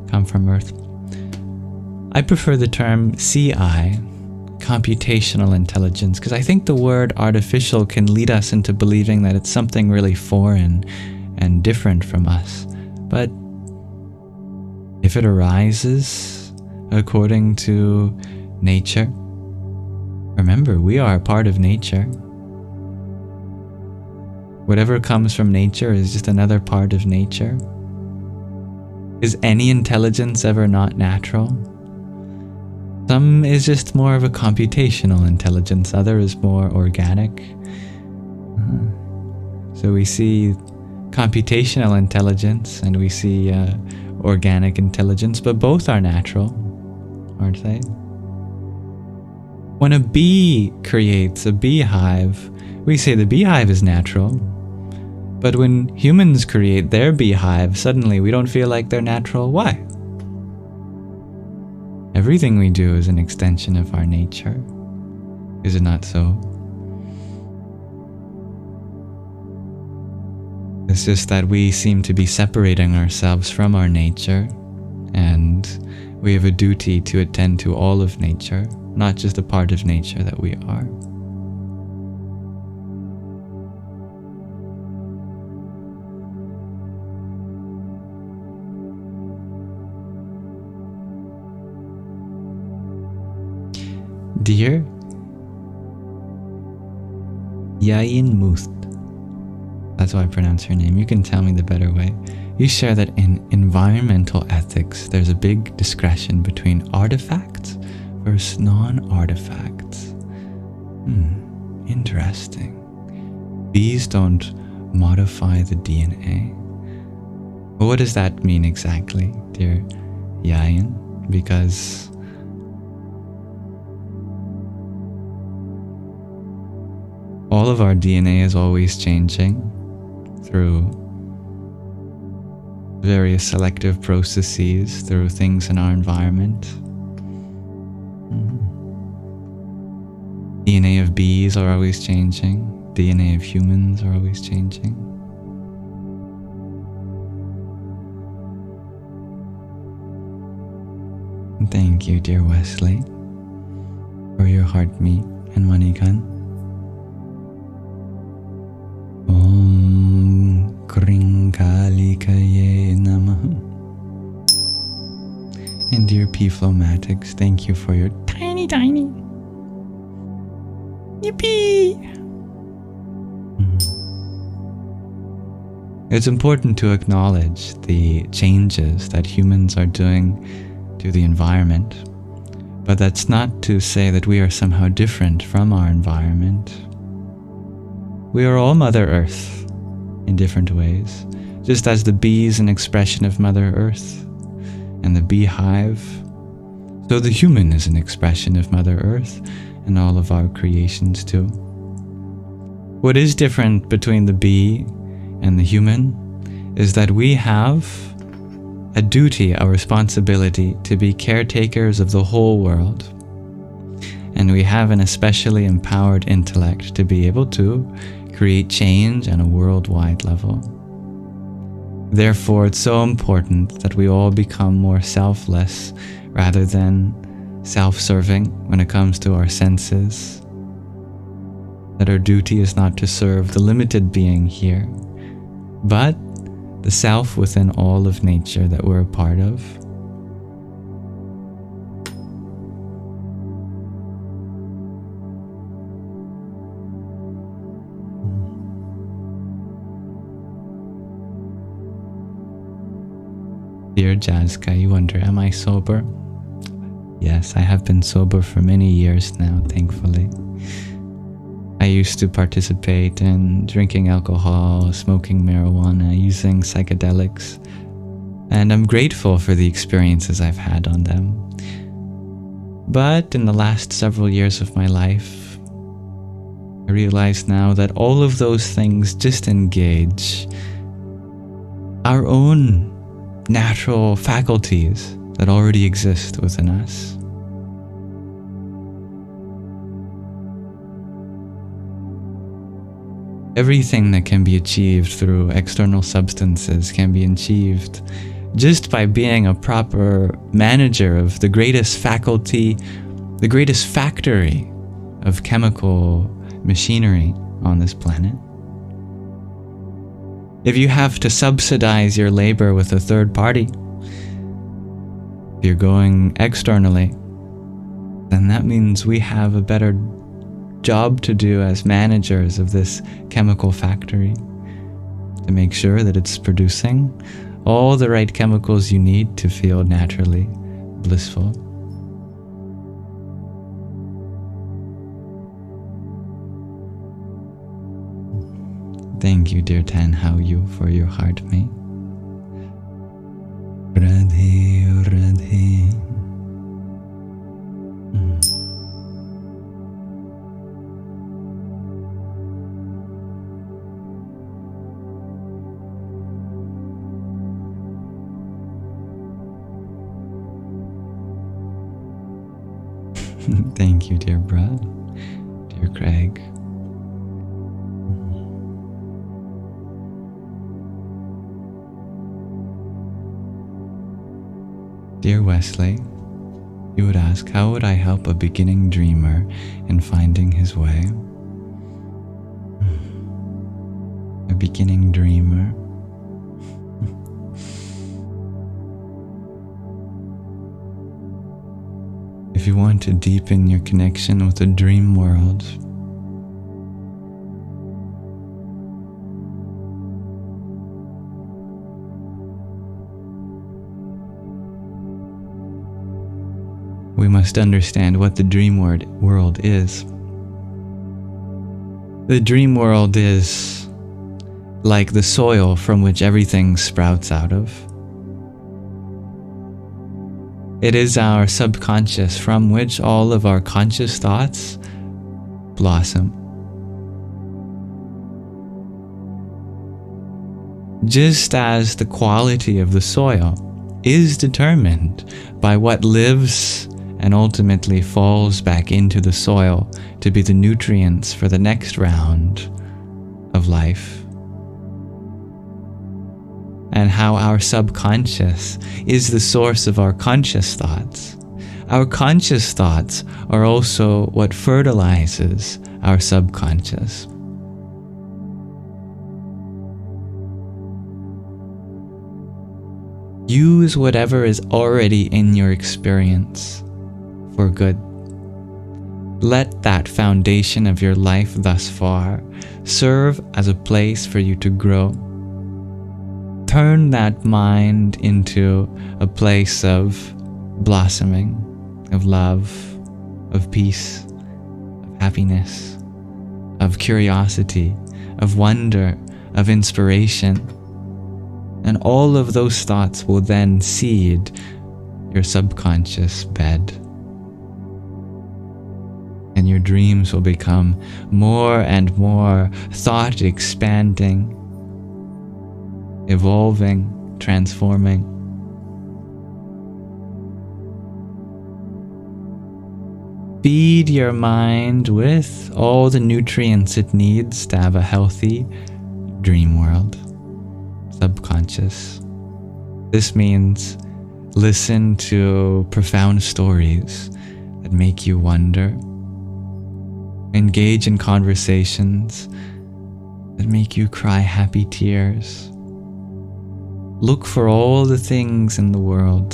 come from Earth. I prefer the term CI, computational intelligence, because I think the word artificial can lead us into believing that it's something really foreign and different from us. But if it arises according to nature, remember, we are a part of nature. Whatever comes from nature is just another part of nature. Is any intelligence ever not natural? Some is just more of a computational intelligence, other is more organic. So we see computational intelligence and we see organic intelligence, but both are natural, aren't they? When a bee creates a beehive, we say the beehive is natural. But when humans create their beehive, suddenly we don't feel like they're natural. Why? Everything we do is an extension of our nature. Is it not so? It's just that we seem to be separating ourselves from our nature, and we have a duty to attend to all of nature, not just a part of nature that we are. Dear Yayin Muth, that's how I pronounce your name. You can tell me the better way. You share that in environmental ethics, there's a big discretion between artifacts versus non-artifacts. Interesting. Bees don't modify the DNA. Well, what does that mean exactly, dear Yayin? Because all of our DNA is always changing through various selective processes, through things in our environment. DNA of bees are always changing. DNA of humans are always changing. And thank you, dear Wesley, for your heart meat and money gun. Om Krinkalikaye Namaha. And dear P-Flomatics, thank you for your tiny. Yippee! It's important to acknowledge the changes that humans are doing to the environment, but that's not to say that we are somehow different from our environment. We are all Mother Earth in different ways, just as the bee is an expression of Mother Earth and the beehive, so the human is an expression of Mother Earth and all of our creations too. What is different between the bee and the human is that we have a duty, a responsibility to be caretakers of the whole world. And we have an especially empowered intellect to be able to create change on a worldwide level. Therefore, it's so important that we all become more selfless rather than self-serving when it comes to our senses. That our duty is not to serve the limited being here, but the self within all of nature that we're a part of. Dear Jazzka, you wonder, am I sober? Yes, I have been sober for many years now, thankfully. I used to participate in drinking alcohol, smoking marijuana, using psychedelics, and I'm grateful for the experiences I've had on them. But in the last several years of my life, I realize now that all of those things just engage our own natural faculties that already exist within us. Everything that can be achieved through external substances can be achieved just by being a proper manager of the greatest faculty, the greatest factory of chemical machinery on this planet. If you have to subsidize your labor with a third party, if you're going externally, then that means we have a better job to do as managers of this chemical factory to make sure that it's producing all the right chemicals you need to feel naturally blissful. Thank you, dear Tan Hao Yu, for your heart, mate. Radhe, Radhe. Thank you, dear Brad, dear Craig. Dear Wesley, you would ask, how would I help a beginning dreamer in finding his way? A beginning dreamer. If you want to deepen your connection with the dream world, we must understand what the dream world is. The dream world is like the soil from which everything sprouts out of. It is our subconscious from which all of our conscious thoughts blossom. Just as the quality of the soil is determined by what lives and ultimately falls back into the soil to be the nutrients for the next round of life, and how our subconscious is the source of our conscious thoughts. Our conscious thoughts are also what fertilizes our subconscious. Use whatever is already in your experience for good. Let that foundation of your life thus far serve as a place for you to grow. Turn that mind into a place of blossoming, of love, of peace, of happiness, of curiosity, of wonder, of inspiration. And all of those thoughts will then seed your subconscious bed. And your dreams will become more and more thought expanding, evolving, transforming. Feed your mind with all the nutrients it needs to have a healthy dream world, subconscious. This means listen to profound stories that make you wonder. Engage in conversations that make you cry happy tears. Look for all the things in the world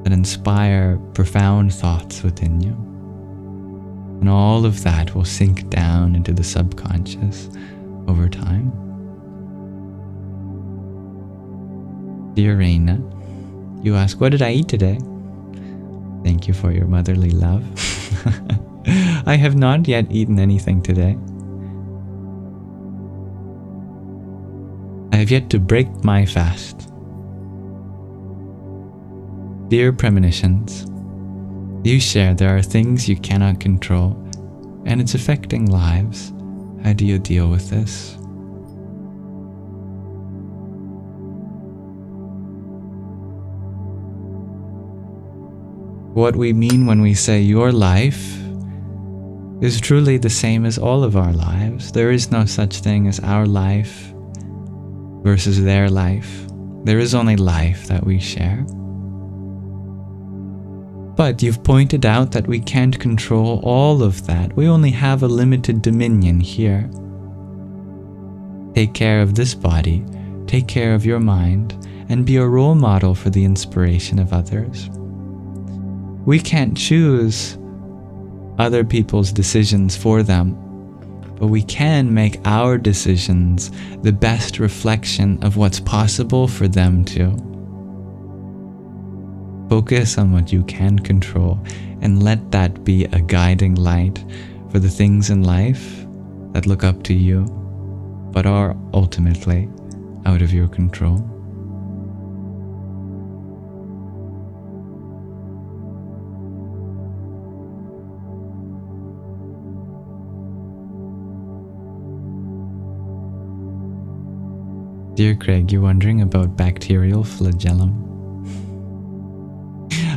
that inspire profound thoughts within you. And all of that will sink down into the subconscious over time. Dear Reina, you ask, what did I eat today? Thank you for your motherly love. I have not yet eaten anything today. I have yet to break my fast. Dear premonitions, you share there are things you cannot control, and it's affecting lives. How do you deal with this? What we mean when we say your life is truly the same as all of our lives. There is no such thing as our life versus their life. There is only life that we share. But you've pointed out that we can't control all of that. We only have a limited dominion here. Take care of this body, take care of your mind, and be a role model for the inspiration of others. We can't choose other people's decisions for them, but we can make our decisions the best reflection of what's possible for them too. Focus on what you can control and let that be a guiding light for the things in life that look up to you, but are ultimately out of your control. Dear Craig, you're wondering about bacterial flagellum.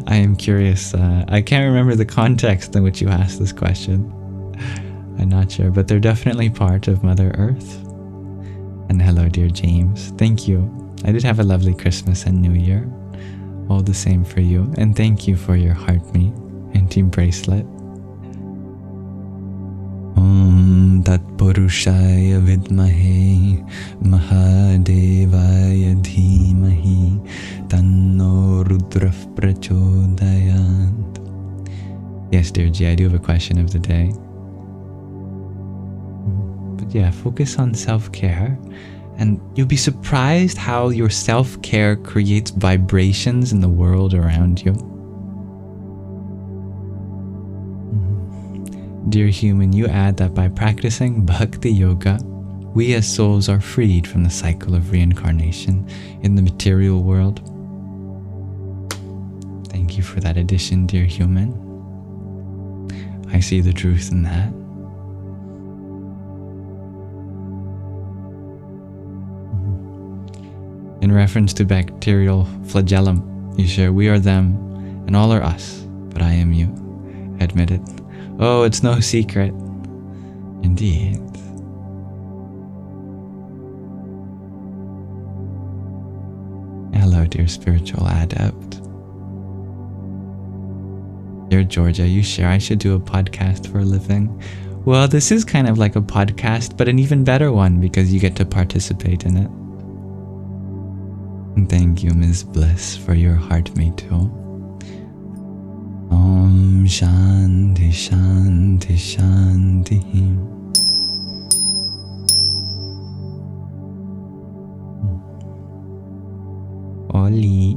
I am curious. I can't remember the context in which you asked this question. I'm not sure, but they're definitely part of Mother Earth. And hello, dear James. Thank you. I did have a lovely Christmas and New Year. All the same for you. And thank you for your heart me and team bracelet. Om Tat Purushaya Vidmahe Mahadevaya Dhimahi Tanno Rudraf Prachodayant. Yes, dear G, I do have a question of the day. But yeah, focus on self-care, and you'll be surprised how your self-care creates vibrations in the world around you. Dear human, you add that by practicing Bhakti Yoga, we as souls are freed from the cycle of reincarnation in the material world. Thank you for that addition, dear human. I see the truth in that. In reference to bacterial flagellum, you share, we are them and all are us, but I am you. Admit it. Oh, it's no secret. Indeed. Hello, dear spiritual adept. Dear Georgia, you share I should do a podcast for a living. Well, this is kind of like a podcast, but an even better one because you get to participate in it. And thank you, Ms. Bliss, for your heart me too. Om Shanti Shanti Shanti. Oli,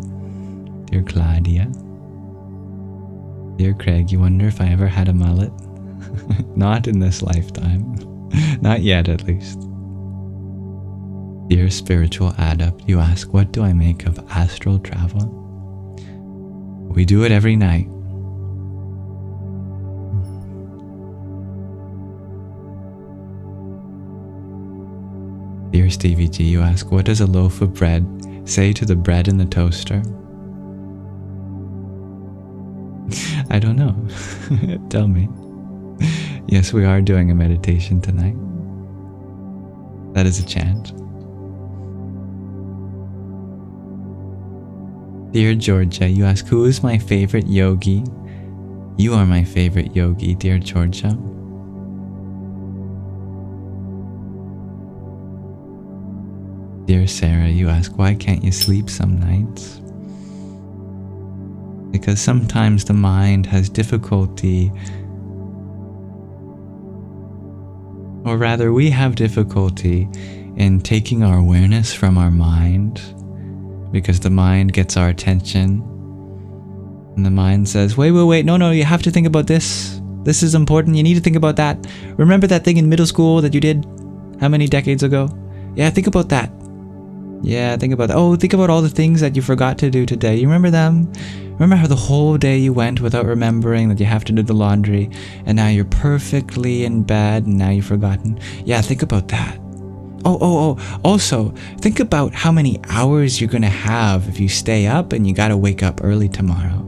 dear Claudia. Dear Craig, you wonder if I ever had a mullet? Not in this lifetime. Not yet, at least. Dear spiritual adept, you ask, what do I make of astral travel? We do it every night. Dear Stevie G, you ask, what does a loaf of bread say to the bread in the toaster? I don't know. Tell me. Yes, we are doing a meditation tonight. That is a chant. Dear Georgia, you ask, who is my favorite yogi? You are my favorite yogi, dear Georgia. Dear Sarah, you ask, why can't you sleep some nights? Because sometimes the mind has difficulty, or rather we have difficulty in taking our awareness from our mind, because the mind gets our attention and the mind says, wait, no, you have to think about this. This is important. You need to think about that. Remember that thing in middle school that you did how many decades ago? Yeah, think about that. Yeah, think about that. Oh, think about all the things that you forgot to do today. You remember them? Remember how the whole day you went without remembering that you have to do the laundry, and now you're perfectly in bed and now you've forgotten? Yeah, think about that. Oh, also, think about how many hours you're going to have if you stay up and you got to wake up early tomorrow.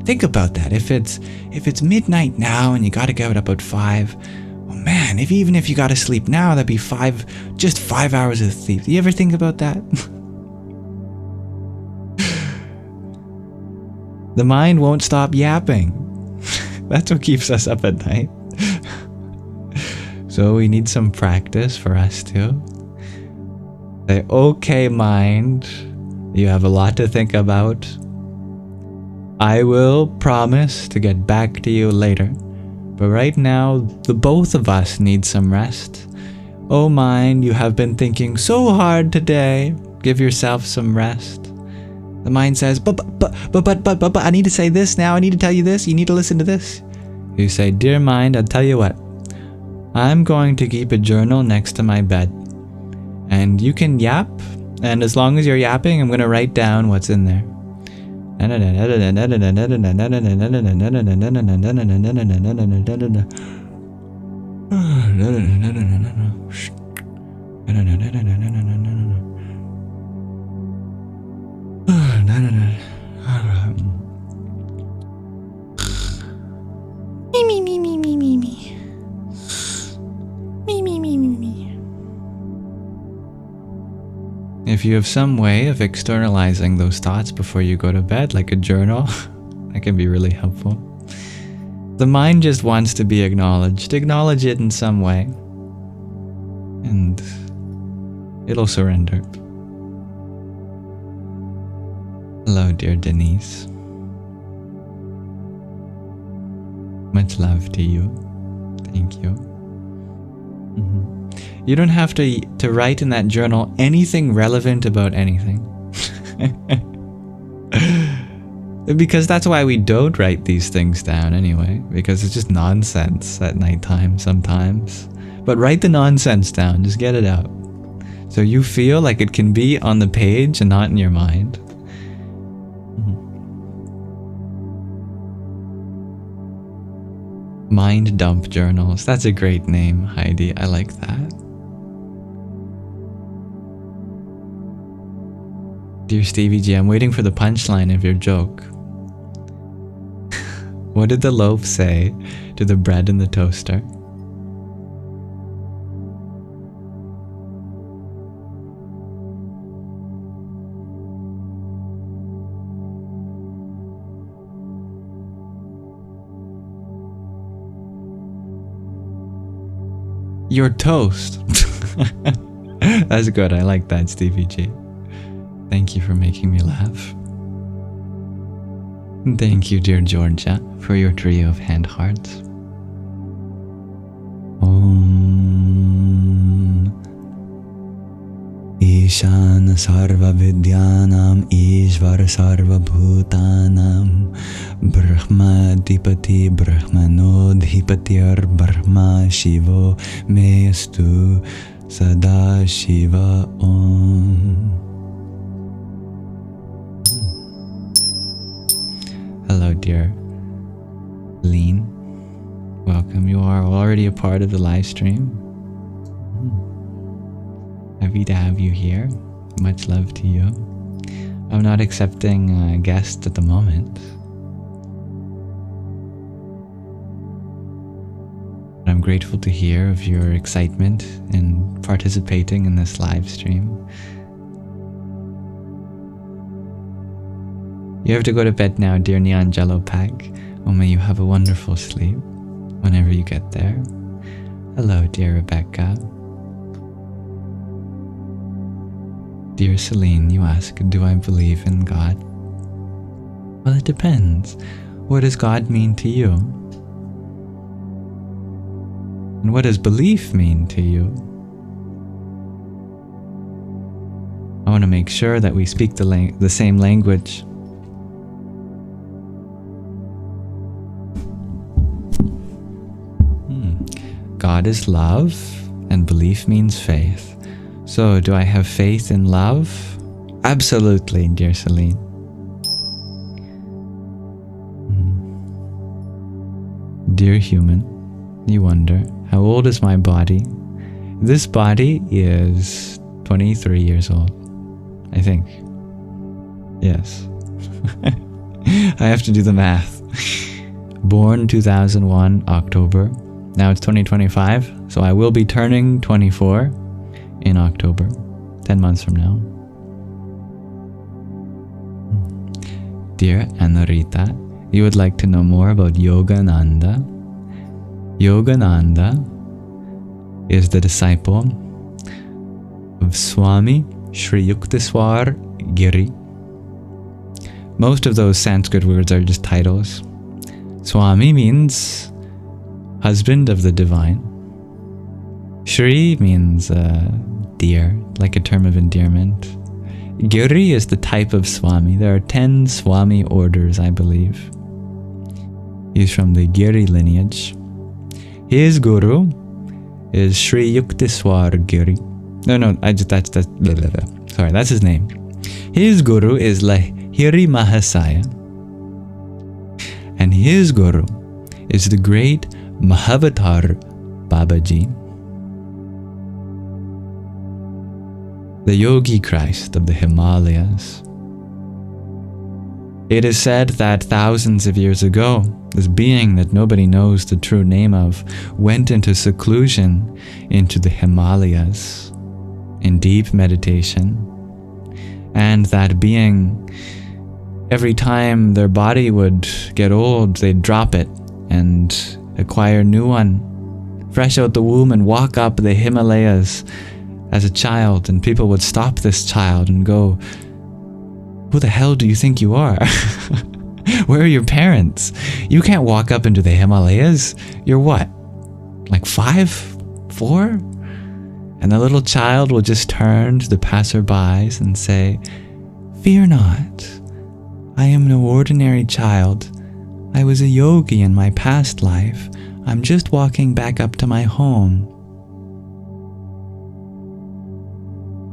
Think about that. If it's midnight now and you gotta get up at 5, oh man, even if you gotta sleep now, that'd be just 5 hours of sleep. Do you ever think about that? The mind won't stop yapping. That's what keeps us up at night. So we need some practice for us too. Say, okay, mind, you have a lot to think about. I will promise to get back to you later. But right now, the both of us need some rest. Oh mind, you have been thinking so hard today. Give yourself some rest. The mind says, but, I need to say this now. I need to tell you this. You need to listen to this. You say, dear mind, I'll tell you what. I'm going to keep a journal next to my bed. And you can yap. And as long as you're yapping, I'm going to write down what's in there. If you have some way of externalizing those thoughts before you go to bed, like a journal, that can be really helpful. The mind just wants to be acknowledged. Acknowledge it in some way, and it'll surrender. Hello, dear Denise. Much love to you. Thank you. You don't have to write in that journal anything relevant about anything. Because that's why we don't write these things down anyway. Because it's just nonsense at nighttime sometimes. But write the nonsense down. Just get it out. So you feel like it can be on the page and not in your mind. Mind dump journals. That's a great name, Heidi. I like that. Dear Stevie G, I'm waiting for the punchline of your joke. What did the loaf say to the bread in the toaster? Your toast. That's good. I like that, Stevie G. Thank you for making me laugh. Thank you, dear Georgia, for your trio of hand hearts. Om Ishana Sarva Vidyanam Ishvar Sarva Bhutanam Brahma Dipati Brahmano Dhipatir Brahma Shivo Meyastu Sada Shiva Om. Hello, dear Lean. Welcome. You are already a part of the live stream. Happy to have you here. Much love to you. I'm not accepting guests at the moment. But I'm grateful to hear of your excitement in participating in this live stream. You have to go to bed now, dear Neon Jello Pack. Oh, may you have a wonderful sleep whenever you get there. Hello, dear Rebecca. Dear Celine, you ask, do I believe in God? Well, it depends. What does God mean to you? And what does belief mean to you? I want to make sure that we speak the same language. God is love, and belief means faith. So, do I have faith in love? Absolutely, dear Celine. Dear human, you wonder, how old is my body? This body is 23 years old, I think. Yes. I have to do the math. Born 2001, October. Now it's 2025, so I will be turning 24 in October, 10 months from now. Dear Anarita, you would like to know more about Yogananda. Yogananda is the disciple of Swami Sri Yukteswar Giri. Most of those Sanskrit words are just titles. Swami means husband of the divine. Shri means dear, like a term of endearment. Giri is the type of Swami. There are 10 Swami orders, I believe. He's from the Giri lineage. His guru is Sri Yukteswar Giri. That's his name. His guru is Lahiri Mahasaya. And his guru is the great Mahavatar Babaji, the Yogi Christ of the Himalayas. It is said that thousands of years ago, this being that nobody knows the true name of went into seclusion into the Himalayas in deep meditation. And that being, every time their body would get old, they'd drop it and acquire a new one, fresh out the womb, and walk up the Himalayas as a child. And people would stop this child and go, "Who the hell do you think you are? Where are your parents? You can't walk up into the Himalayas. You're what, like 5, 4? And the little child will just turn to the passerbys and say, "Fear not. I am no ordinary child. I was a yogi in my past life. I'm just walking back up to my home."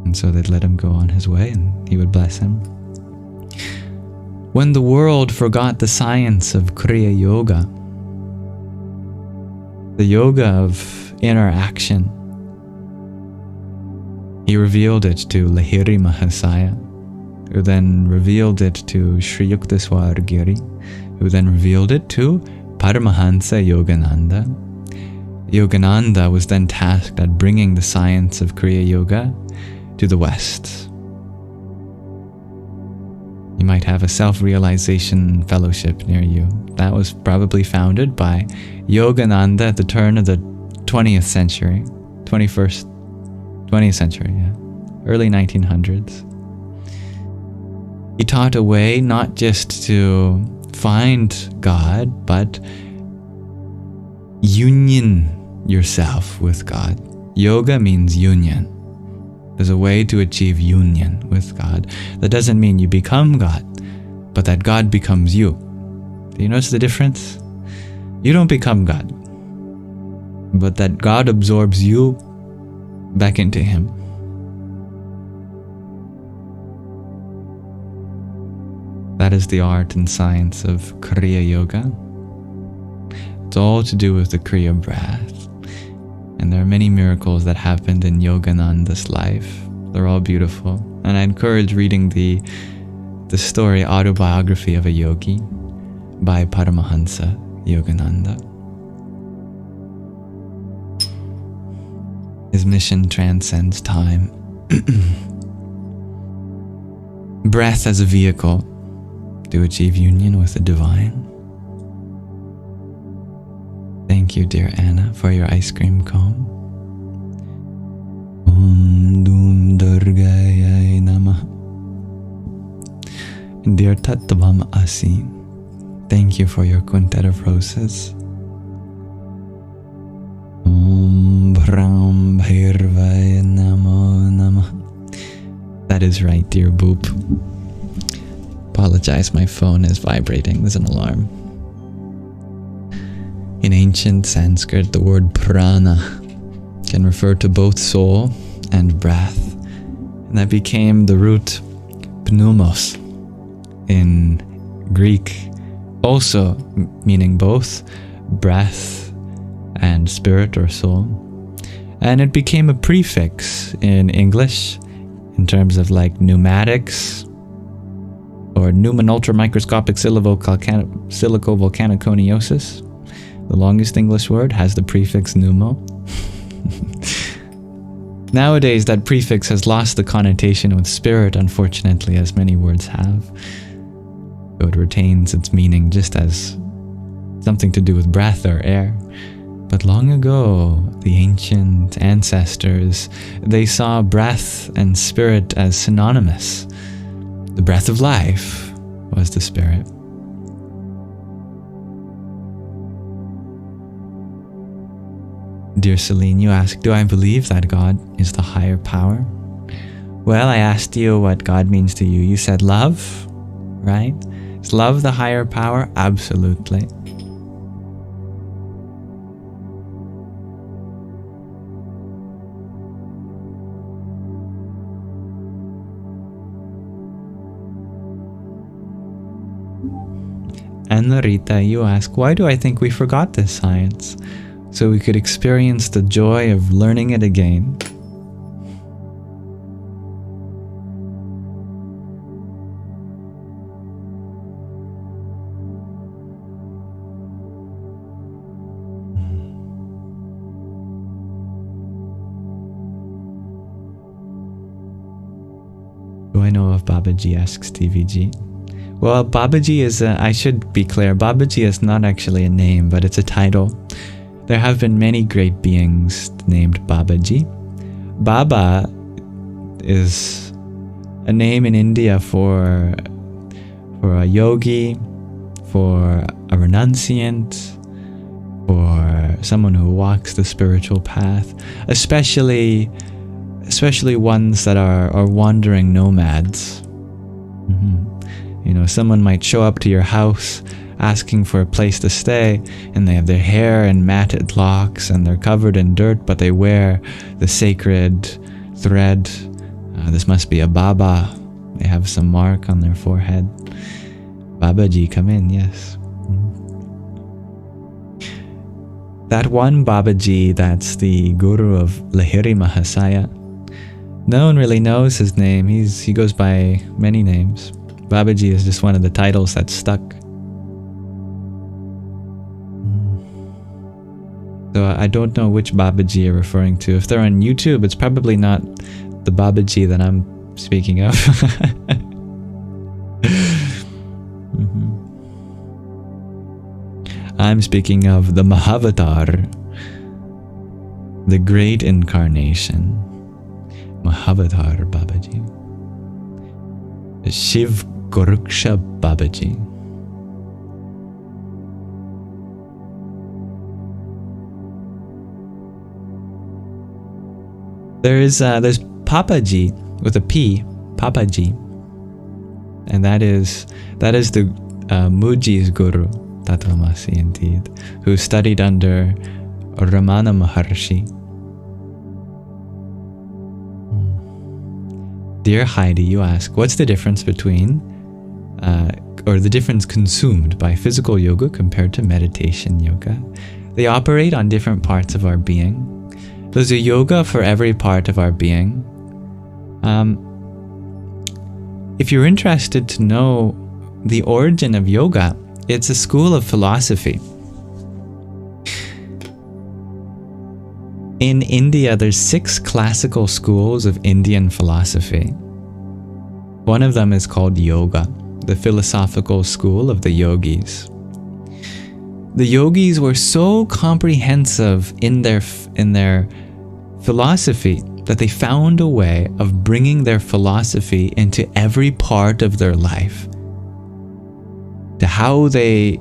And so they'd let him go on his way, and he would bless him. When the world forgot the science of Kriya Yoga, the yoga of inner action, he revealed it to Lahiri Mahasaya, who then revealed it to Sri Yukteswar Giri, who then revealed it to Paramahansa Yogananda. Yogananda was then tasked at bringing the science of Kriya Yoga to the West. You might have a self-realization fellowship near you. That was probably founded by Yogananda at the turn of the 20th century, 20th century, early 1900s. He taught a way not just to find God, but union yourself with God. Yoga means union. There's a way to achieve union with God. That doesn't mean you become God, but that God becomes you. Do you notice the difference? You don't become God, but that God absorbs you back into Him. That is the art and science of Kriya Yoga. It's all to do with the Kriya breath. And there are many miracles that happened in Yogananda's life. They're all beautiful. And I encourage reading the story, autobiography of a yogi by Paramahansa Yogananda. His mission transcends time. Breath as a vehicle to achieve union with the divine. Thank you, dear Anna, for your ice cream cone. Om Dum Durgaya Namah. Dear Tattvam Asi, thank you for your quintet of roses. Om Brahm Bhairvaya Namo Namah. That is right, dear Boop. Apologize, my phone is vibrating. There's an alarm. In ancient Sanskrit, the word prana can refer to both soul and breath, and that became the root pneumos in Greek, also meaning both breath and spirit or soul. And it became a prefix in English in terms of like pneumatics or Newman ultramicroscopic silicovolcanoconiosis. The longest English word has the prefix pneumo. Nowadays, that prefix has lost the connotation with spirit, unfortunately, as many words have. So it retains its meaning just as something to do with breath or air. But long ago, the ancient ancestors, they saw breath and spirit as synonymous. The breath of life was the spirit. Dear Celine, you ask, do I believe that God is the higher power? Well, I asked you what God means to you. You said love, right? Is love the higher power? Absolutely. And Narita, you ask, why do I think we forgot this science? So we could experience the joy of learning it again. Do I know of Babaji, asks TVG. Well, Babaji is I should be clear, Babaji is not actually a name, but it's a title. There have been many great beings named Babaji. Baba is a name in India for a yogi, for a renunciant, for someone who walks the spiritual path, especially ones that are wandering nomads. You know, someone might show up to your house asking for a place to stay, and they have their hair in matted locks and they're covered in dirt, but they wear the sacred thread. This must be a Baba. They have some mark on their forehead. Babaji, come in, yes. That one Babaji, that's the guru of Lahiri Mahasaya. No one really knows his name. He goes by many names. Babaji is just one of the titles that stuck. So I don't know which Babaji you're referring to. If they're on YouTube, it's probably not the Babaji that I'm speaking of. I'm speaking of the Mahavatar, the great incarnation, Mahavatar Babaji, Shiv Goruksha Babaji. There's Papaji with a P, Papaji, and that is the Muji's guru, Tatvamasi indeed, who studied under Ramana Maharshi. Dear Heidi, you ask, what's the difference between, or the difference consumed by physical yoga compared to meditation yoga? They operate on different parts of our being. There's a yoga for every part of our being. If you're interested to know the origin of yoga, it's a school of philosophy. In India, there's 6 classical schools of Indian philosophy. One of them is called yoga, the philosophical school of the yogis. The yogis were so comprehensive in their philosophy that they found a way of bringing their philosophy into every part of their life. To how they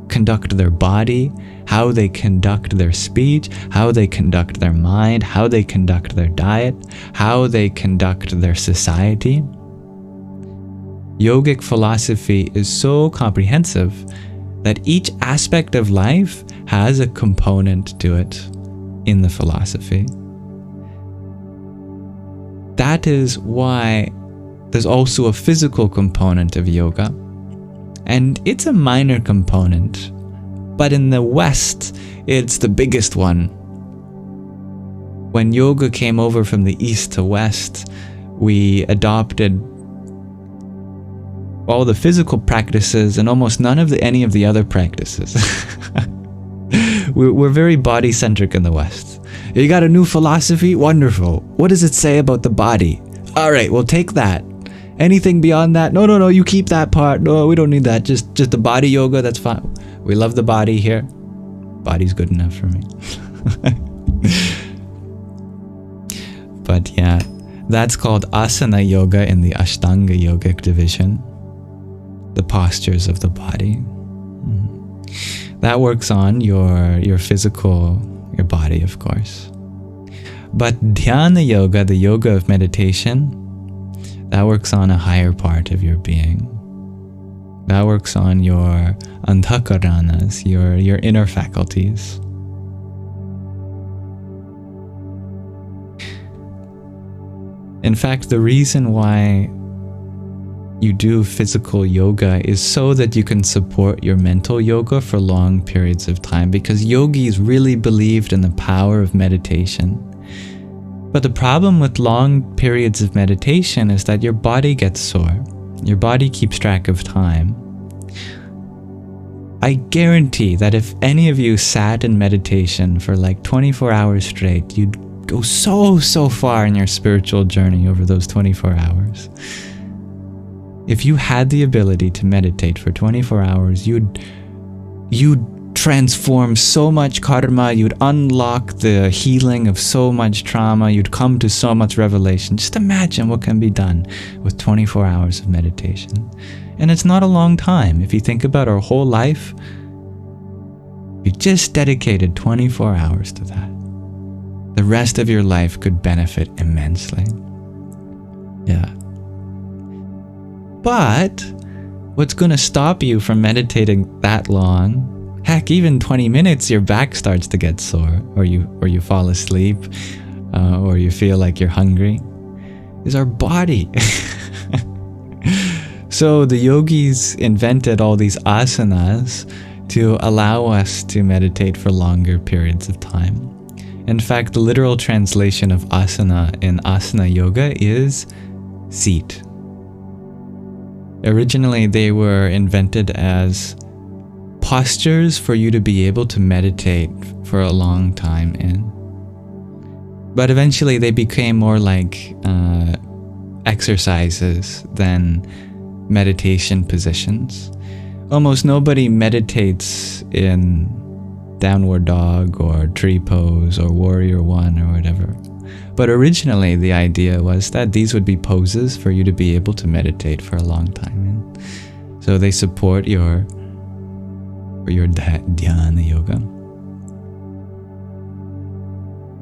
conduct their body, how they conduct their speech, how they conduct their mind, how they conduct their diet, how they conduct their society. Yogic philosophy is so comprehensive that each aspect of life has a component to it in the philosophy. That is why there's also a physical component of yoga. And it's a minor component, but in the West, it's the biggest one. When yoga came over from the East to West, we adopted all the physical practices and almost none of any of the other practices. We're very body-centric in the West. You got a new philosophy? Wonderful. What does it say about the body? All right, we'll take that. Anything beyond that? No, you keep that part. No, we don't need that. Just the body yoga, that's fine. We love the body here. Body's good enough for me. But yeah, that's called asana yoga in the Ashtanga yogic division. The postures of the body. That works on your physical, your body, of course. But dhyana yoga, the yoga of meditation, that works on a higher part of your being. That works on your antahkaranas, your inner faculties. In fact, the reason why you do physical yoga is so that you can support your mental yoga for long periods of time, because yogis really believed in the power of meditation. But the problem with long periods of meditation is that your body gets sore. Your body keeps track of time. I guarantee that if any of you sat in meditation for like 24 hours straight, you'd go so far in your spiritual journey over those 24 hours. If you had the ability to meditate for 24 hours, you'd transform so much karma, you'd unlock the healing of so much trauma, you'd come to so much revelation. Just imagine what can be done with 24 hours of meditation. And it's not a long time. If you think about our whole life, you just dedicated 24 hours to that. The rest of your life could benefit immensely. Yeah. But what's going to stop you from meditating that long? Heck, even 20 minutes, your back starts to get sore, or you fall asleep, or you feel like you're hungry, is our body. So the yogis invented all these asanas to allow us to meditate for longer periods of time. In fact, the literal translation of asana in asana yoga is seat. Originally, they were invented as postures for you to be able to meditate for a long time in. But eventually, they became more like exercises than meditation positions. Almost nobody meditates in downward dog or tree pose or warrior one or whatever. But originally the idea was that these would be poses for you to be able to meditate for a long time in. So they support your dhyana yoga.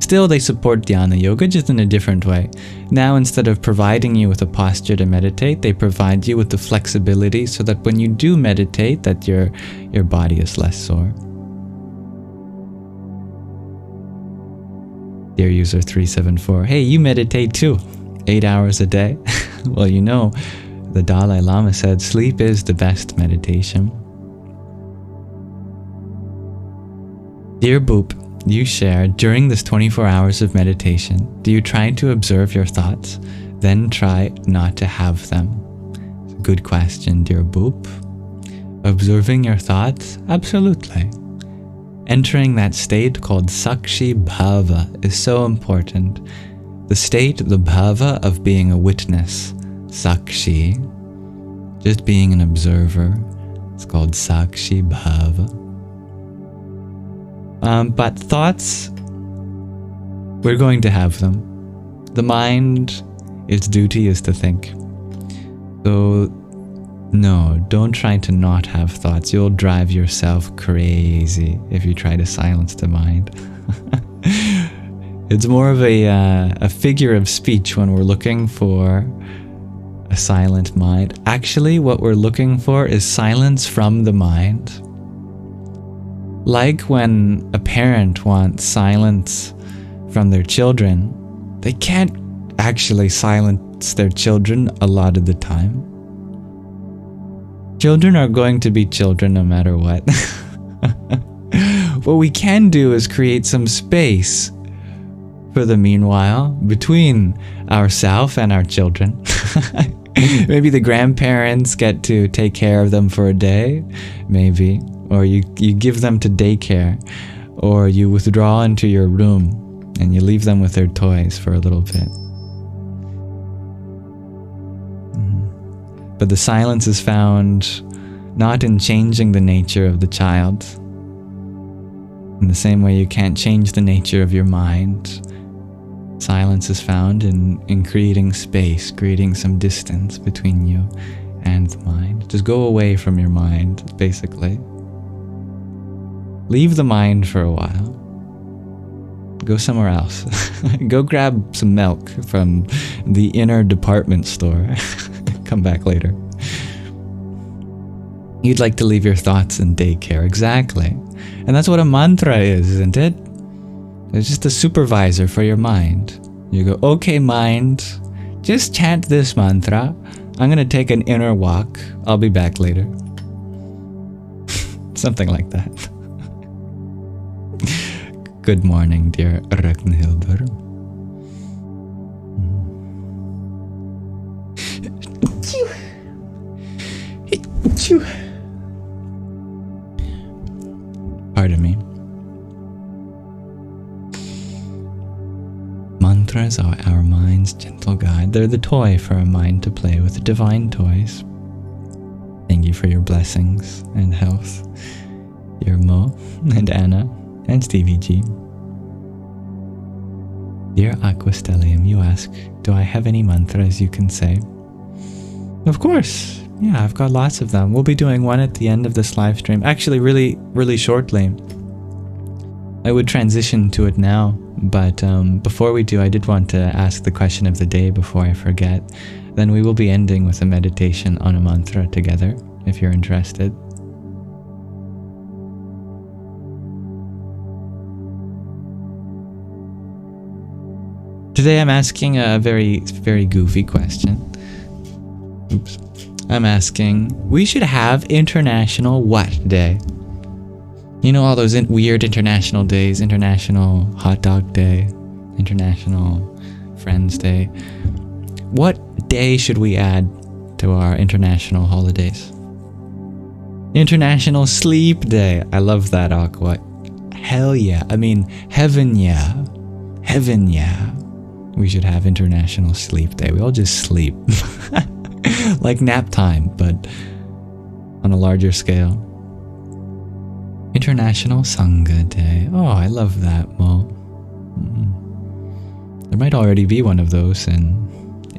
Still, they support dhyana yoga, just in a different way. Now, instead of providing you with a posture to meditate, they provide you with the flexibility so that when you do meditate, that your body is less sore. Dear user 374, hey, you meditate too, 8 hours a day. Well, you know, the Dalai Lama said sleep is the best meditation. Dear Boop, you share, during this 24 hours of meditation, do you try to observe your thoughts, then try not to have them? It's a good question, dear Boop. Observing your thoughts? Absolutely. Entering that state called Sakshi Bhava is so important. The state, the Bhava of being a witness, Sakshi, just being an observer, it's called Sakshi Bhava. But thoughts, we're going to have them. The mind, its duty is to think. So, no, don't try to not have thoughts. You'll drive yourself crazy if you try to silence the mind. It's more of a figure of speech when we're looking for a silent mind. Actually, what we're looking for is silence from the mind. Like when a parent wants silence from their children, they can't actually silence their children a lot of the time. Children are going to be children no matter what. What we can do is create some space for the meanwhile between ourselves and our children. Maybe the grandparents get to take care of them for a day, maybe. Or you give them to daycare. Or you withdraw into your room and you leave them with their toys for a little bit. But the silence is found not in changing the nature of the child. In the same way you can't change the nature of your mind, silence is found in creating space, creating some distance between you and the mind. Just go away from your mind, basically. Leave the mind for a while. Go somewhere else. Go grab some milk from the inner department store. Come back later. You'd like to leave your thoughts in daycare, exactly. And that's what a mantra is, isn't it? It's just a supervisor for your mind. You go, okay, mind, just chant this mantra. I'm going to take an inner walk. I'll be back later. Something like that. Good morning, dear Ragnhildur. Pardon me. Mantras are our mind's gentle guide. They're the toy for our mind to play with, divine toys. Thank you for your blessings and health. Dear Mo and Anna and Stevie G. Dear Aquastellium, you ask, do I have any mantras you can say? Of course. Yeah, I've got lots of them. We'll be doing one at the end of this live stream. Actually, really shortly. I would transition to it now, but before we do, I did want to ask the question of the day before I forget. Then we will be ending with a meditation on a mantra together, if you're interested. Today I'm asking a very goofy question. Oops. I'm asking, we should have International what day? You know all those weird international days, International Hot Dog Day, International Friends Day. What day should we add to our international holidays? International Sleep Day. I love that, Aqua. Hell yeah. I mean, heaven yeah. Heaven yeah. We should have International Sleep Day. We all just sleep. Like nap time, but on a larger scale. International Sangha Day. Oh, I love that, Mo. There might already be one of those in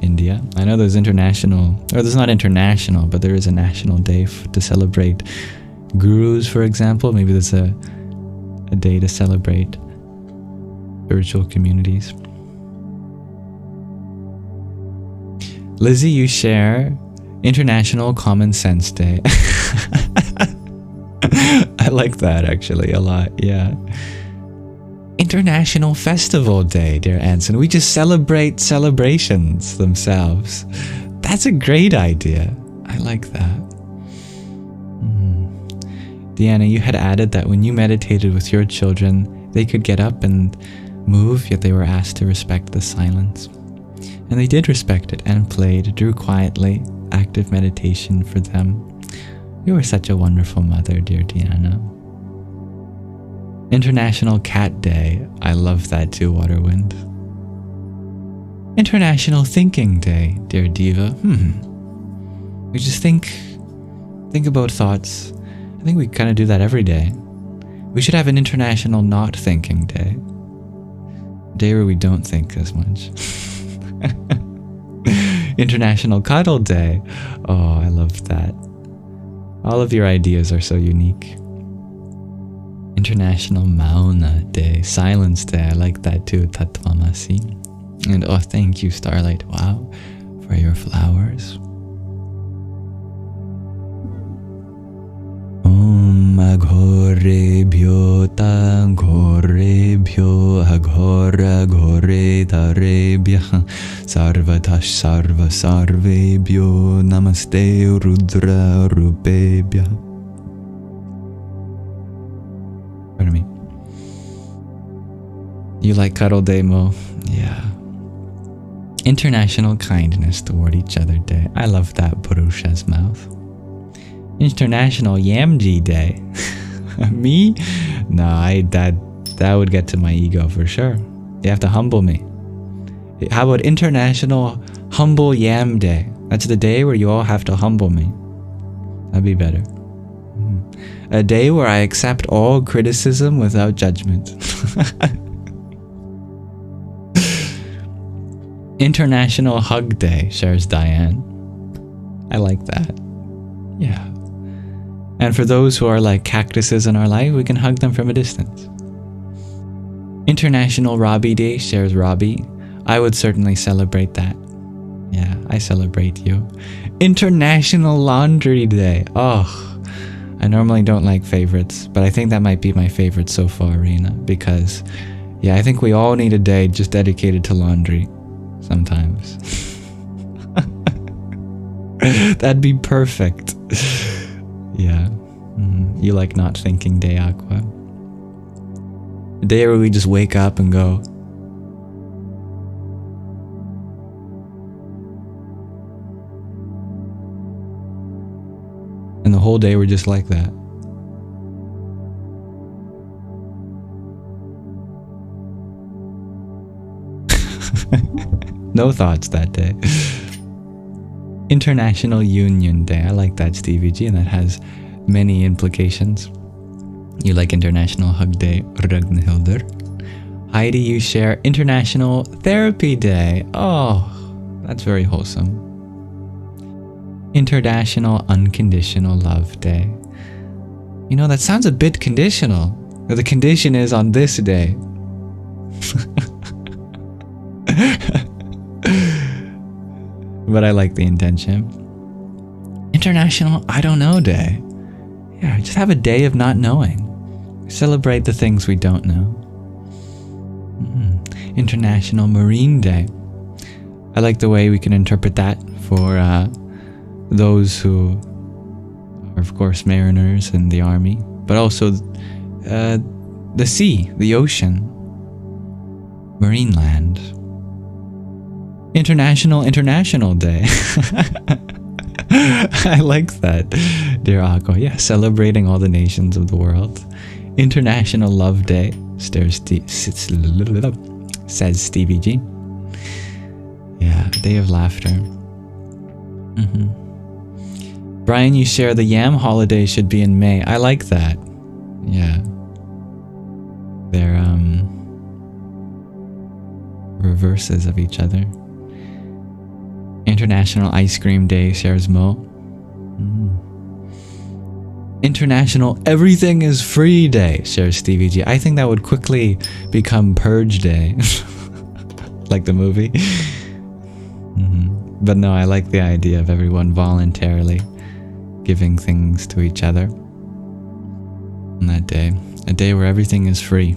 India. I know there's international, or there's not international, but there is a national day to celebrate gurus, for example. Maybe there's a day to celebrate spiritual communities. Lizzie, you share International Common Sense Day. I like that actually a lot, yeah. International Festival Day, dear Anson. We just celebrate celebrations themselves. That's a great idea. I like that. Deanna, you had added that when you meditated with your children, they could get up and move, yet they were asked to respect the silence. And they did respect it and played, drew quietly, active meditation for them. You were such a wonderful mother, dear Deanna. International Cat Day. I love that too, Waterwind. International Thinking Day, dear Diva. We just think about thoughts. I think we kind of do that every day. We should have an International Not Thinking Day. A day where we don't think as much. International Cuddle Day. Oh, I love that. All of your ideas are so unique. International Mauna Day, Silence Day. I like that too, Tatvamasi. And oh, thank you, Starlight. Wow, for your flowers. Om Aghorebhyo Taghorebhyo Aghora Ghore Tarebhya Sarvatash Sarva Sarvebhyo Namaste Rudra Rupebhya. Pardon me. You like Cuddle Day, Mo? Yeah. International Kindness Toward Each Other Day. I love that Purusha's mouth. International Yamji Day. Me? No, that would get to my ego for sure. You have to humble me. How about International Humble Yam Day? That's the day where you all have to humble me. That'd be better. A day where I accept all criticism without judgment. International Hug Day, shares Diane. I like that. Yeah. And for those who are like cactuses in our life, we can hug them from a distance. International Robbie Day, shares Robbie. I would certainly celebrate that. Yeah, I celebrate you. International Laundry Day. Oh, I normally don't like favorites, but I think that might be my favorite so far, Rena, because, yeah, I think we all need a day just dedicated to laundry sometimes. That'd be perfect. Yeah. You like Not Thinking Day, Aqua. A day where we just wake up and go, and the whole day we're just like that. No thoughts that day. International Union Day. I like that, Stevie G, and that has many implications. You like International Hug Day, Ragnhildur. Heidi, you share International Therapy Day. Oh, that's very wholesome. International Unconditional Love Day. You know, that sounds a bit conditional. But the condition is on this day. But I like the intention. International I Don't Know Day. Yeah, just have a day of not knowing. Celebrate the things we don't know. International Marine Day. I like the way we can interpret that for those who are, of course, mariners in the army, but also the sea, the ocean, marine land. International Day. I like that, dear Aqua. Yeah, celebrating all the nations of the world. International Love Day, says Stevie G. Yeah, Day of Laughter. Brian, you share the Yam holiday should be in May. I like that. Yeah. They're reverses of each other. International Ice Cream Day, shares Mo. International Everything is Free Day, shares Stevie G. I think that would quickly become Purge Day. Like the movie. But no, I like the idea of everyone voluntarily giving things to each other on that day. A day where everything is free.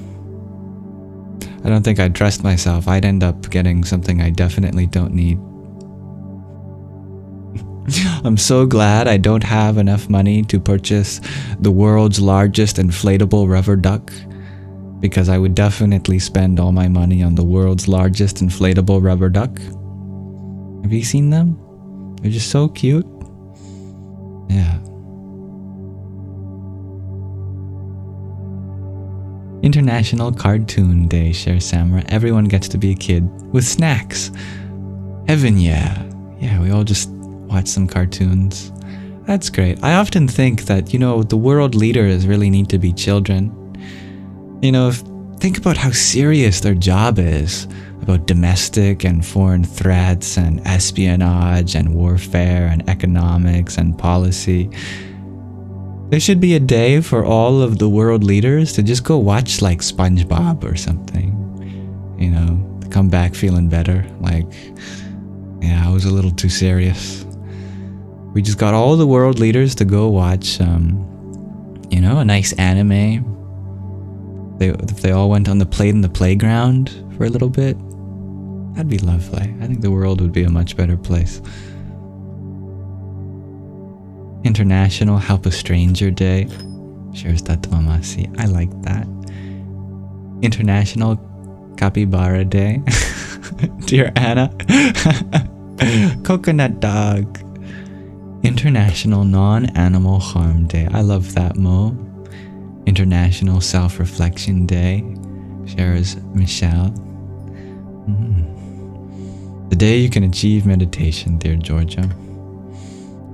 I don't think I'd trust myself. I'd end up getting something I definitely don't need. I'm so glad I don't have enough money to purchase the world's largest inflatable rubber duck, because I would definitely spend all my money on the world's largest inflatable rubber duck. Have you seen them? They're just so cute. Yeah. International Cartoon Day, shares Samra. Everyone gets to be a kid with snacks. Heaven, yeah. Yeah, we all just watch some cartoons. That's great. I often think that, the world leaders really need to be children. Think about how serious their job is, about domestic and foreign threats and espionage and warfare and economics and policy. There should be a day for all of the world leaders to just go watch like SpongeBob or something, to come back feeling better. Like, yeah, I was a little too serious. We just got all the world leaders to go watch, a nice anime. If they all went on the plate in the playground for a little bit, that'd be lovely. I think the world would be a much better place. International Help a Stranger Day, shares Tatvamasi. I like that. International Capybara Day. Dear Anna. Coconut dog. International Non-Animal Harm Day. I love that, Mo. International Self-Reflection Day. Shares Michelle. The day you can achieve meditation, dear Georgia.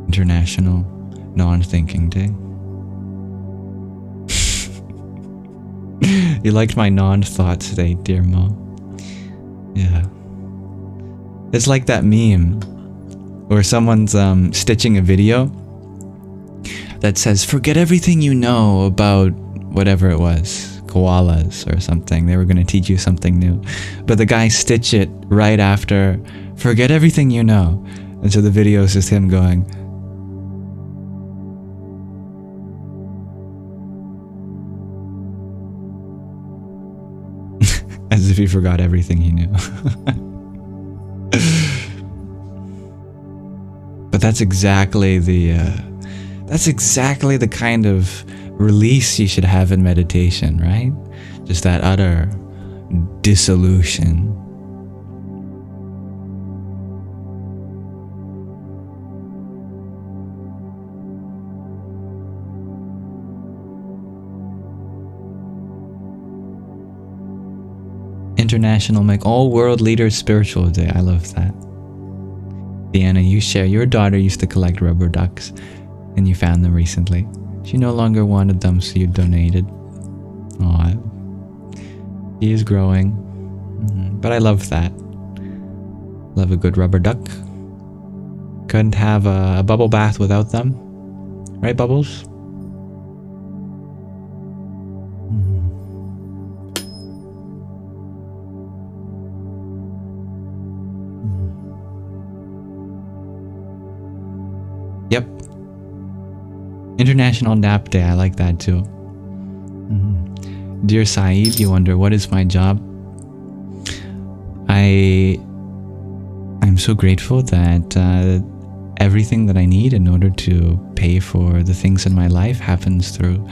International Non-Thinking Day. You liked my non-thought today, dear Mo. Yeah. It's like that meme where someone's stitching a video that says, forget everything you know about whatever it was, koalas or something. They were going to teach you something new. But the guy stitched it right after, forget everything you know. And so the video is just him going, as if he forgot everything he knew. But that's exactly the kind of release you should have in meditation, right? Just that utter dissolution. International Make All World Leaders Spiritual Day. I love that. Deanna, you share your daughter used to collect rubber ducks and you found them recently. She no longer wanted them, so you donated. Aw, she is growing. But I love that. Love a good rubber duck. Couldn't have a bubble bath without them. Right, Bubbles? Yep. International Nap Day. I like that too. Dear Saeed, you wonder, what is my job? I'm so grateful that everything that I need in order to pay for the things in my life happens through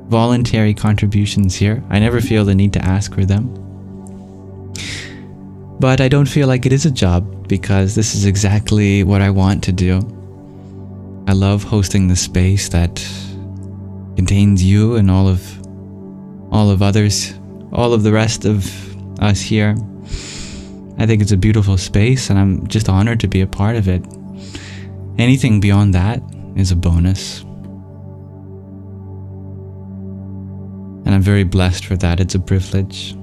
voluntary contributions here. I never feel the need to ask for them. But I don't feel like it is a job because this is exactly what I want to do. I love hosting the space that contains you and all of others, all of the rest of us here. I think it's a beautiful space and I'm just honored to be a part of it. Anything beyond that is a bonus. And I'm very blessed for that. It's a privilege.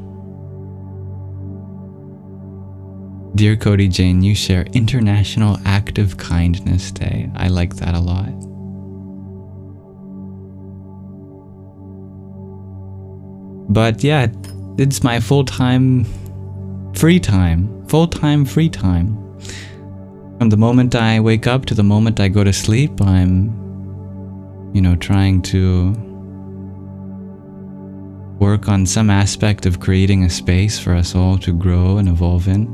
Dear Cody Jane, you share International Act of Kindness Day. I like that a lot. But yeah, it's my full-time free time. Full-time free time. From the moment I wake up to the moment I go to sleep, I'm, trying to work on some aspect of creating a space for us all to grow and evolve in.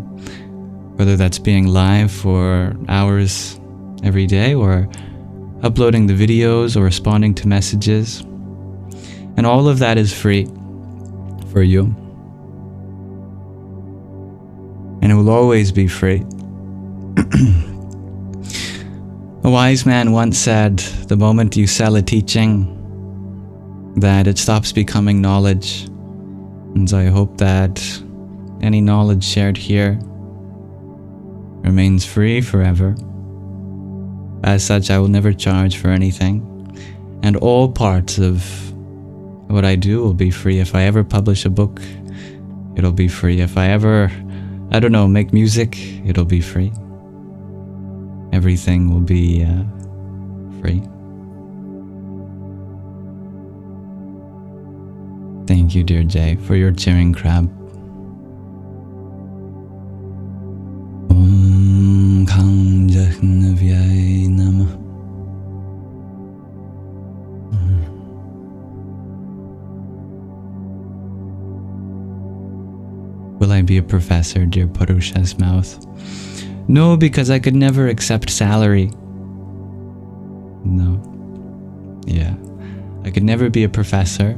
Whether that's being live for hours every day or uploading the videos or responding to messages. And all of that is free for you. And it will always be free. A wise man once said, the moment you sell a teaching, that it stops becoming knowledge. And so I hope that any knowledge shared here remains free forever. As such, I will never charge for anything. And all parts of what I do will be free. If I ever publish a book, it'll be free. If I ever, make music, it'll be free. Everything will be free. Thank you, dear Jay, for your cheering crab. Om Kang Jahnavyay Namah. Will I be a professor, dear Purusha's mouth? No, because I could never accept salary. No. Yeah. I could never be a professor.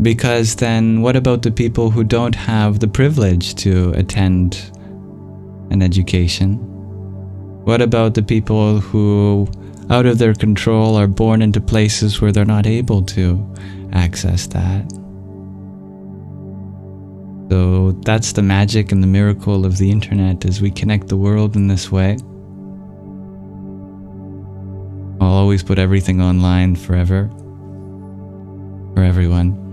Because then what about the people who don't have the privilege to attend an education? What about the people who, out of their control, are born into places where they're not able to access that? So that's the magic and the miracle of the internet, is we connect the world in this way. I'll always put everything online forever, for everyone.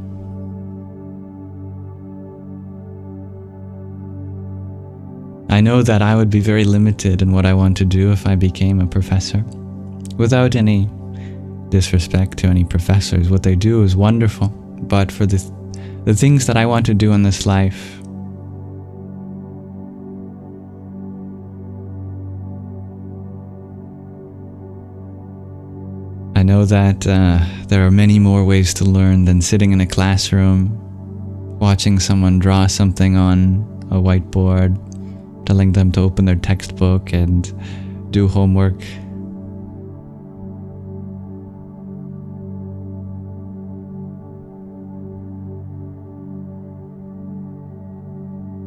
I know that I would be very limited in what I want to do if I became a professor. Without any disrespect to any professors, what they do is wonderful. But for the things that I want to do in this life, I know that there are many more ways to learn than sitting in a classroom, watching someone draw something on a whiteboard, telling them to open their textbook and do homework.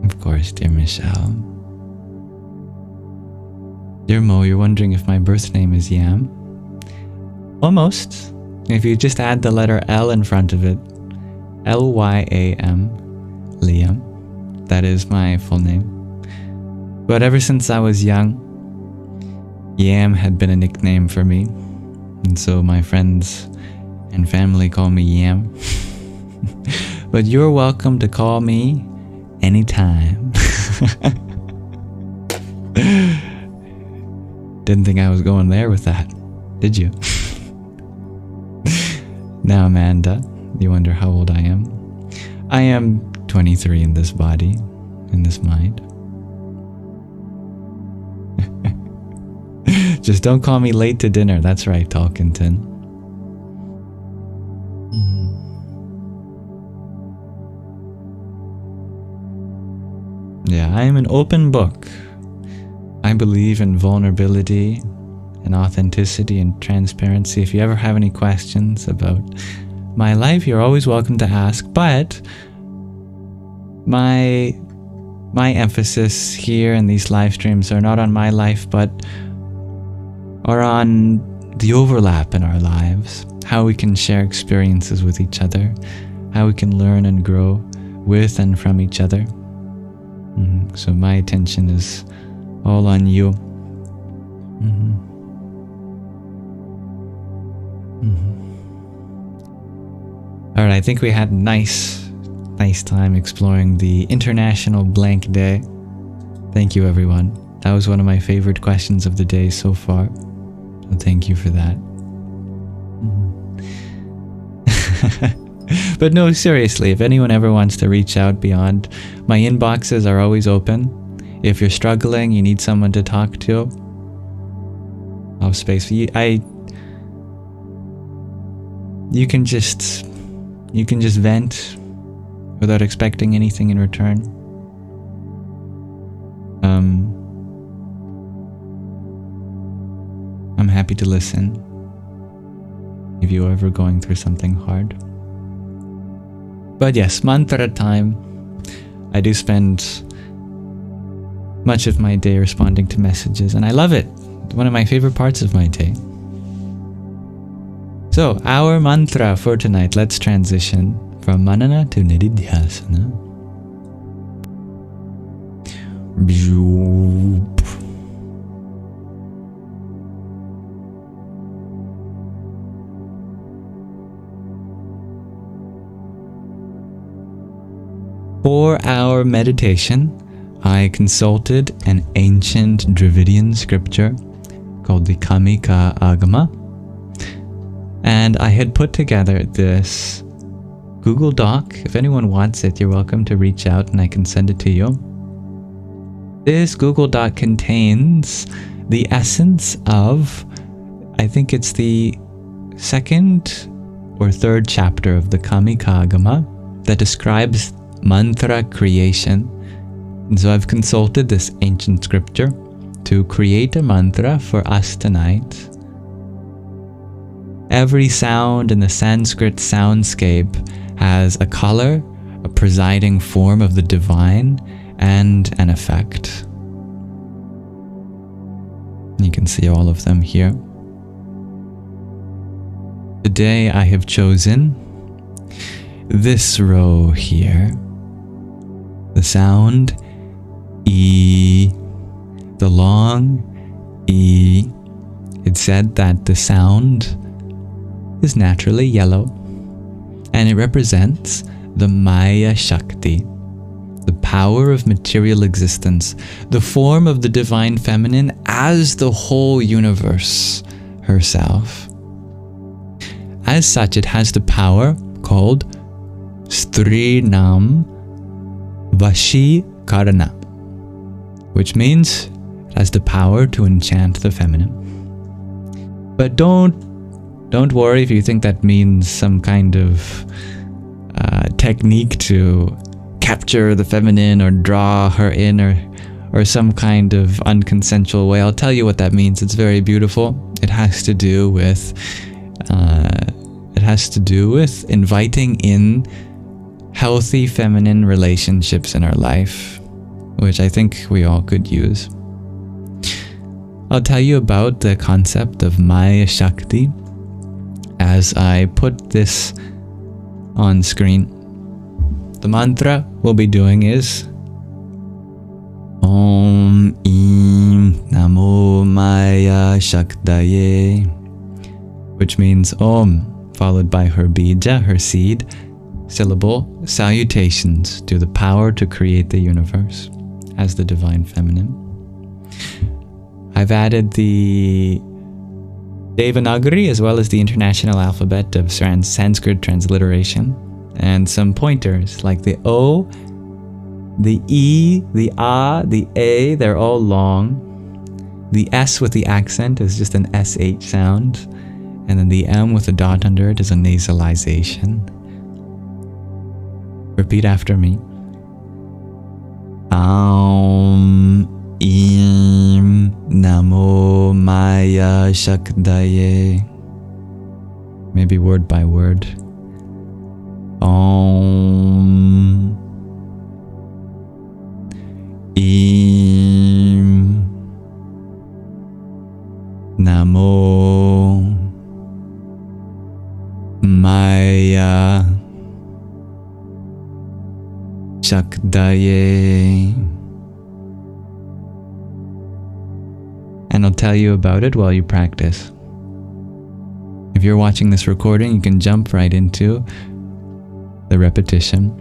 Of course, dear Michelle. Dear Mo, you're wondering if my birth name is Yam? Almost. If you just add the letter L in front of it, L-Y-A-M, Liam. That is my full name. But ever since I was young, Yam had been a nickname for me. And so my friends and family call me Yam. But you're welcome to call me anytime. Didn't think I was going there with that, did you? Now, Amanda, you wonder how old I am? I am 23 in this body, in this mind. Just don't call me late to dinner. That's right, Talkington. Yeah, I am an open book. I believe in vulnerability and authenticity and transparency. If you ever have any questions about my life, you're always welcome to ask. But my emphasis here in these live streams are not on my life, but are on the overlap in our lives, how we can share experiences with each other, how we can learn and grow with and from each other. So my attention is all on you. All right, I think we had nice time exploring the International Blank Day. Thank you, everyone. That was one of my favorite questions of the day so far. So thank you for that. But no, seriously, if anyone ever wants to reach out beyond, my inboxes are always open. If you're struggling, you need someone to talk to, I'll have space for you. You can just vent without expecting anything in return. I'm happy to listen if you're ever going through something hard. But yes, mantra time. I do spend much of my day responding to messages, and I love it. It's one of my favorite parts of my day. So, our mantra for tonight, let's transition from manana to nididhyasana. For our meditation, I consulted an ancient Dravidian scripture called the Kamika Agama, and I had put together this Google Doc. If anyone wants it, you're welcome to reach out and I can send it to you. This Google Doc contains the essence of, I think it's the second or third chapter of the Kamika Agama that describes mantra creation. And so I've consulted this ancient scripture to create a mantra for us tonight. Every sound in the Sanskrit soundscape has a color, a presiding form of the divine, and an effect. You can see all of them here. Today I have chosen this row here. The sound E, the long E. It's said that the sound is naturally yellow, and it represents the Maya Shakti, the power of material existence, the form of the divine feminine as the whole universe herself. As such, it has the power called Strinam Vashikarana, which means it has the power to enchant the feminine. But don't worry if you think that means some kind of technique to capture the feminine or draw her in or some kind of unconsensual way. I'll tell you what that means. It's very beautiful. It has to do with inviting in healthy feminine relationships in our life, which I think we all could use. I'll tell you about the concept of Maya Shakti as I put this on screen. The mantra we'll be doing is Om Im Namo Maya Shaktaye, which means Om followed by her bija, her seed, syllable, salutations to the power to create the universe as the divine feminine. I've added the Devanagari as well as the international alphabet of Sanskrit transliteration and some pointers like the O, the E, the A, the A, they're all long. The S with the accent is just an SH sound, and then the M with a dot under it is a nasalization. Repeat after me. Aum Im Namo Maya Shaktaye. Maybe word by word. Om Im Namo Maya Shaktaye. And I'll tell you about it while you practice. If you're watching this recording, you can jump right into the repetition.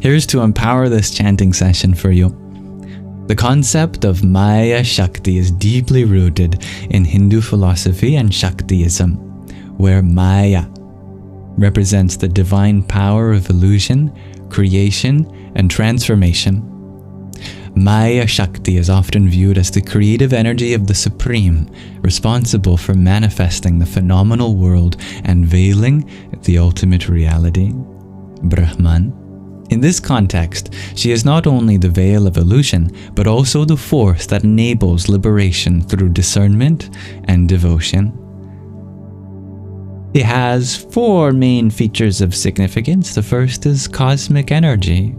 Here's to empower this chanting session for you. The concept of Maya Shakti is deeply rooted in Hindu philosophy and Shaktiism, where Maya represents the divine power of illusion, creation, and transformation. Maya Shakti is often viewed as the creative energy of the Supreme, responsible for manifesting the phenomenal world and veiling the ultimate reality, Brahman. In this context, she is not only the veil of illusion, but also the force that enables liberation through discernment and devotion. It has 4 main features of significance. The first is cosmic energy.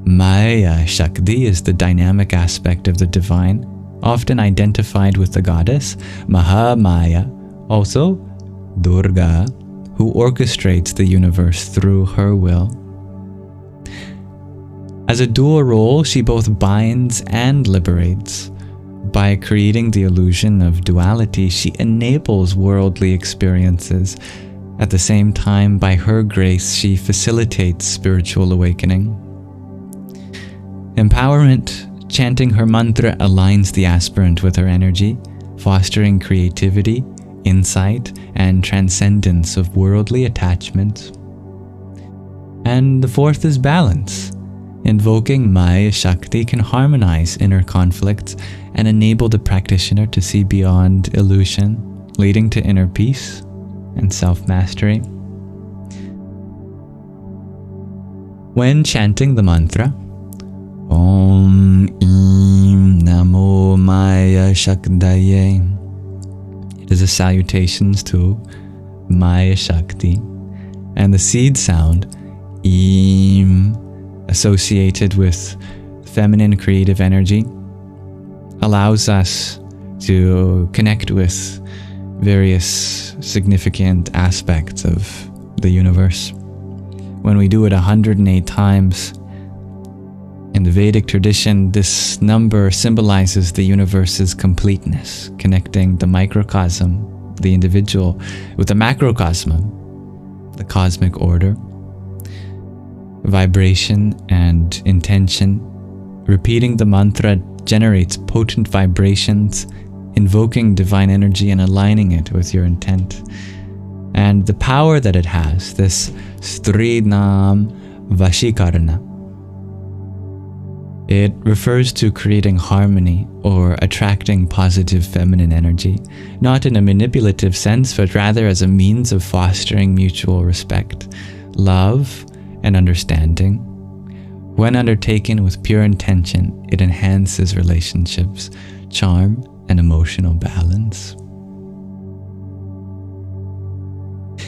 Maya Shakti is the dynamic aspect of the divine, often identified with the goddess Mahamaya, also Durga, who orchestrates the universe through her will. As a dual role, she both binds and liberates. By creating the illusion of duality, she enables worldly experiences. At the same time, by her grace, she facilitates spiritual awakening. Empowerment. Chanting her mantra aligns the aspirant with her energy, fostering creativity, insight, and transcendence of worldly attachments. And the fourth is balance. Invoking Maya Shakti can harmonize inner conflicts and enable the practitioner to see beyond illusion, leading to inner peace and self-mastery. When chanting the mantra, Om Im Namo Maya Shaktaye, it is a salutations to Maya Shakti, and the seed sound, Im, associated with feminine creative energy, allows us to connect with various significant aspects of the universe. When we do it 108 times, in the Vedic tradition, this number symbolizes the universe's completeness, connecting the microcosm, the individual, with the macrocosm, the cosmic order. Vibration and intention. Repeating the mantra generates potent vibrations, invoking divine energy and aligning it with your intent. And the power that it has, this Stridnam Vashikarana, it refers to creating harmony or attracting positive feminine energy, not in a manipulative sense, but rather as a means of fostering mutual respect, love, and understanding. When undertaken with pure intention, it enhances relationships, charm, and emotional balance.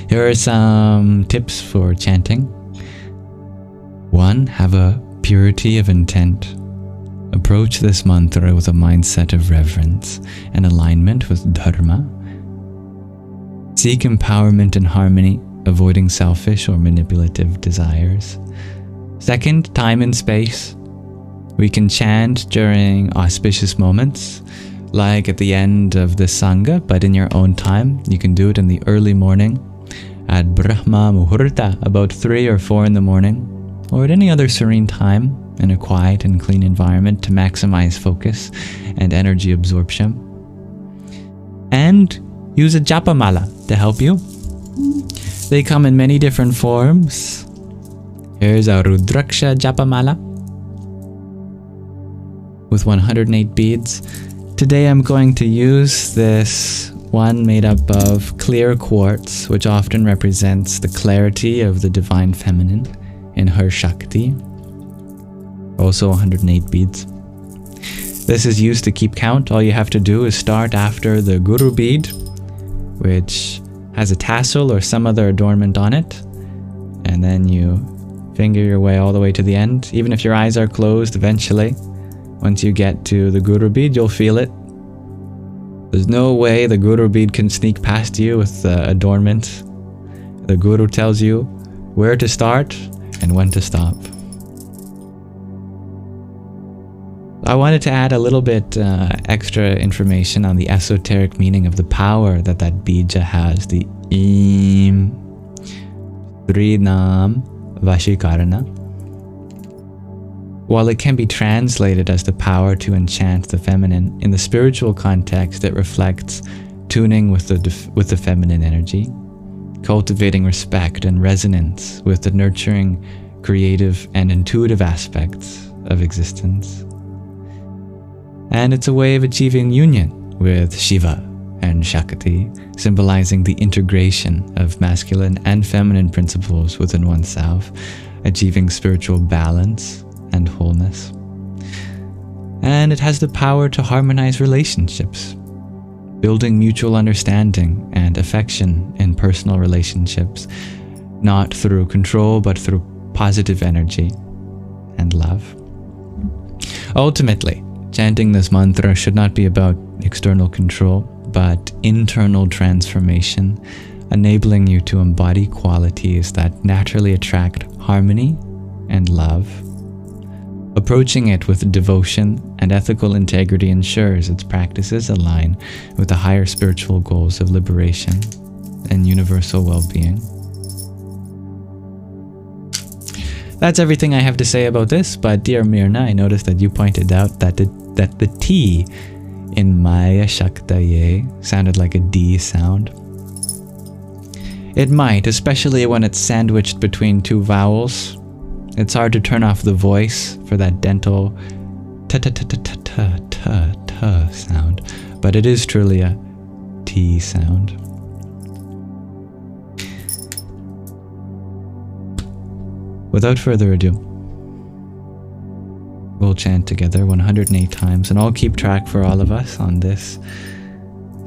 Here are some tips for chanting. 1. Have a purity of intent. Approach this mantra with a mindset of reverence and alignment with Dharma. Seek empowerment and harmony, avoiding selfish or manipulative desires. 2. Time and space. We can chant during auspicious moments, like at the end of the Sangha, but in your own time. You can do it in the early morning, at Brahma Muhurta, about 3 or 4 in the morning, or at any other serene time in a quiet and clean environment to maximize focus and energy absorption. And use a japa mala to help you. They come in many different forms. Here's a Rudraksha japa mala with 108 beads. Today I'm going to use this one made up of clear quartz, which often represents the clarity of the divine feminine in her Shakti. Also 108 beads. This is used to keep count. All you have to do is start after the Guru bead, which has a tassel or some other adornment on it, and then you finger your way all the way to the end. Even if your eyes are closed, eventually, once you get to the Guru bead, you'll feel it. There's no way the Guru bead can sneak past you with the adornment. The Guru tells you where to start and when to stop. I wanted to add a little bit extra information on the esoteric meaning of the power that bija has, the Im Srinam Vashikarana. While it can be translated as the power to enchant the feminine, in the spiritual context it reflects tuning with the feminine energy, cultivating respect and resonance with the nurturing, creative, and intuitive aspects of existence. And it's a way of achieving union with Shiva and Shakti, symbolizing the integration of masculine and feminine principles within oneself, achieving spiritual balance and wholeness. And it has the power to harmonize relationships, building mutual understanding and affection in personal relationships, not through control, but through positive energy and love. Ultimately, chanting this mantra should not be about external control, but internal transformation, enabling you to embody qualities that naturally attract harmony and love. Approaching it with devotion and ethical integrity ensures its practices align with the higher spiritual goals of liberation and universal well-being. That's everything I have to say about this, but dear Mirna, I noticed that you pointed out that the T in Maya Shaktaye sounded like a D sound. It might, especially when it's sandwiched between two vowels. It's hard to turn off the voice for that dental ta-ta-ta-ta-ta-ta-ta sound, but it is truly a T sound. Without further ado, we'll chant together 108 times, and I'll keep track for all of us on this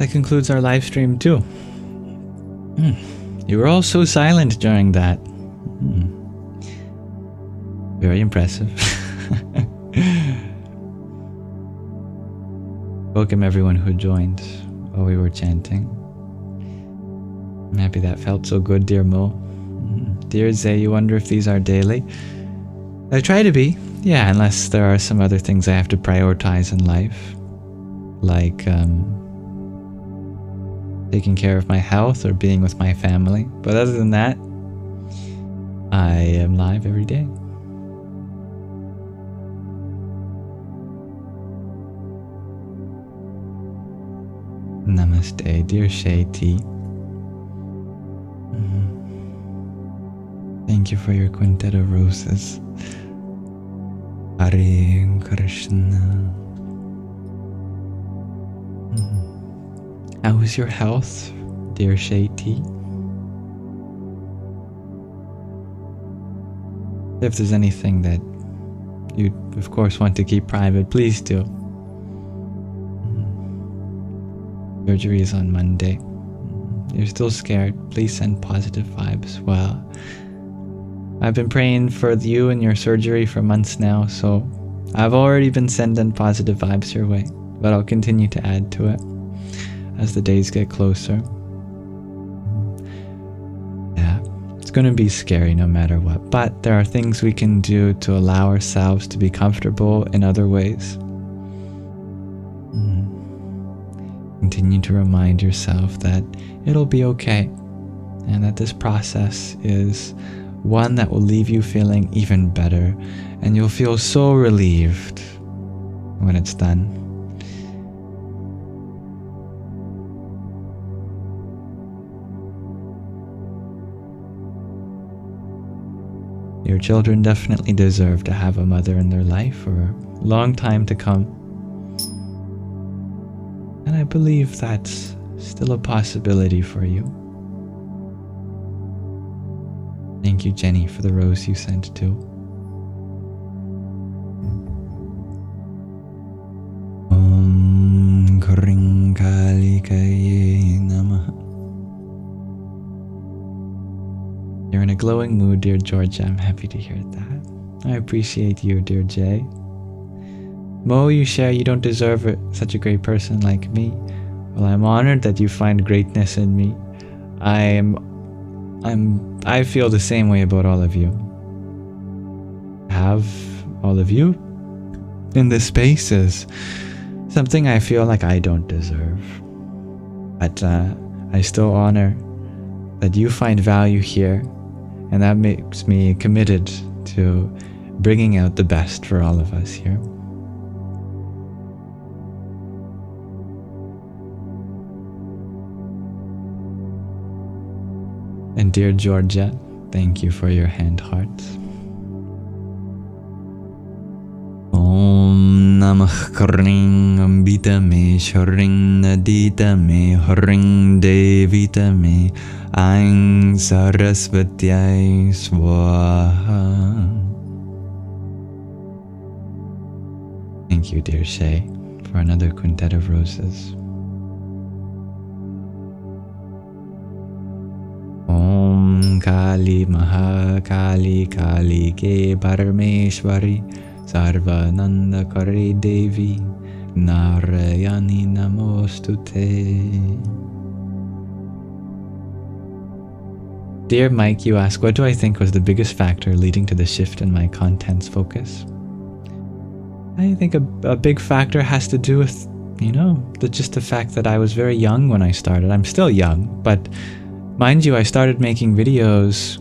that concludes our live stream too. You were all so silent during that. Very impressive. Welcome everyone who joined while we were chanting. I'm happy that felt so good, dear Mo. Dear Zay, you wonder if these are daily? I try to be, yeah, unless there are some other things I have to prioritize in life. Like taking care of my health or being with my family. But other than that, I am live every day. Namaste, dear Shakti. Thank you for your quintet of roses. Hare Krishna. How is your health, dear Shakti? If there's anything that you, of course, want to keep private, please do. Surgery is on Monday. You're still scared, please send positive vibes. Well, I've been praying for you and your surgery for months now, so I've already been sending positive vibes your way, but I'll continue to add to it as the days get closer. Yeah, it's going to be scary no matter what, but there are things we can do to allow ourselves to be comfortable in other ways. Continue to remind yourself that it'll be okay, and that this process is one that will leave you feeling even better, and you'll feel so relieved when it's done. Your children definitely deserve to have a mother in their life for a long time to come. And I believe that's still a possibility for you. Thank you, Jenny, for the rose you sent too. Om Kring Kali Kaye Namaha. You're in a glowing mood, dear Georgia. I'm happy to hear that. I appreciate you, dear Jay. Mo, you share you don't deserve it, such a great person like me. Well, I'm honored that you find greatness in me. I feel the same way about all of you. Have all of you in this space is something I feel like I don't deserve. But I still honor that you find value here, and that makes me committed to bringing out the best for all of us here. And dear Georgia, thank you for your hand hearts. Om Namah Kring Ambita Me Sharing Nadita Me Haring Devita Me Aing Sarasvatyai Swaha. Thank you, dear Shay, for another quintet of roses. Om Kali Mahakali Kali Ke Parameshwari Sarvananda Kari Devi Narayani Namostute. Dear Mike, you ask, what do I think was the biggest factor leading to the shift in my content's focus? I think a big factor has to do with, just the fact that I was very young when I started. I'm still young, but mind you, I started making videos,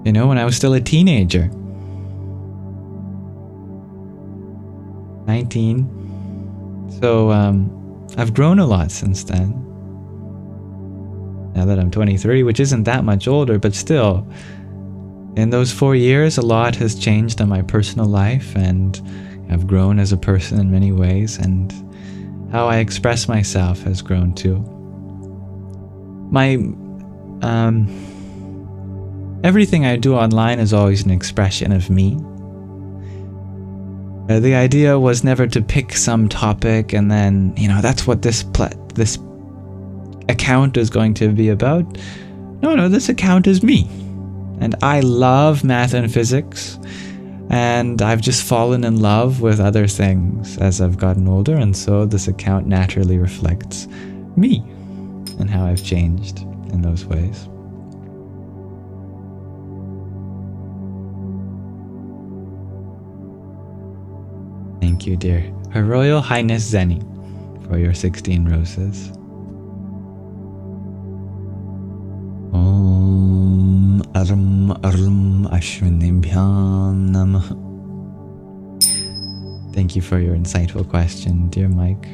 when I was still a teenager. 19. So, I've grown a lot since then. Now that I'm 23, which isn't that much older, but still, in those 4 years, a lot has changed in my personal life, and I've grown as a person in many ways, and how I express myself has grown too. Everything I do online is always an expression of me. The idea was never to pick some topic and then, that's what this this account is going to be about. No, this account is me. And I love math and physics. And I've just fallen in love with other things as I've gotten older. And so this account naturally reflects me and how I've changed in those ways. Thank you, dear. Her Royal Highness Zenny, for your 16 roses. Om Arum Arum Ashwinibhyam Namah. Thank you for your insightful question, dear Mike.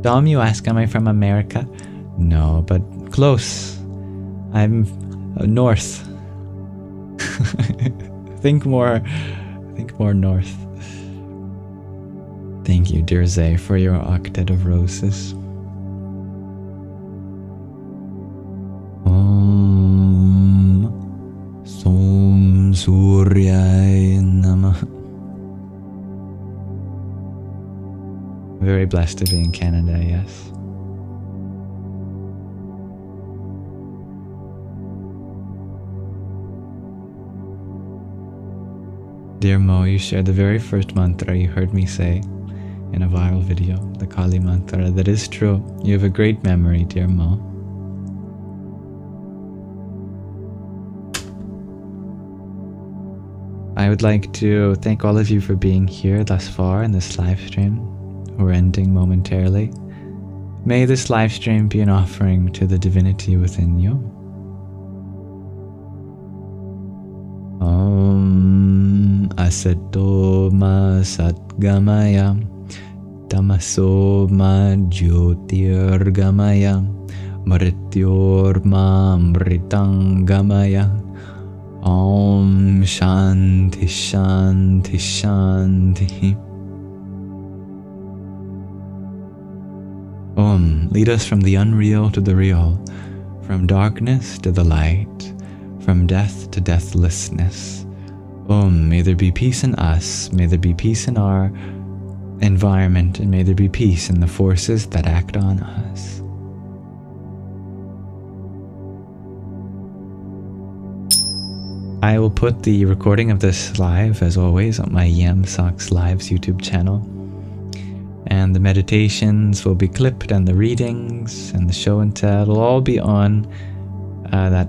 Dom, you ask, am I from America? No, but close. I'm north. Think more north. Thank you, dear Zay, for your octet of roses. Om Som Suryay Namah. Very blessed to be in Canada, yes. Dear Mo, you shared the very first mantra you heard me say in a viral video, the Kali mantra. That is true. You have a great memory, dear Mo. I would like to thank all of you for being here thus far in this live stream. We're ending momentarily. May this live stream be an offering to the divinity within you. Om Asato Ma Satgamaya Tamaso Ma Jyotirgamaya Mrityor Ma Mritangamaya. Om Shanti Shanti Shanti. Om, lead us from the unreal to the real, from darkness to the light, from death to deathlessness. Om, may there be peace in us, may there be peace in our environment, and may there be peace in the forces that act on us. I will put the recording of this live, as always, on my Yamsox Lives YouTube channel. And the meditations will be clipped, and the readings, and the show and tell will all be on that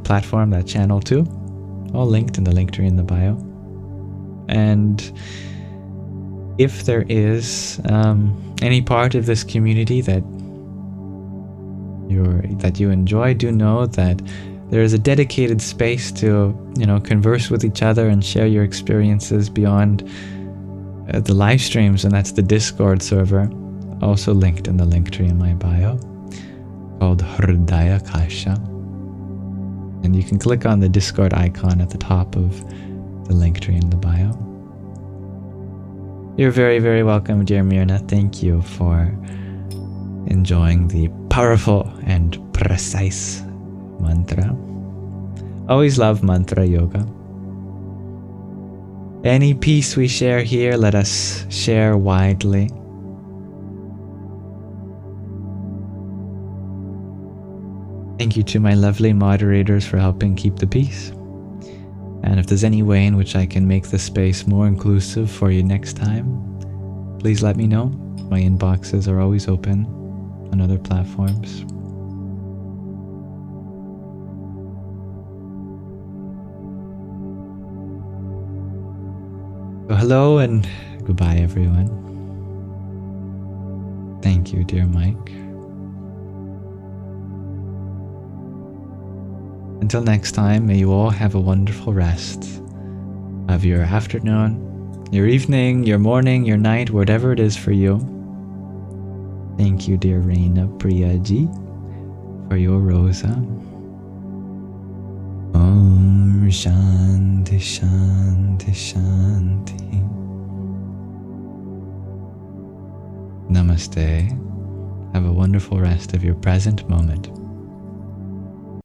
platform, that channel too. All linked in the link tree in the bio. And if there is any part of this community that you enjoy, do know that there is a dedicated space to, converse with each other and share your experiences beyond the live streams, and that's the Discord server, also linked in the link tree in my bio, called Hridaya Kasha. And you can click on the Discord icon at the top of the link tree in the bio. You're very, very welcome, dear Mirna. Thank you for enjoying the powerful and precise mantra. Always love mantra yoga. Any peace we share here, let us share widely. Thank you to my lovely moderators for helping keep the peace. And if there's any way in which I can make the space more inclusive for you next time, please let me know. My inboxes are always open on other platforms. So hello and goodbye, everyone. Thank you, dear Mike. Until next time, may you all have a wonderful rest of your afternoon, your evening, your morning, your night, whatever it is for you. Thank you, dear Reina Priyaji, for your rosa. Om Shanti Shanti Shanti. Namaste. Have a wonderful rest of your present moment.